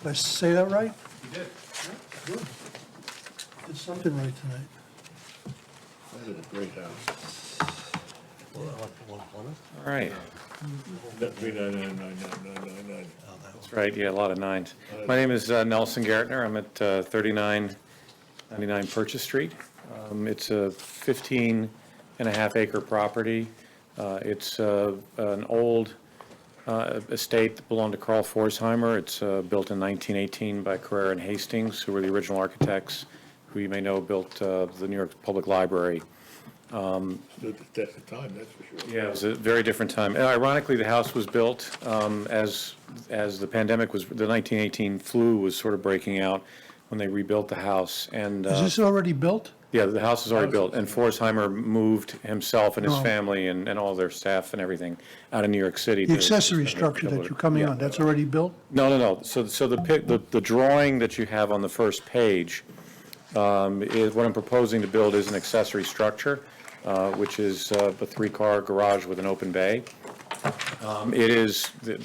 Did I say that right? You did. Good. Did something right tonight. That is a great house. All right, 3999999. that's right, yeah, a lot of nines. My name is Nelson Gartner, I'm at 3999 Purchase Street. It's a 15.5 acre property. It's an old estate that belonged to Carl Forsheimer. It's built in 1918 by Carrera and Hastings, who were the original architects, who you may know built the New York Public Library. Stood the test of time, that's for sure. Yeah, it was a very different time. And ironically, the house was built as the pandemic was, the 1918 flu was sort of breaking out when they rebuilt the house. And Is this already built? yeah, the house is already built. And Forsheimer moved himself and his Oh. family and all their staff and everything out of New York City. The to- accessory to- structure that you're coming Yeah. on, that's already built? No. So the drawing that you have on the first page is, what I'm proposing to build is an accessory structure, which is a 3-car garage with an open bay.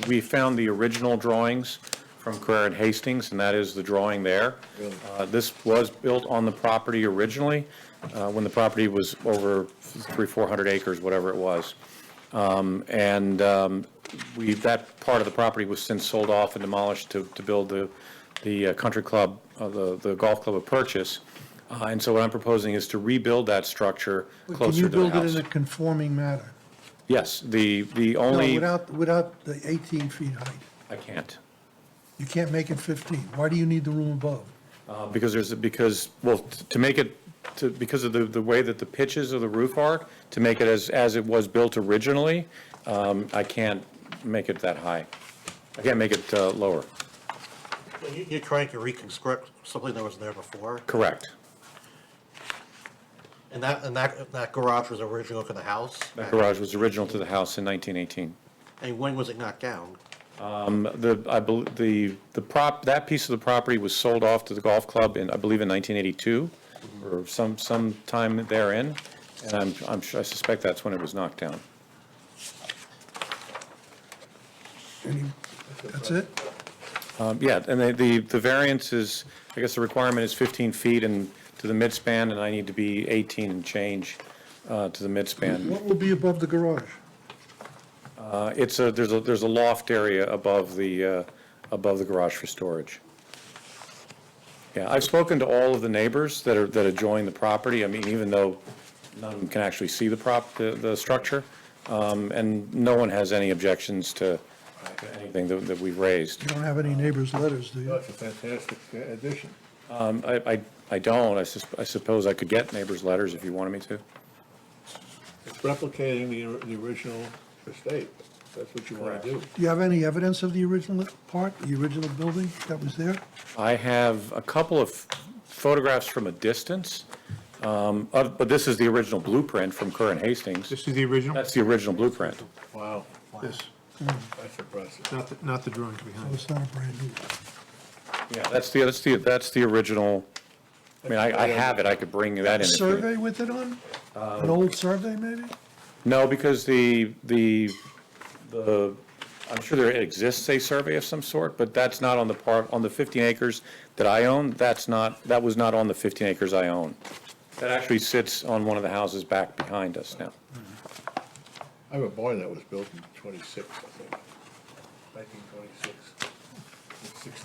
We found the original drawings from Carrera and Hastings, and that is the drawing there. This was built on the property originally, when the property was over 300-400 acres, whatever it was. That part of the property was since sold off and demolished to build the country club, the golf club of Purchase. And so what I'm proposing is to rebuild that structure Can closer you to the build it house. in a conforming manner? Yes, the No, only, without the 18 feet height. I can't. You can't make it 15. Why do you need the room above? Because to make it, because of the way that the pitches of the roof are, to make it as it was built originally, I can't make it that high. I can't make it lower. You're trying to reconstruct something that was there before? Correct. And that garage was original to the house? That garage was original to the house in 1918. And when was it knocked down? That piece of the property was sold off to the golf club in, I believe, in 1982, or some time therein, and I suspect that's when it was knocked down. That's it? Yeah, and the variance is, I guess the requirement is 15 feet and to the midspan, and I need to be 18 and change to the midspan. What will be above the garage? There's a loft area above the garage for storage. Yeah, I've spoken to all of the neighbors that adjoin the property. I mean, even though none of them can actually see the structure, and no one has any objections to anything that we've raised. You don't have any neighbors' letters, do you? That's a fantastic addition. I don't. I suppose I could get neighbors' letters if you wanted me to. It's replicating the original estate. That's what you want to do. Do you have any evidence of the original part, the original building that was there? I have a couple of photographs from a distance, but this is the original blueprint from Kerr and Hastings. This is the original? That's the original blueprint. Wow, This, that's impressive. not the drawings So behind it. it's not a brand new. Yeah, that's the original. I mean, I have it. I could bring that in. if you- Survey with it on? An old survey, maybe? No, because I'm sure there exists a survey of some sort, but that's not on the 15 acres that I own. That was not on the 15 acres I own. That actually sits on one of the houses back behind us now. I have a barn that was built in 26, I think, 1926.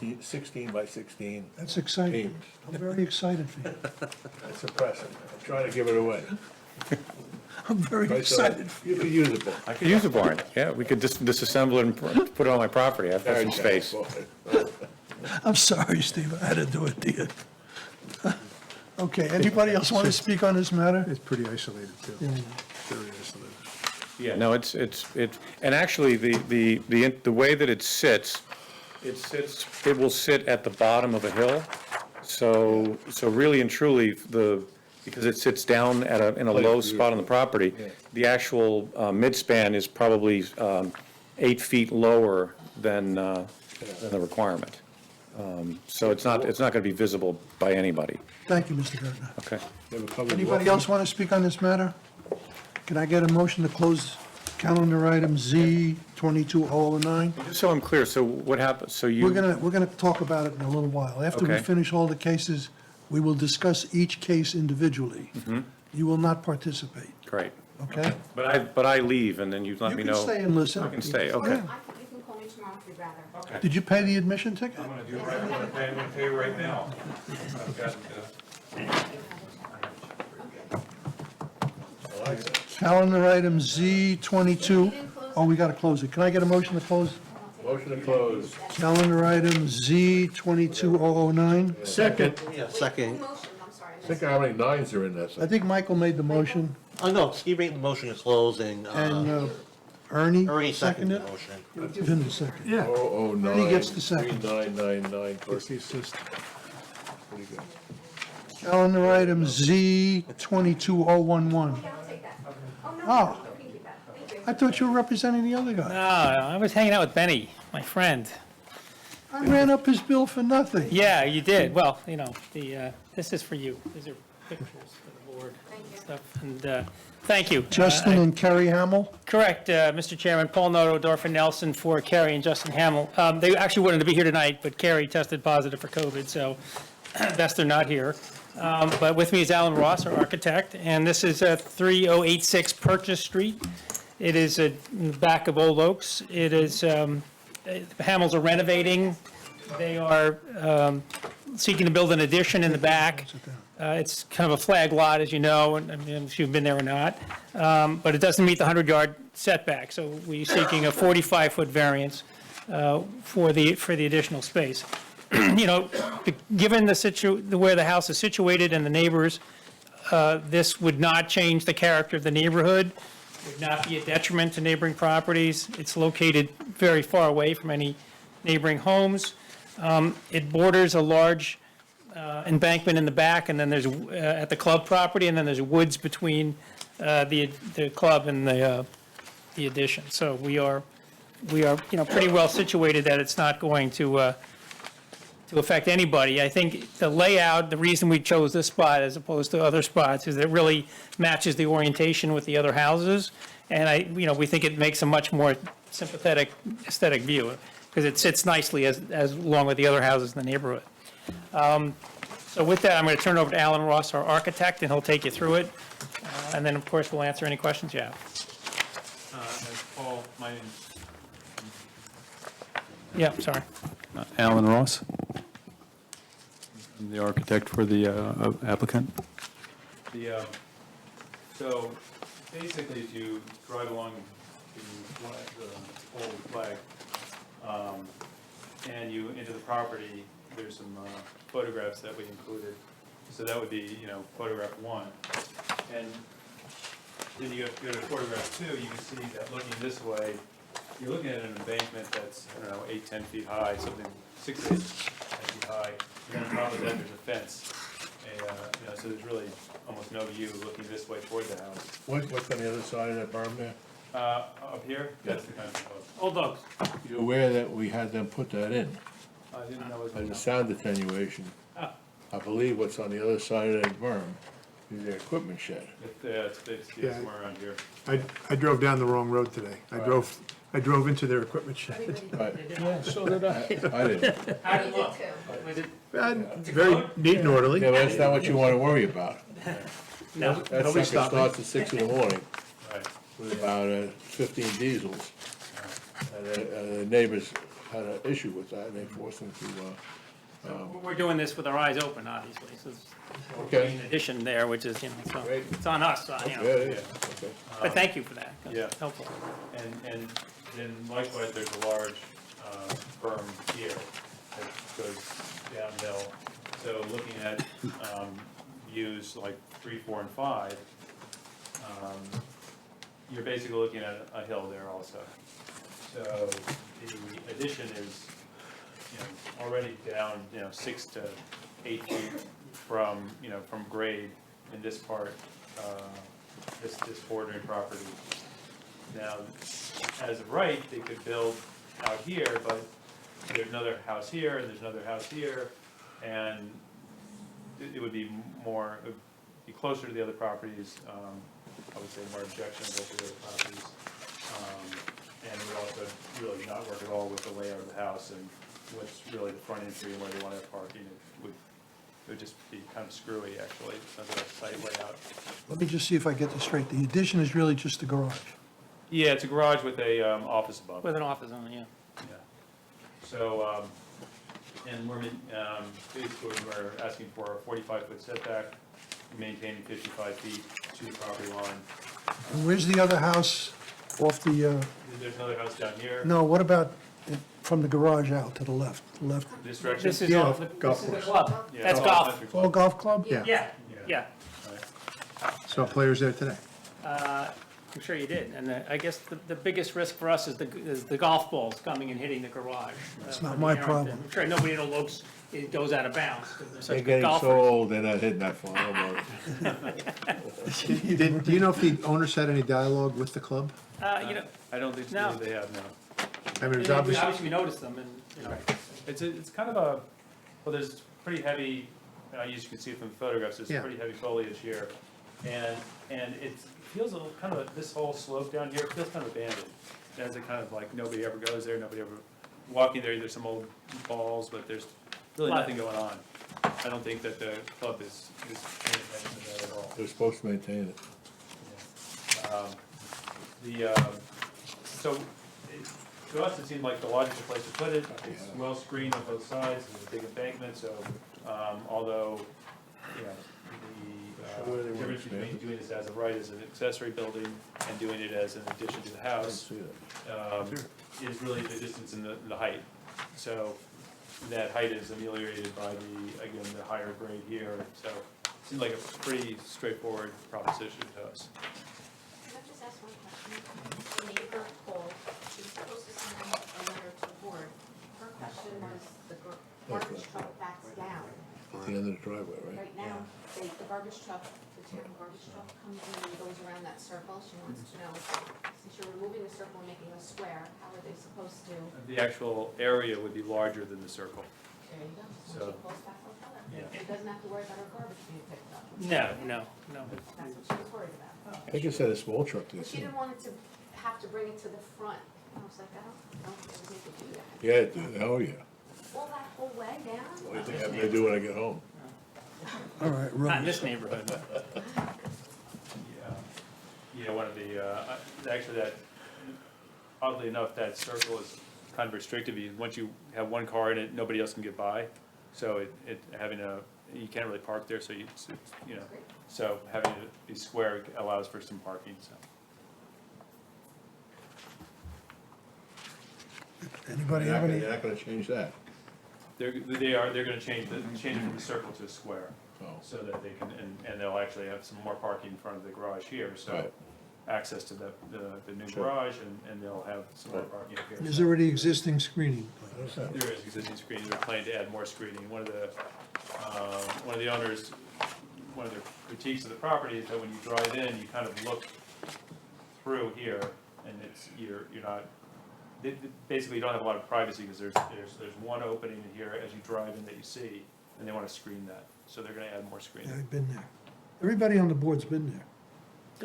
It's 16 by 16. That's exciting. Beams. I'm very excited for you. That's impressive. I'm trying to give it away. I'm very Right, so excited. You could use it, Bill. I could use a barn. Yeah, we could disassemble it and put it on my property. I've got some space. I'm sorry, Steve, I had to do it to you. Okay, anybody else want to speak on this matter? It's pretty isolated, too. Yeah. Very isolated. Yeah, no, and actually, the way that it will sit at the bottom of a hill. So really and truly, because it sits down in a low spot on the property, the actual midspan is probably 8 feet lower than the requirement. So it's not going to be visible by anybody. Thank you, Mr. Gertner. Okay. Anybody else want to speak on this matter? Can I get a motion to close calendar item Z 22009? Just so I'm clear, so what happens, so you. We're gonna talk about it in a little while. After we Okay. finish all the cases, we will discuss each case individually. Mm-hmm. You will not participate, Great. okay? But I leave, and then you let me know. You can stay and listen. I can stay, okay. Yeah. You can call me tomorrow if you'd rather. Did you pay the admission ticket? I'm gonna pay you right now. I've got, Calendar item Z 22, oh, we gotta close it. Can I get a motion to close? Motion to close. Calendar item Z 22009? Second. Yeah, second. Motion, I'm sorry. Think how many nines are in that I thing. think Michael made the motion, No, Steve made the motion to close and Ernie Ernie seconded seconded the it? motion. Give him the second. Yeah. 009. He gets the second. 3999. It's the assist. Pretty good. Calendar item Z 22011. I'll take that. Oh, no, Oh. you can keep that. Thank you. I thought you were representing the other guy. I was hanging out with Benny, my friend. I ran up his bill for nothing. Yeah, you did. Well, this is for you. These are pictures for the board and stuff. And thank you. Justin and Kerry Hamill? Correct, Mr. Chairman. Paul Noto, Dorfin Nelson for Kerry and Justin Hamill. They actually wanted to be here tonight, but Kerry tested positive for COVID, so best they're not here. But with me is Alan Ross, our architect, and this is 3086 Purchase Street. It is in the back of Old Oaks. It is, Hamills are renovating. They are seeking to build an addition in the back. It's kind of a flag lot, as you know, and I mean, if you've been there or not. But it doesn't meet the 100-yard setback, so we're seeking a 45-foot variance for the additional space. Given where the house is situated and the neighbors, this would not change the character of the neighborhood, would not be a detriment to neighboring properties. It's located very far away from any neighboring homes. It borders a large embankment in the back, and then there's, at the club property, and then there's woods between the club and the addition. So we are pretty well situated that it's not going to affect anybody. I think the layout, the reason we chose this spot as opposed to other spots is it really matches the orientation with the other houses. And we think it makes a much more sympathetic aesthetic view because it sits nicely as along with the other houses in the neighborhood. So with that, I'm going to turn it over to Alan Ross, our architect, and he'll take you through it. And then, of course, we'll answer any questions you have. Paul, my name's Yeah, sorry. Alan Ross. The architect for the applicant? So basically, if you drive along the old flag, and you enter the property, there's some photographs that we included. So that would be, photograph 1. And then you go to photograph 2, you can see that looking this way, you're looking at an embankment that's, 8, 10 feet high, something 6 to 8 feet high. And then on top of that, there's a fence. So there's really almost no view looking this way toward the house. What's on the other side of that berm there? Up here, that's the kind of proposal. Old dogs. You're aware that we had them put that in? I didn't know it was. As a sound attenuation. I believe what's on the other side of that berm is their equipment shed. It's Yeah. somewhere around here. I drove down the wrong road today. I drove into their equipment shed. Right. Yeah, so did I. I didn't. How did it look? Was it, Very neat and orderly. Yeah, but that's not what you wanna worry about. no, That Nobody sucker stopped me. starts at 6 in the morning Right. with about 15 diesels. And the neighbors had an issue with that, and they forced them to, we're doing this with our eyes open, obviously, so we're Okay. putting an addition there, which is, so Great. it's on us, yeah, yeah, okay. But thank you for that. That's Yeah. helpful. And then likewise, there's a large berm here that goes downhill. So looking at views like 3, 4, and 5, you're basically looking at a hill there also. So the addition is, already down, 6 to 8 feet from, from grade in this part, this bordering property. Now, as of right, they could build out here, but there's another house here, and there's another house here, and it would be more, it would be closer to the other properties, I would say more objectionable to the other properties. And it would also really not work at all with the layout of the house and what's really the front entry and where they want to have parking. It would just be kind of screwy, actually, as a site layout. Let me just see if I get this straight. The addition is really just the garage. Yeah, it's a garage with a office above. With an office on it, yeah. Yeah. So, and basically, we're asking for a 45-foot setback, maintaining 55 feet to the property line. And where's the other house off the, There's another house down here. no, what about from the garage out to the left? This direction? This is Yeah, all, golf this is the course. club. Yeah, That's it's all golf. country All club. golf club? Yeah. Yeah. Saw players there today. I'm sure you did, and I guess the biggest risk for us is the golf balls coming and hitting the garage. That's not from my the errant. problem. I'm sure nobody in the looks, it goes out of bounds, because they're They're such good getting so golfers. old, they're not hitting that far, don't worry. Do you know if the owners had any dialogue with the club? I don't think No. they have, no. I mean, it was We obvious. obviously noticed them, and, It's kind of a, well, there's pretty heavy, you can see from the photographs, there's Yeah. pretty heavy foliage here. And it feels a little, kind of, this whole slope down here feels kind of abandoned. As it kind of like, nobody ever goes there, nobody ever, walking there, there's some old balls, but there's really Lot. nothing going on. I don't think that the club is paying attention to that at all. They're supposed to maintain it. So, to us, it seemed like the logical place to put it. It's well screened on both sides, there's a big embankment, so, although, Where they the want difference to between expand doing this as of right as an accessory building and doing it as an addition to the house, See that. is really the distance and the height. So, that height is ameliorated by again, the higher grade here, so it seemed like a pretty straightforward proposition to us. Can I just ask one question? The neighbor called, she was supposed to send a letter to the board. Her question was, the garbage truck backs down. At the end of the driveway, right? Right now, the garbage truck, the town garbage truck comes in and goes around that circle. She wants to know, since you're removing the circle and making a square, how are they supposed to? The actual area would be larger than the circle. There you go. So- So she calls back, I'll tell her. Yeah. She doesn't have to worry about her garbage being picked up. no. That's what she was worried about. I think it said a small truck But there. she didn't want it to have to bring it to the front. I was like, I don't think we need to do that. Yeah, dude, oh, yeah. All that whole way down? What do you think I'm gonna do when I get home? All right, Not in rubbish. this neighborhood. Yeah, one of actually that, oddly enough, that circle is kind of restrictive. Once you have one car in it, nobody else can get by. So having a you can't really park there, so you know, so having it be square allows for some parking, so. Anybody have any? They're not gonna change that. They're gonna change it from a circle to a square, Oh. so that they can, and they'll actually have some more parking in front of the garage here, so Right. access to the new Sure. garage, and they'll have some more parking up here. There's already existing screening. There is existing screening, they're planning to add more screening. One of the owners, one of the critiques of the property is that when you drive in, you kind of look through here, and you're not, basically you don't have a lot of privacy, because there's one opening in here as you drive in that you see, and they want to screen that, so they're gonna add more Yeah, screening. I've been there. Everybody on the board's been there.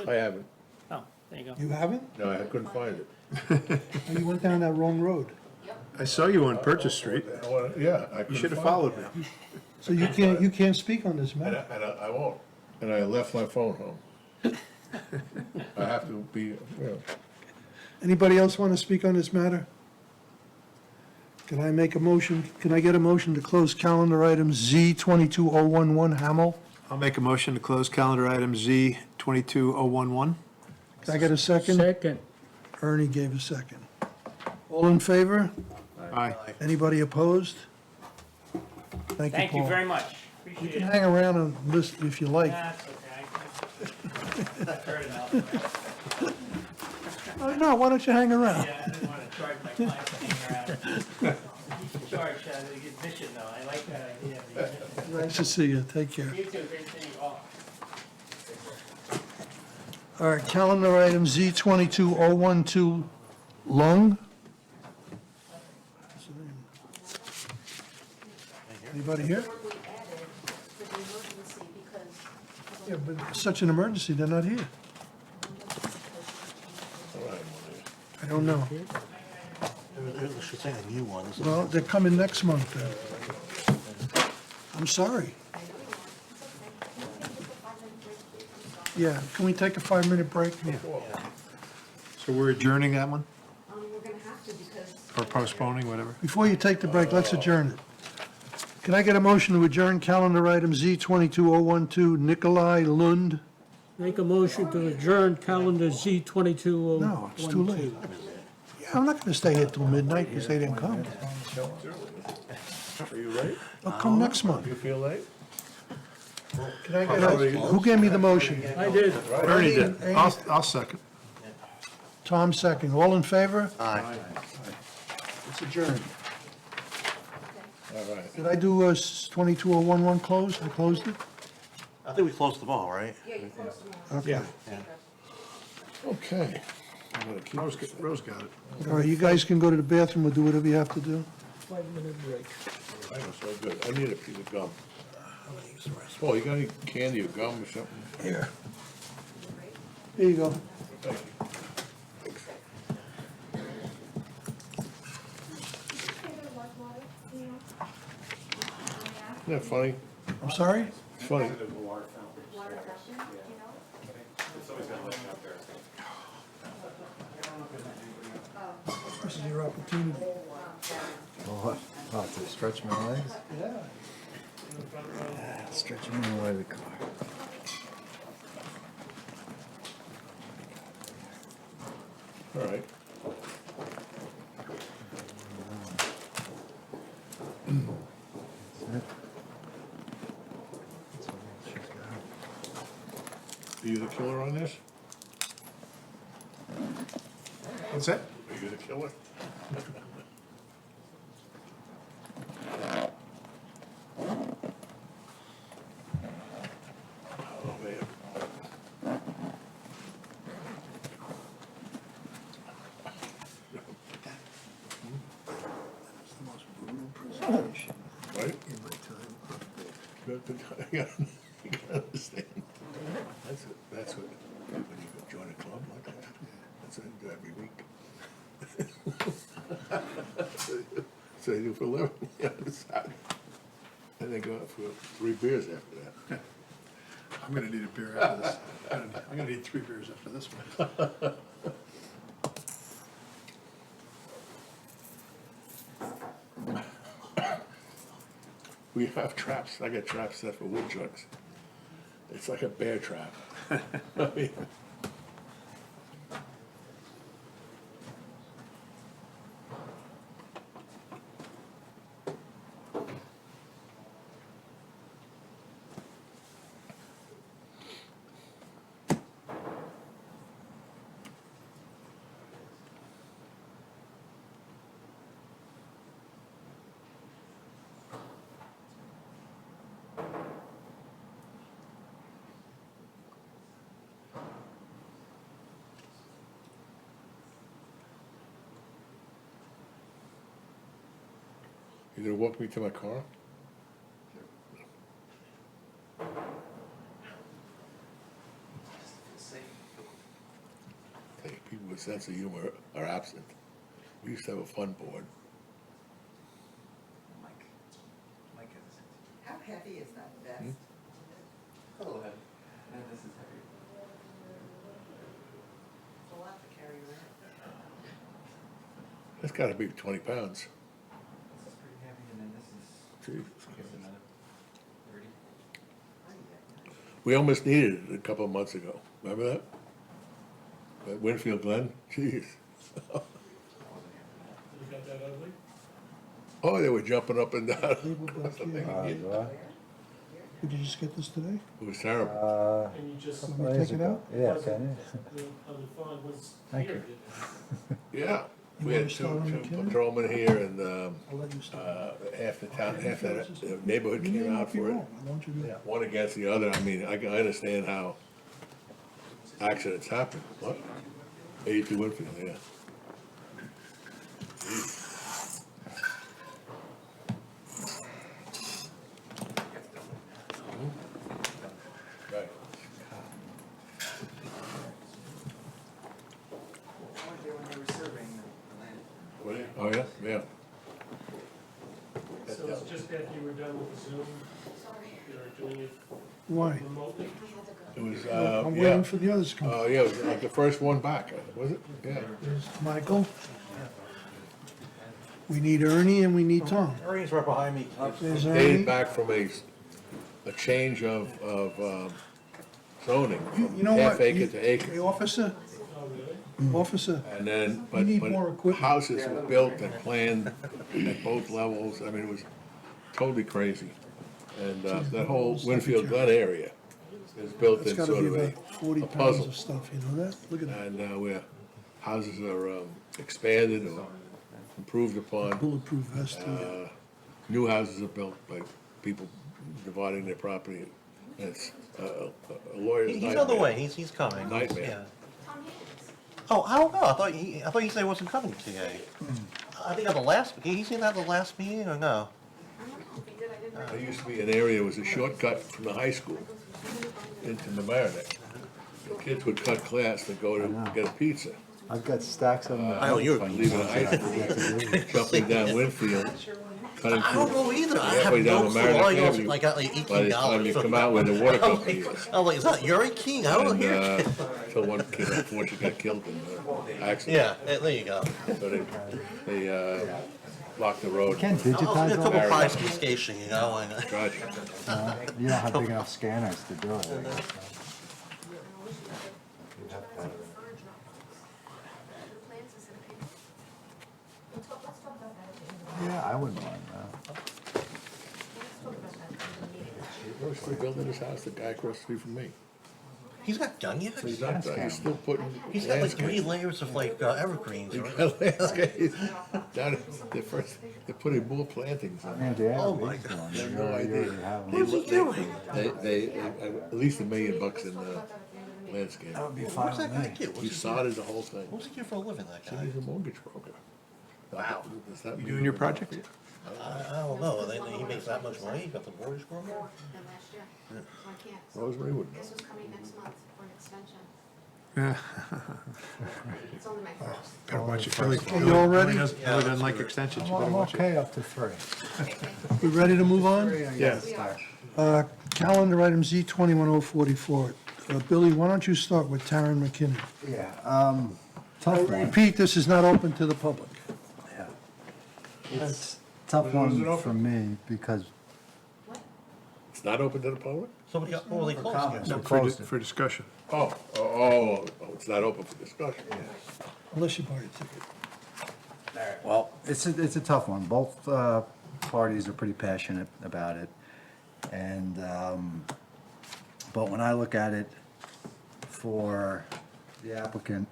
I haven't. Oh, there you go. You haven't? No, I couldn't find it. Oh, you went down that wrong road. I saw you on Purchase Street. Yeah, I You couldn't should have find followed it. me. So you can't speak on this And matter. I won't. And I left my phone home. I have to be, you know. Anybody else want to speak on this matter? Can I make a motion, can I get a motion to close calendar item Z 22011 Hamel? I'll make a motion to close calendar item Z 22011. Can I get a second? Second. Ernie gave a second. All in favor? Aye. Anybody opposed? Thank you, Thank you Paul. very much. You Appreciate can it. hang around and listen if you like. That's okay. I've heard enough. Oh, no, why don't you hang around? Yeah, I didn't want to charge my clients to hang around. You should charge the admission, though. I like that idea. The admission. Nice to see you, take care. You too, great seeing you all. All right, calendar item Z 22012 Lung. Anybody here? The one we added for the emergency because Yeah, but it's such an emergency, they're not here. I don't know. There should say a new one. Well, they're coming next month then. I'm sorry. Yeah, can we take a 5-minute break? So we're adjourning that one, we're gonna have to because. or postponing, whatever? Before you take the break, let's adjourn it. Can I get a motion to adjourn calendar item Z 22012 Nikolai Lund? Make a motion to adjourn calendar Z 22012. No, it's too late. Yeah, I'm not gonna stay here till midnight because they didn't come. Are you late? They'll come next month. You feel late? Can I get a, who gave me the motion? I did. Ernie did. I'll second. Tom second. All in favor? Aye. It's adjourned. All right. Did I do 22011 close? I closed it? I think we closed them all, right? Yeah, you closed them all. Okay. Okay. I'm gonna keep Rose got it. All right, you guys can go to the bathroom or do whatever you have to do. 5-minute break. I know, so good. I need a piece of gum. Paul, you got any candy or gum or something? Here. Here you go. Thank you. Isn't that funny? I'm sorry? It's funny. This is your opportunity. What, to stretch my legs? Yeah. Stretching them away the car. All right. Are you the killer on this? What's that? Are you the killer? Oh, man. Right? You gotta understand. That's what, when you join a club like that, that's what I do every week. So they do for a living, yeah, and they go out for 3 beers after that. I'm gonna need a beer after this. I'm gonna need 3 beers after this one. We have traps, I got traps set for woodchucks. It's like a bear trap. I mean, you gonna walk me to my car? Hey, people with sense of humor are absent. We used to have a fun board. How heavy is that vest? A little heavy. And this is heavy. It's a lot to carry around. That's gotta be 20 pounds. This is pretty heavy, and then this is, Jesus. I guess, another 30. We almost needed it a couple of months ago. Remember that? At Winfield Glen? Jeez. Oh, they were jumping up and down. Did you just get this today? It was terrible. Can you just let me take it out? Yeah, can you? Thank you. Yeah, You we wanna had start on two McKinnon? patrolmen here and, I'll let you start. half the town, half the neighborhood You may came not out be for it. wrong. I want you to. One against the other. I mean, I understand how accidents happen. What? 82 Winfield, yeah. Right. When they were surveying the land. What do you- Oh, yeah, yeah. So it's just after you were done with the Zoom, you're doing it Why? remotely? It was, I'm yeah. waiting for the others to come. Oh, yeah, it was like the first one back, was it? Yeah. There's Michael. We need Ernie and we need Tom. Ernie's right behind me. There's Dated Ernie. back from a change of zoning, You from know half what? acre You- to acre. Hey, officer? Officer, And then, You need but more equipment. houses were built and planned at both levels. I mean, it was totally crazy. And that whole Winfield Glen area is built that's in gotta sort be of about 40 a pounds puzzle. of stuff, you know that? Look at that. And where houses are expanded or improved upon. Bulletproof vest. New houses are built by people dividing their property. And it's a lawyer's He's nightmare. on the way, he's coming. Nightmare. Yeah. Oh, I don't know, I thought you said he wasn't coming today. I think at the last, he seen that at the last meeting, or no? There used to be an area, it was a shortcut from the high school into the Mamaroneck. The kids would cut class to go to get a pizza. I've got stacks of them. I know you're- Leaving high school, jumping down Winfield, cutting I don't know either, I have halfway down no the clue, all I know Mamaroneck is Avenue. like, By the time you $18. come out where the water company is. I'm like, is that Yuri King? I don't And, hear. till one kid unfortunately got killed in an accident. Yeah, there you go. So they blocked the road. Can't I was digitize in a all couple prize that? station, you know, and. Tragic. You don't have big enough scanners to do it. I guess. You'd have to have- Yeah, I wouldn't mind that. We're still building his house, the guy across the street from me. He's not done yet? He's not done, he's still putting. He's got like 3 landscape. layers of like evergreens, He's right? got landscape. Down, they're putting more plantings on. Man, they have Oh my these God. ones. They have You no already idea. have them. What's he doing? They at least $1 million in landscape. That would be What's fine that with guy me. do? He sodded the whole thing. What's he do for a living, that guy? He's a mortgage broker. Wow. Does that You mean- doing your project? I don't know, he makes that much money, he got the mortgage broker? More than last year, so I can't. Rosemary would know. This was coming next month for an extension. It's only my first. Better watch it. Ellie- You all ready? Ellie doesn't like extensions, you better I'm watch it. okay up to 3. We ready to move on? Yeah. Calendar item Z 21044. Billy, why don't you start with Taryn McKinnon? Yeah, tough one. Repeat, this is not open to the public. Yeah. It's a tough one for me because It's not open to the public? So what will they close it? For discussion, It's not open for discussion. Unless you bought a ticket. Well, it's a tough one. Both parties are pretty passionate about it. And, but when I look at it for the applicant,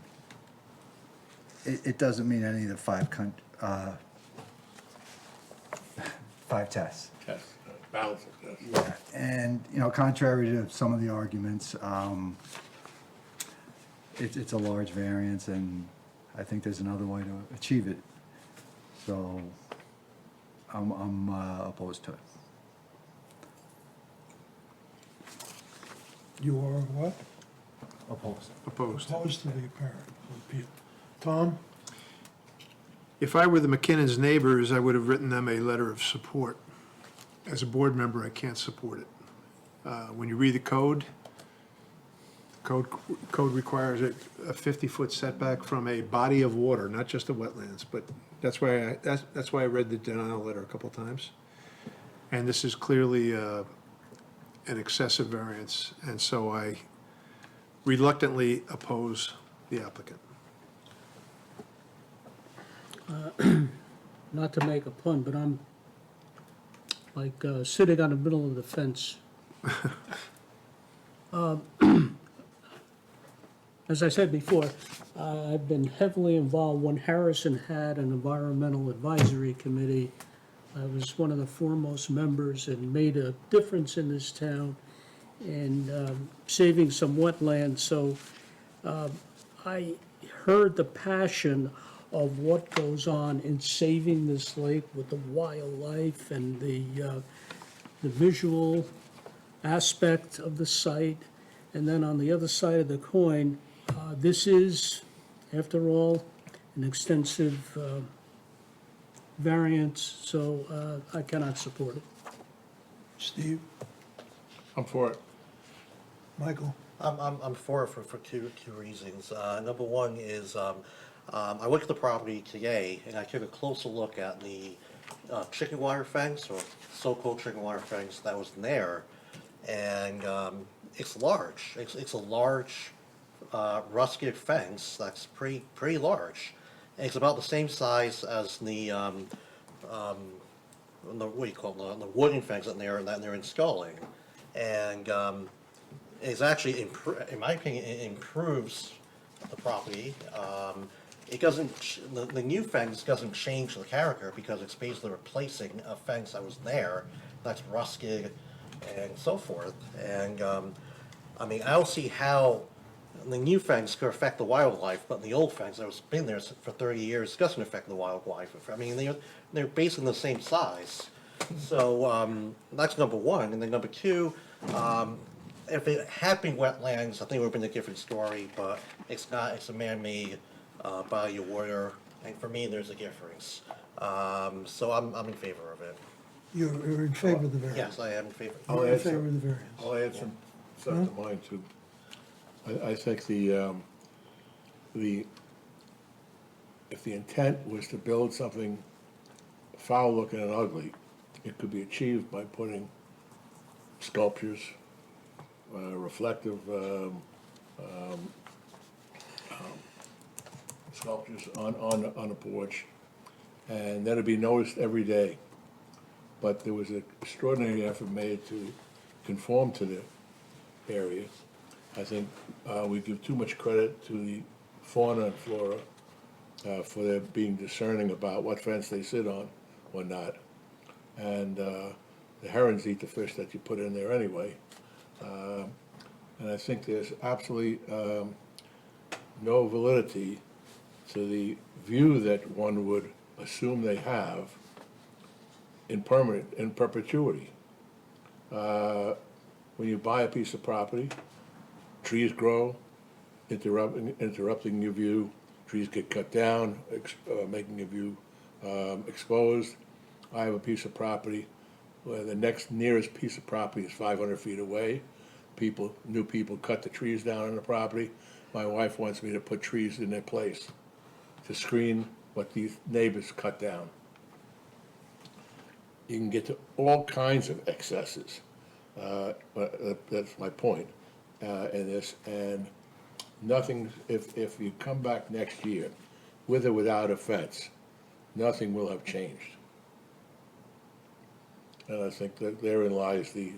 it doesn't meet any of the five tests. Test, balancing test. Yeah, and, contrary to some of the arguments, it's a large variance, and I think there's another way to achieve it. So, I'm opposed to it. You are what? Opposed. opposed. Opposed to the apparent appeal. Tom? If I were the McKinnon's neighbors, I would have written them a letter of support. As a board member, I can't support it. When you read the code requires a 50-foot setback from a body of water, not just the wetlands, but that's why I read the denial letter a couple times. And this is clearly an excessive variance, and so I reluctantly oppose the applicant. Not to make a pun, but I'm like sitting on the middle of the fence. As I said before, I've been heavily involved when Harrison had an environmental advisory committee. I was one of the foremost members and made a difference in this town in saving some wetlands. So I heard the passion of what goes on in saving this lake with the wildlife and the visual aspect of the site. And then on the other side of the coin, this is, after all, an extensive variance, so I cannot support it. Steve? I'm for it. Michael? I'm for it for two reasons. Number one is, I looked at the property today, and I took a closer look at the chicken wire fence, or so-called chicken wire fence that was there, and it's large. It's a large rustic fence that's pretty large. And it's about the same size as the what do you call it, the wooden fence that they're installing, and it's actually, in my opinion, it improves the property. It doesn't, the new fence doesn't change the character because it's basically replacing a fence that was there that's rusted and so forth. And I mean, I don't see how the new fence could affect the wildlife, but the old fence that was been there for 30 years doesn't affect the wildlife. I mean, they're basically the same size. So that's number one. And then number two, if it had been wetlands, I think it would have been a different story, but it's not. It's a man-made body of water, and for me, there's a difference. So I'm in favor of it. You're in favor of the variance? Yes, I am in favor. You're in favor of the variance? I'll add some stuff to mine too. I think if the intent was to build something foul-looking and ugly, it could be achieved by putting sculptures, reflective sculptures on a porch, and that'd be noticed every day. But there was an extraordinary effort made to conform to the area. I think we give too much credit to the fauna and flora for their being discerning about what fence they sit on or not. And the herons eat the fish that you put in there anyway. And I think there's absolutely no validity to the view that one would assume they have in perpetuity. When you buy a piece of property, trees grow, interrupting your view. Trees get cut down, making your view exposed. I have a piece of property where the next nearest piece of property is 500 feet away. New people cut the trees down on the property. My wife wants me to put trees in their place to screen what these neighbors cut down. You can get to all kinds of excesses But that's my point in this. And nothing, if you come back next year, with or without a fence, nothing will have changed. And I think that therein lies the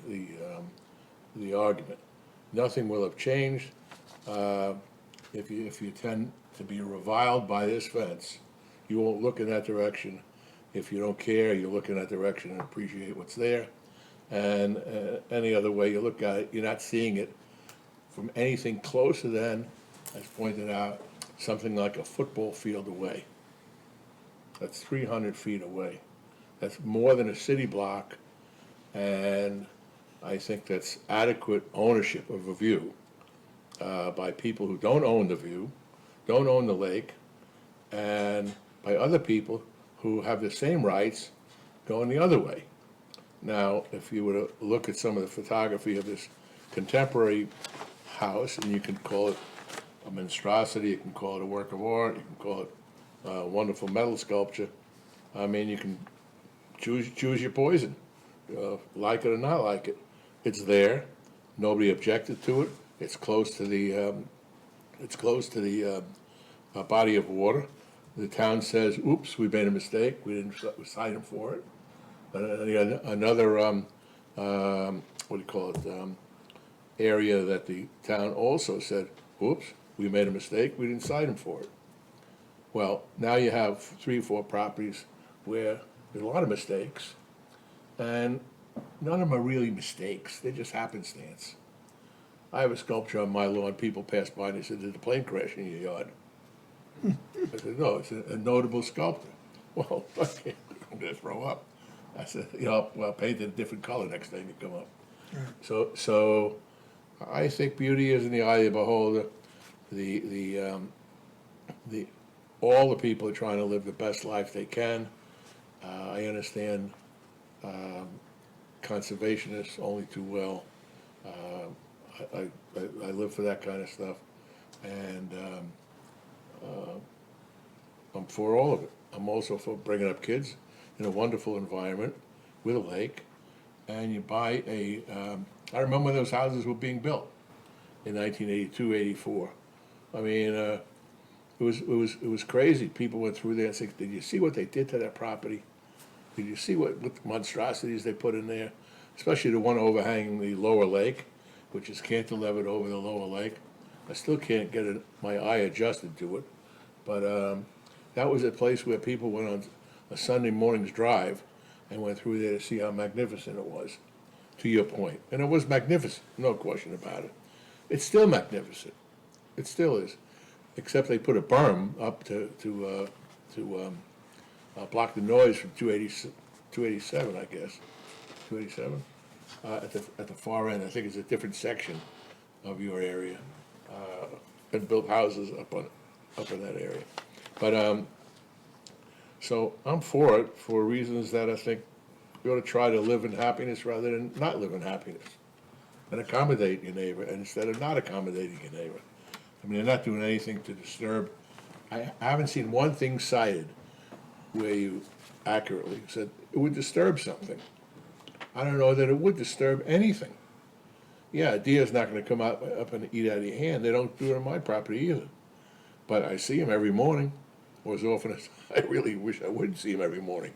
argument. Nothing will have changed. If you tend to be reviled by this fence, you won't look in that direction. If you don't care, you look in that direction and appreciate what's there. And any other way you look at it, you're not seeing it from anything closer than, as pointed out, something like a football field away. That's 300 feet away. That's more than a city block, and I think that's adequate ownership of a view by people who don't own the view, don't own the lake, and by other people who have the same rights going the other way. Now, if you were to look at some of the photography of this contemporary house, and you can call it a monstrosity, you can call it a work of art, you can call it a wonderful metal sculpture. I mean, you can choose your poison, like it or not like it. It's there. Nobody objected to it. It's close to the body of water. The town says, "Oops, we made a mistake. We didn't cite him for it." Another what do you call it? Area that the town also said, "Oops, we made a mistake. We didn't cite him for it." Well, now you have 3 or 4 properties where there's a lot of mistakes, and none of them are really mistakes. They're just happenstance. I have a sculpture on my lawn. People pass by and they said, "Did the plane crash in your yard?" I said, "No, it's a notable sculpture." Well, I'm going to throw up. I said, well, paint it a different color next time you come up. Right. So I think beauty is in the eye of the beholder. All the people are trying to live the best life they can. I understand conservationists only too well. I live for that kind of stuff, and I'm for all of it. I'm also for bringing up kids in a wonderful environment with a lake, and you buy I remember when those houses were being built in 1982, 84. I mean, it was crazy. People went through there and said, "Did you see what they did to that property? Did you see what monstrosities they put in there?" Especially the one overhanging the lower lake, which is cantilevered over the lower lake. I still can't get my eye adjusted to it, but that was a place where people went on a Sunday morning's drive and went through there to see how magnificent it was, to your point. And it was magnificent, no question about it. It's still magnificent. It still is, except they put a berm up to block the noise from 287, I guess. 287? At the far end. I think it's a different section of your area. And built houses up in that area. But so I'm for it for reasons that I think we ought to try to live in happiness rather than not live in happiness, and accommodate your neighbor instead of not accommodating your neighbor. I mean, they're not doing anything to disturb. I haven't seen one thing cited where you accurately said it would disturb something. I don't know that it would disturb anything. Yeah, a deer's not going to come up and eat out of your hand. They don't do it on my property either. But I see them every morning, or as often as I really wish I would see them every morning,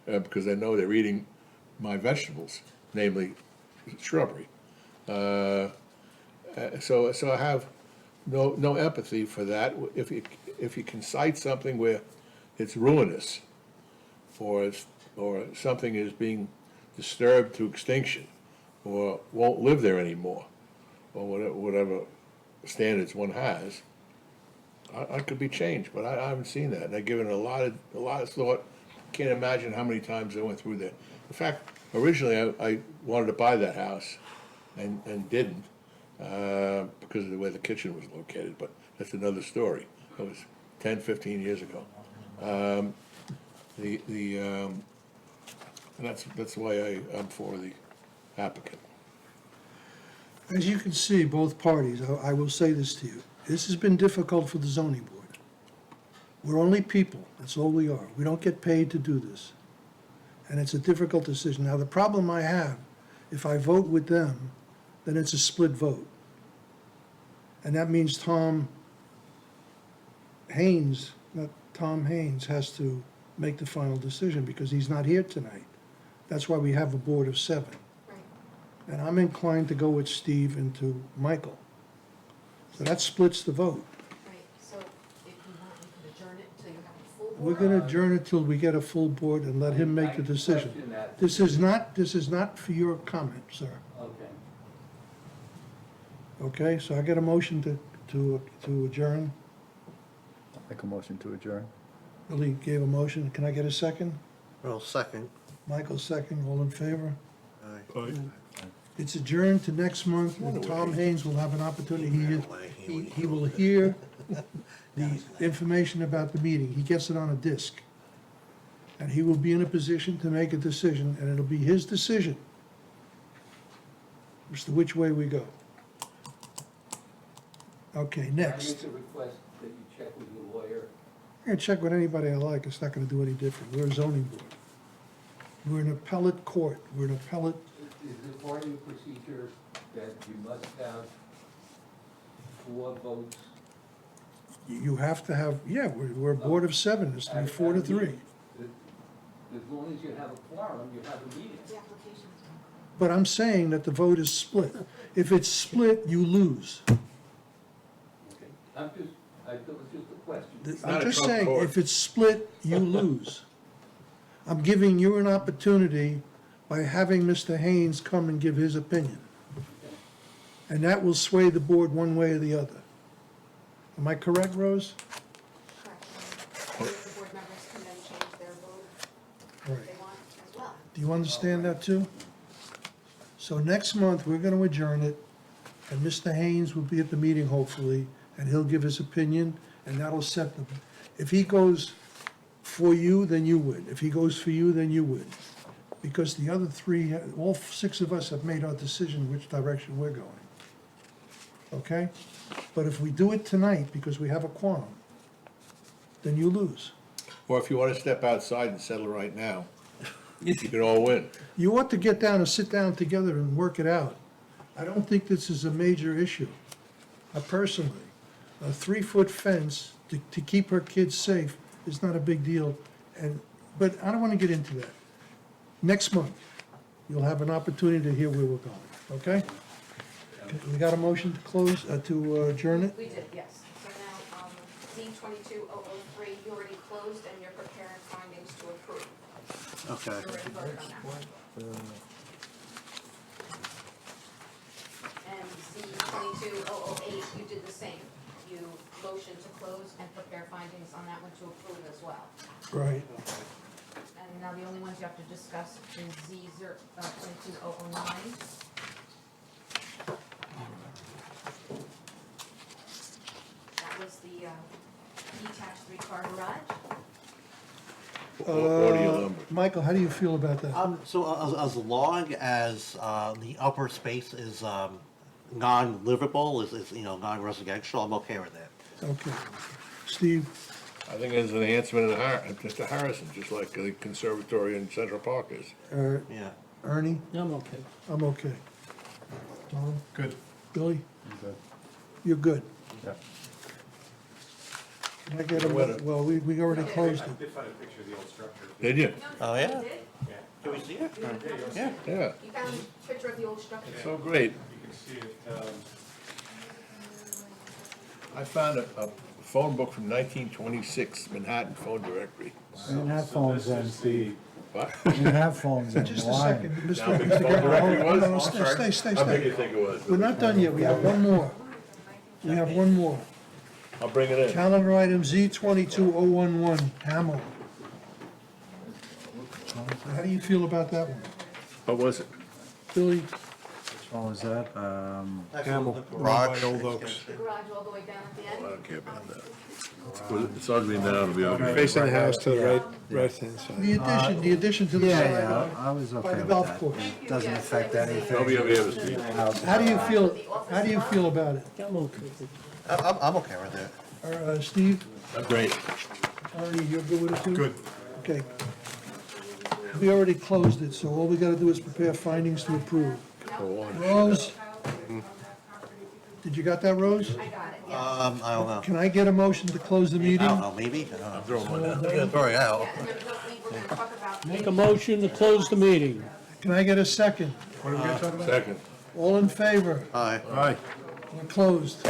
because I know they're eating my vegetables, namely shrubbery. So I have no empathy for that. If you can cite something where it's ruinous, or something is being disturbed to extinction, or won't live there anymore, or whatever standards one has, I could be changed, but I haven't seen that, and I've given it a lot of thought. Can't imagine how many times I went through there. In fact, originally I wanted to buy that house, and didn't, because of the way the kitchen was located, but that's another story. That was 10, 15 years ago. And that's why I'm for the applicant. As you can see, both parties, I will say this to you, this has been difficult for the zoning board. We're only people, that's all we are. We don't get paid to do this. And it's a difficult decision. Now, the problem I have If I vote with them, then it's a split vote. And that means Tom Haynes has to make the final decision because he's not here tonight. That's why we have a board of 7. Right. And I'm inclined to go with Steve and to Michael. So that splits the vote. Right, so if you want, you can adjourn it until you have a full board. We're gonna adjourn it till we get a full board and let him make the decision. question that. This is not for your comment, sir. Okay. Okay, so I get a motion to adjourn. Make a motion to adjourn. Billy gave a motion. Can I get a second? Well, second. Michael, second. All in favor? Aye. It's adjourned to next month, and Tom Haynes will have an opportunity. He will hear the information about the meeting. He gets it on a disc. And he will be in a position to make a decision, and it'll be his decision as to which way we go. Okay, I next. need to request that you check with your lawyer. I can check with anybody I like. It's not gonna do any different. We're a zoning board. We're an appellate court. We're an appellate. Is it part of your procedure that you must have 4 votes? You have to have, yeah, we're a board of 7. It's to be 4 to 3. As long as you have a quorum, you have a meeting. The application's done. But I'm saying that the vote is split. If it's split, you lose. Okay. I thought it was just a question. I'm not a just Trump saying, court. if it's split, you lose. I'm giving you an opportunity by having Mr. Haynes come and give his opinion. And that will sway the board one way or the other. Am I correct, Rose? Correct. And the board members can then change their vote All if right. they want as well. Do you understand that too? So next month, we're gonna adjourn it, and Mr. Haynes will be at the meeting hopefully, and he'll give his opinion, and that'll set the, if he goes for you, then you win. If he goes for you, then you win. Because the other 3, all 6 of us have made our decision which direction we're going. Okay? But if we do it tonight because we have a quorum, then you lose. Or if you want to step outside and settle right now, you can all win. You ought to get down and sit down together and work it out. I don't think this is a major issue. Personally, a 3-foot fence to keep her kids safe is not a big deal, but I don't want to get into that. Next month, you'll have an opportunity to hear where we're going, okay? We got a motion to close, to adjourn it? We did, yes. So now, Z-22-003, you already closed and you're preparing findings to approve. Okay. You already voted on that one. And Z-22-008, you did the same. You motioned to close and prepare findings on that one to approve as well. Right. And now the only ones you have to discuss is Z-22-009. That was the detached 3-car garage. Audio number. Michael, how do you feel about that? So as long as the upper space is non-livable, is non-residential, I'm okay with that. Okay. Steve, I think there's an answer to Mr. Harrison, just like the conservatory in Central Park is. Yeah. Ernie, I'm okay. I'm okay. Tom? Good. Billy? Good. You're good. Yeah. Can I get a, well, we already closed it. did find a picture of the old structure. Did you? Oh, yeah? You did? Can we see it? Yeah. You found a picture of the old structure? So great. You can see it, I found a phone book from 1926, Manhattan phone directory. We didn't have phones then, Steve. What? We didn't have phones then. Just a Why? second, How Mr. big the phone Mr. directory Garrett, was? no, stay, How big do you stay. think it was? We're not done yet, we have one more. We have one more. I'll bring it in. Calendar item Z-22-011, Hamel. How do you feel about that one? What was it? Billy? Which one was that? Hamel. Garage. Old Oaks. The garage all the way down at the I end? don't care about that. It's ugly now, it'll be ugly. Facing the house to the right-hand side. The addition to the Yeah, side. yeah, I was By okay the with golf that. course. It doesn't affect I'll be anything. over here, Steve. How do you feel about it? I'm okay with it. I'm okay with that. Steve? Great. Arnie, you're good with it too? Good. Okay. We already closed it, so all we gotta do is prepare findings to approve. Rose? Did you got that, Rose? I got it, yes. I don't know. Can I get a motion to close the I meeting? don't know, maybe? Throw it out. Yeah, and then we're gonna talk about. Make a motion to close the meeting. Can I get a second? Second. All in favor? Aye. Aye. We're closed.